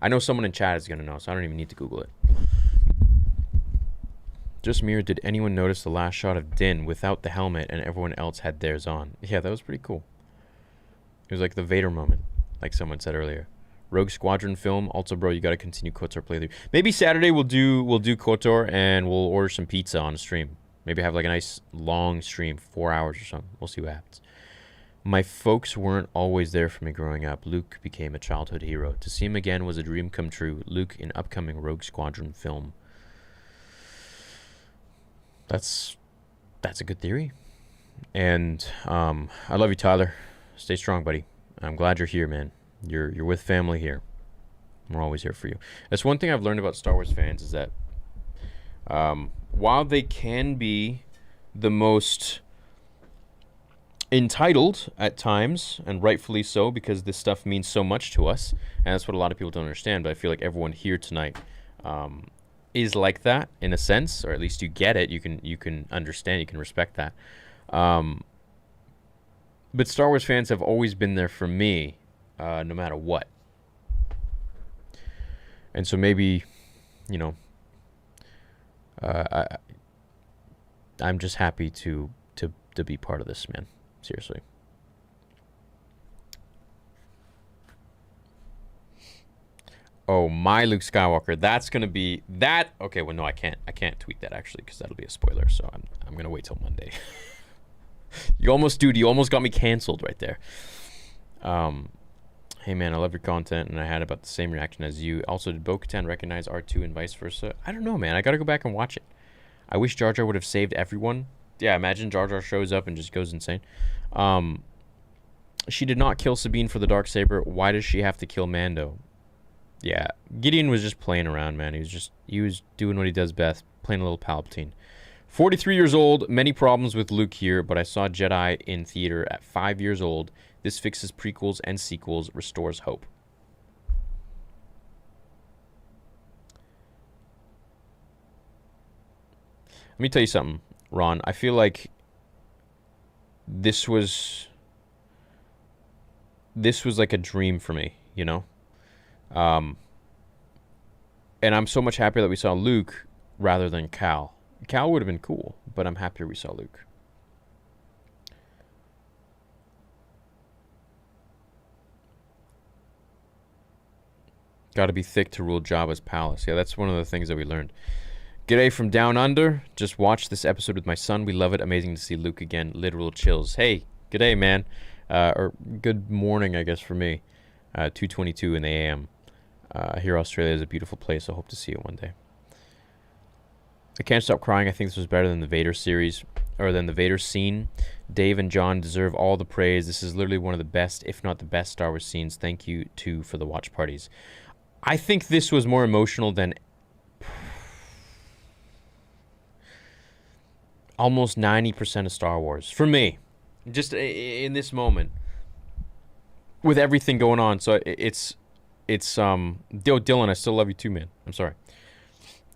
I know someone in chat is going to know, so I don't even need to Google it. Just Mirror, did anyone notice the last shot of Din without the helmet and everyone else had theirs on? Yeah, that was pretty cool. It was like the Vader moment, like someone said earlier. Rogue Squadron film. Also, bro, you got to continue KOTOR playthrough. Maybe Saturday we'll do KOTOR and we'll order some pizza on stream. Maybe have like a nice long stream, 4 hours or something. We'll see what happens. My folks weren't always there for me growing up. Luke became a childhood hero. To see him again was a dream come true. Luke in upcoming Rogue Squadron film. That's a good theory. And I love you, Tyler. Stay strong, buddy. I'm glad you're here, man. You're with family here. We're always here for you. That's one thing I've learned about Star Wars fans is that while they can be the most entitled at times, and rightfully so, because this stuff means so much to us, and that's what a lot of people don't understand, but I feel like everyone here tonight is like that in a sense, or at least you get it, you can understand, you can respect that. But Star Wars fans have always been there for me, no matter what. And so maybe, you know, I'm just happy to be part of this, man. Seriously. Oh, my Luke Skywalker. That's gonna be that. Okay, well, no, I can't tweet that actually because that'll be a spoiler. So I'm gonna wait till Monday. You almost got me canceled right there. Hey man, I love your content, and I had about the same reaction as you. Also, did Bo-Katan recognize R2 and vice versa? I don't know, man. I gotta go back and watch it. I wish Jar Jar would have saved everyone. Yeah, imagine Jar Jar shows up and just goes insane. She did not kill Sabine for the Darksaber. Why does she have to kill Mando? Yeah, Gideon was just playing around, man. He was doing what he does best, playing a little Palpatine. 43 years old, many problems with Luke here, but I saw Jedi in theater at 5 years old. This fixes prequels and sequels, restores hope. Let me tell you something, Ron. I feel like this was like a dream for me, you know? And I'm so much happier that we saw Luke rather than Cal. Cal would have been cool, but I'm happier we saw Luke. Got to be thick to rule Jabba's palace. Yeah, that's one of the things that we learned. G'day from Down Under. Just watched this episode with my son. We love it. Amazing to see Luke again. Literal chills. Hey, g'day, man. Or good morning, I guess, for me. 2:22 in the a.m. Here, Australia is a beautiful place. I hope to see it one day. I can't stop crying. I think this was better than the Vader series, or than the Vader scene. Dave and John deserve all the praise. This is literally one of the best, if not the best, Star Wars scenes. Thank you, too, for the watch parties. I think this was more emotional than almost 90% of Star Wars. For me. Just in this moment. With everything going on. So it's Dylan, I still love you too, man. I'm sorry.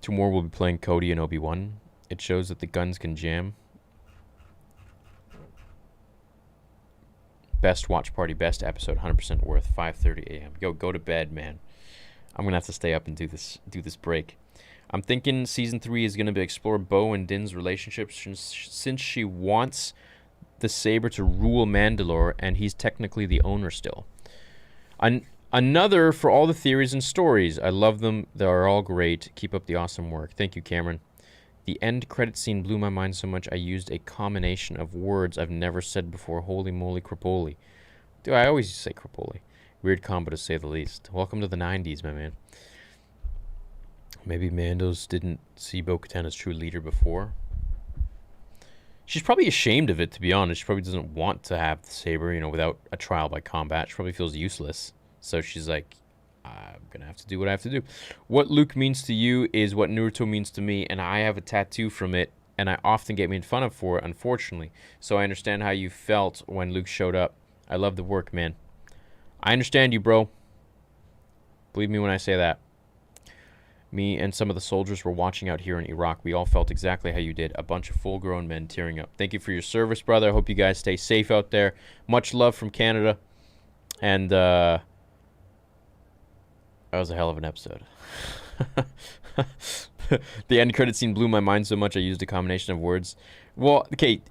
Tomorrow we'll be playing Cody and Obi-Wan. It shows that the guns can jam. Best watch party, best episode, 100% worth. 5:30 a.m. Yo, go to bed, man. I'm gonna have to stay up and do this break. I'm thinking season 3 is gonna explore Bo and Din's relationship since she wants the saber to rule Mandalore, and he's technically the owner still. Another for all the theories and stories. I love them. They're all great. Keep up the awesome work. Thank you, Cameron. The end credit scene blew my mind so much I used a combination of words I've never said before. Holy moly, crapoli. Dude, I always say crapoli. Weird combo to say the least. Welcome to the 90s, my man. Maybe Mandos didn't see Bo-Katan as true leader before. She's probably ashamed of it, to be honest. She probably doesn't want to have the saber, you know, without a trial by combat. She probably feels useless. So she's like, I'm going to have to do what I have to do. What Luke means to you is what Naruto means to me, and I have a tattoo from it, and I often get made fun of for it, unfortunately. So I understand how you felt when Luke showed up. I love the work, man. I understand you, bro. Believe me when I say that. Me and some of the soldiers were watching out here in Iraq. We all felt exactly how you did. A bunch of full-grown men tearing up. Thank you for your service, brother. I hope you guys stay safe out there. Much love from Canada. And, that was a hell of an episode. The end credit scene blew my mind so much I used a combination of words. Well, okay,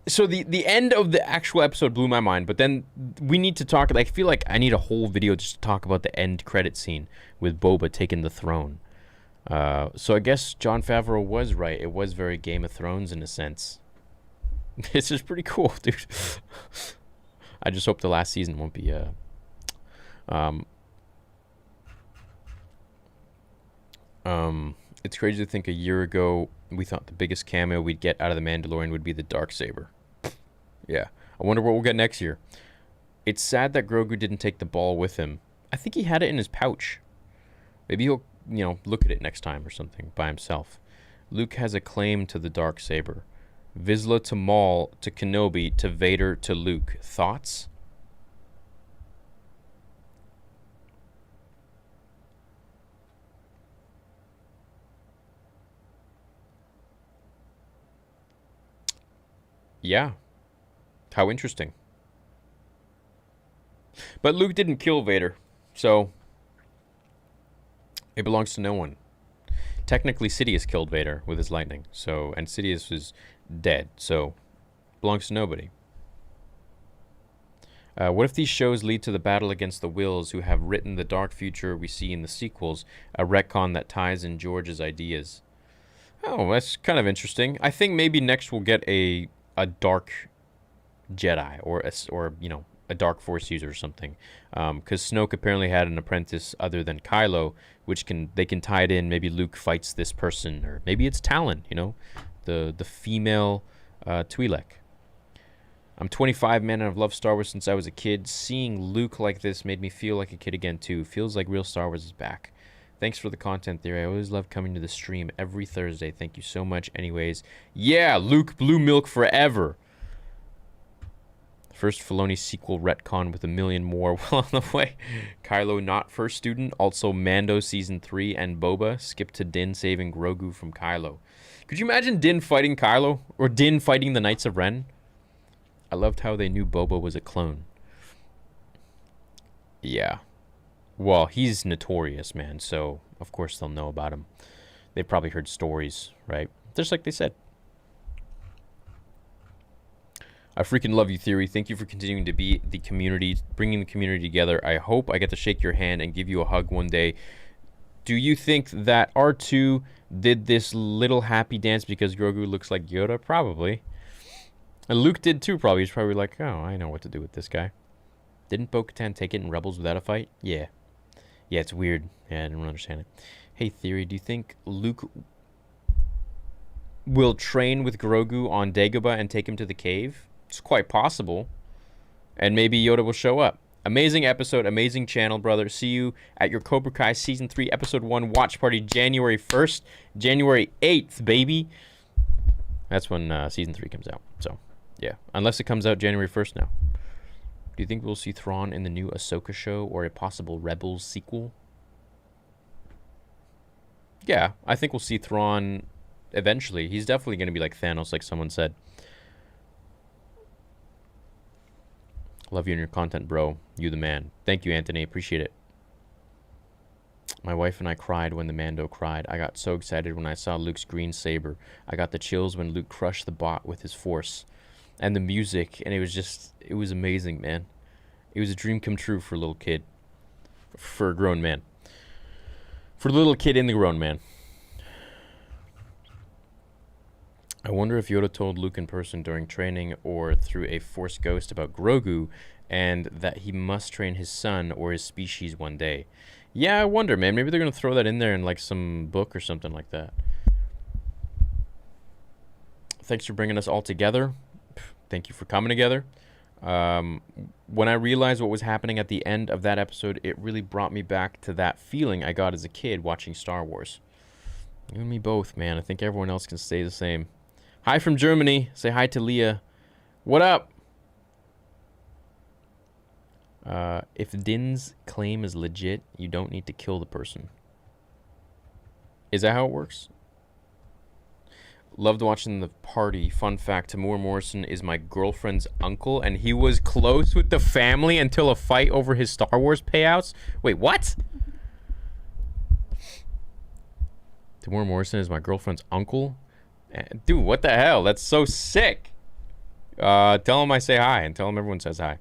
so the end of the actual episode blew my mind, but then we need to talk, like, I feel like I need a whole video just to talk about the end credit scene with Boba taking the throne. So I guess Jon Favreau was right. It was very Game of Thrones in a sense. This is pretty cool, dude. I just hope the last season won't be, it's crazy to think a year ago we thought the biggest cameo we'd get out of the Mandalorian would be the Darksaber. Yeah. I wonder what we'll get next year. It's sad that Grogu didn't take the ball with him. I think he had it in his pouch. Maybe he'll, you know, look at it next time or something by himself. Luke has a claim to the Darksaber. Vizsla to Maul to Kenobi to Vader to Luke. Thoughts? Yeah. How interesting. But Luke didn't kill Vader, so it belongs to no one. Technically, Sidious killed Vader with his lightning, so, and Sidious was dead, so it belongs to nobody. What if these shows lead to the battle against the Wills, who have written the dark future we see in the sequels, a retcon that ties in George's ideas? Oh, that's kind of interesting. I think maybe next we'll get a dark Jedi, or you know, a dark Force user or something, because Snoke apparently had an apprentice other than Kylo, which they can tie it in. Maybe Luke fights this person, or maybe it's Talon, you know, the female Twi'lek. I'm 25, man, and I've loved Star Wars since I was a kid. Seeing Luke like this made me feel like a kid again too. Feels like real Star Wars is back. Thanks for the content theory. I always love coming to the stream every Thursday. Thank you so much. Anyways, yeah, Luke Blue Milk forever. First Filoni sequel retcon with a million more well on the way. Kylo not first student. Also Mando season 3 and Boba. Skip to Din saving Grogu from Kylo. Could you imagine Din fighting Kylo? Or Din fighting the Knights of Ren? I loved how they knew Boba was a clone. Yeah. Well, he's notorious, man, so of course they'll know about him. They've probably heard stories, right? Just like they said. I freaking love you, Theory. Thank you for continuing to be the community, bringing the community together. I hope I get to shake your hand and give you a hug one day. Do you think that R2 did this little happy dance because Grogu looks like Yoda? Probably. And Luke did too, probably. He's probably like, oh, I know what to do with this guy. Didn't Bo-Katan take it in Rebels without a fight? Yeah. Yeah, it's weird. Yeah, I didn't really understand it. Hey, Theory, do you think Luke will train with Grogu on Dagobah and take him to the cave? It's quite possible. And maybe Yoda will show up. Amazing episode, amazing channel, brother. See you at your Cobra Kai Season 3, Episode 1 watch party January 1st. January 8th, baby. That's when Season 3 comes out. So, yeah. Unless it comes out January 1st now. Do you think we'll see Thrawn in the new Ahsoka show or a possible Rebels sequel? Yeah, I think we'll see Thrawn eventually. He's definitely going to be like Thanos, like someone said. Love you and your content, bro. You the man. Thank you, Anthony. Appreciate it. My wife and I cried when the Mando cried. I got so excited when I saw Luke's green saber. I got the chills when Luke crushed the bot with his force. And the music, and it was amazing, man. It was a dream come true for a little kid. For a grown man. For the little kid and the grown man. I wonder if Yoda told Luke in person during training or through a Force ghost about Grogu and that he must train his son or his species one day. Yeah, I wonder, man. Maybe they're going to throw that in there in like some book or something like that. Thanks for bringing us all together. Thank you for coming together. When I realized what was happening at the end of that episode, it really brought me back to that feeling I got as a kid watching Star Wars. You and me both, man. I think everyone else can stay the same. Hi from Germany. Say hi to Leah. What up? If Din's claim is legit, you don't need to kill the person. Is that how it works? Loved watching the party. Fun fact, Tamura Morrison is my girlfriend's uncle, and he was close with the family until a fight over his Star Wars payouts. Wait, what? Tamura Morrison is my girlfriend's uncle? Dude, what the hell? That's so sick. Tell him I say hi, and tell him everyone says hi.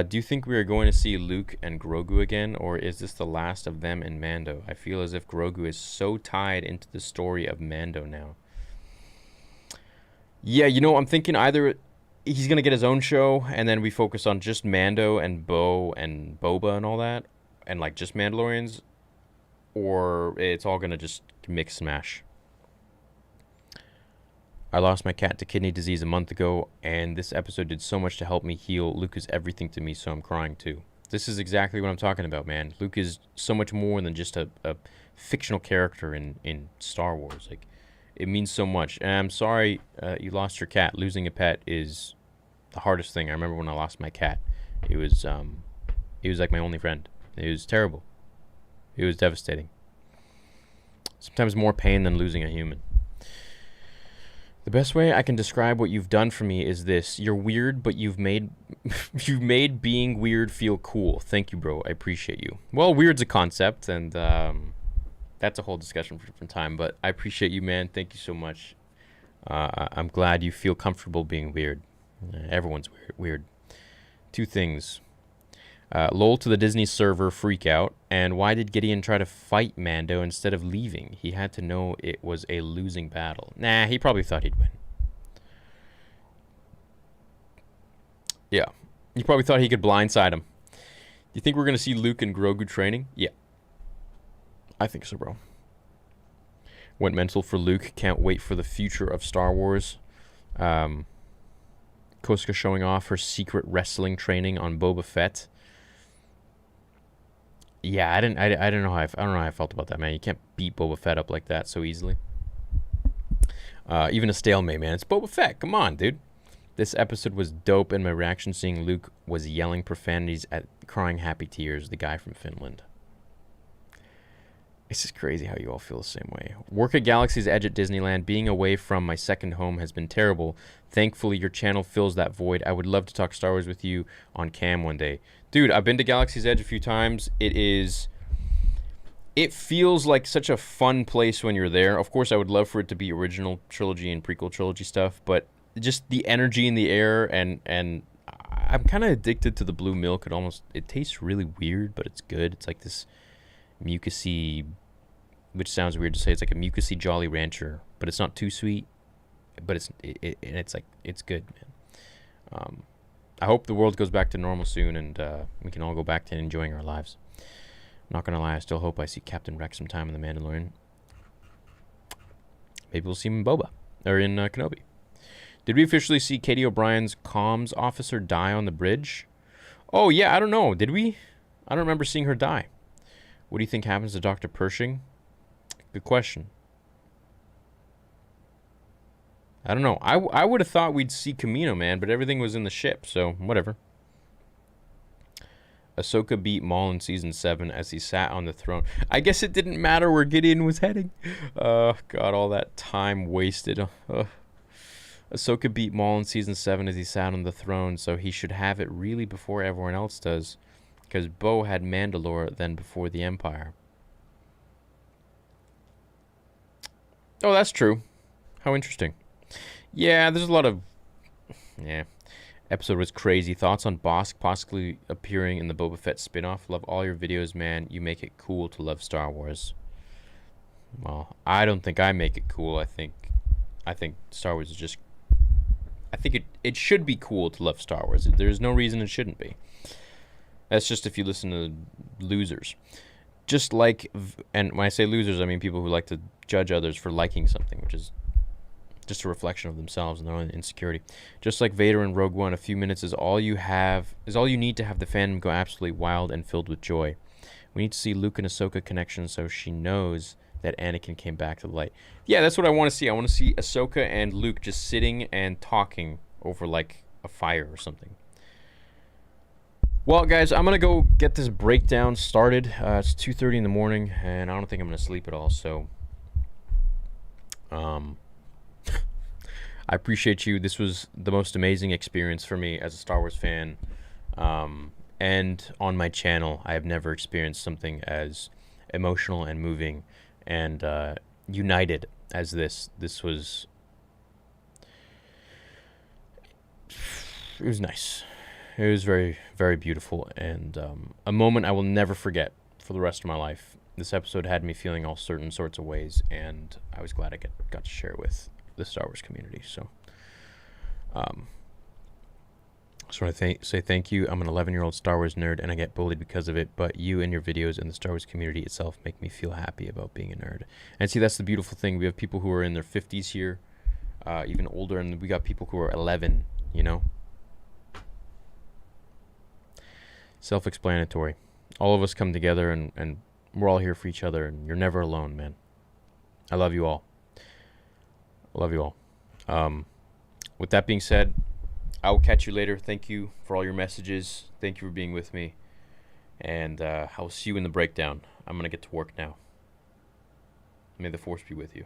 Do you think we are going to see Luke and Grogu again, or is this the last of them in Mando? I feel as if Grogu is so tied into the story of Mando now. Yeah, you know, I'm thinking either he's going to get his own show, and then we focus on just Mando and Bo and Boba and all that, and like just Mandalorians, or it's all going to just mix smash. I lost my cat to kidney disease a month ago, and this episode did so much to help me heal. Luke is everything to me, so I'm crying too. This is exactly what I'm talking about, man. Luke is so much more than just a fictional character in Star Wars. Like, it means so much. And I'm sorry you lost your cat. Losing a pet is the hardest thing. I remember when I lost my cat. It was like my only friend. It was terrible. It was devastating. Sometimes more pain than losing a human. The best way I can describe what you've done for me is this. You're weird, but you've made being weird feel cool. Thank you, bro. I appreciate you. Well, weird's a concept, and that's a whole discussion for a different time, but I appreciate you, man. Thank you so much. I'm glad you feel comfortable being weird. Everyone's weird. Two things. Lol to the Disney server freak out, and why did Gideon try to fight Mando instead of leaving? He had to know it was a losing battle. Nah, he probably thought he'd win. Yeah, he probably thought he could blindside him. Do you think we're going to see Luke and Grogu training? Yeah. I think so, bro. Went mental for Luke. Can't wait for the future of Star Wars. Koska showing off her secret wrestling training on Boba Fett. Yeah, I don't know how I felt about that, man. You can't beat Boba Fett up like that so easily. Even a stalemate, man. It's Boba Fett. Come on, dude. This episode was dope, and my reaction seeing Luke was yelling profanities at crying happy tears, the guy from Finland. It's just crazy how you all feel the same way. Work at Galaxy's Edge at Disneyland. Being away from my second home has been terrible. Thankfully, your channel fills that void. I would love to talk Star Wars with you on cam one day. Dude, I've been to Galaxy's Edge a few times. It feels like such a fun place when you're there. Of course, I would love for it to be original trilogy and prequel trilogy stuff, but just the energy in the air, and I'm kind of addicted to the blue milk. It tastes really weird, but it's good. It's like this mucusy, which sounds weird to say. It's like a mucusy Jolly Rancher, but it's not too sweet. But it's good, man. I hope the world goes back to normal soon, and we can all go back to enjoying our lives. Not gonna lie, I still hope I see Captain Rex sometime in The Mandalorian. Maybe we'll see him in Boba or in Kenobi. Did we officially see Katie O'Brien's comms officer die on the bridge? Oh yeah, I don't know. Did we? I don't remember seeing her die. What do you think happens to Dr. Pershing? Good question. I don't know. I would have thought we'd see Kamino, man, but everything was in the ship, so whatever. Ahsoka beat Maul in Season 7 as he sat on the throne. I guess it didn't matter where Gideon was heading. God, all that time wasted. Ahsoka beat Maul in Season 7 as he sat on the throne, so he should have it really before everyone else does. Because Bo had Mandalore then before the Empire. Oh, that's true. How interesting. Yeah, there's a lot of... Yeah. Episode was crazy. Thoughts on Bosk possibly appearing in the Boba Fett spin-off? Love all your videos, man. You make it cool to love Star Wars. Well, I don't think I make it cool. I think Star Wars is just... I think it should be cool to love Star Wars. There's no reason it shouldn't be. That's just if you listen to losers. Just like... And when I say losers, I mean people who like to judge others for liking something, which is just a reflection of themselves and their own insecurity. Just like Vader in Rogue One, a few minutes is all you need to have the fandom go absolutely wild and filled with joy. We need to see Luke and Ahsoka connection so she knows that Anakin came back to the light. Yeah, that's what I want to see. I want to see Ahsoka and Luke just sitting and talking over like a fire or something. Well, guys, I'm going to go get this breakdown started. It's 2:30 in the morning, and I don't think I'm going to sleep at all, so... I appreciate you. This was the most amazing experience for me as a Star Wars fan. And on my channel, I have never experienced something as emotional and moving and united as this. This was... It was nice. It was very, very beautiful, and a moment I will never forget for the rest of my life. This episode had me feeling all certain sorts of ways, and I was glad I got to share it with the Star Wars community. So I just want to say thank you. I'm an 11-year-old Star Wars nerd, and I get bullied because of it, but you and your videos and the Star Wars community itself make me feel happy about being a nerd. And see, that's the beautiful thing. We have people who are in their 50s here, even older, and we got people who are 11, you know? Self-explanatory. All of us come together, and we're all here for each other, and you're never alone, man. I love you all. I love you all. With that being said, I will catch you later. Thank you for all your messages. Thank you for being with me. And I will see you in the breakdown. I'm going to get to work now. May the Force be with you.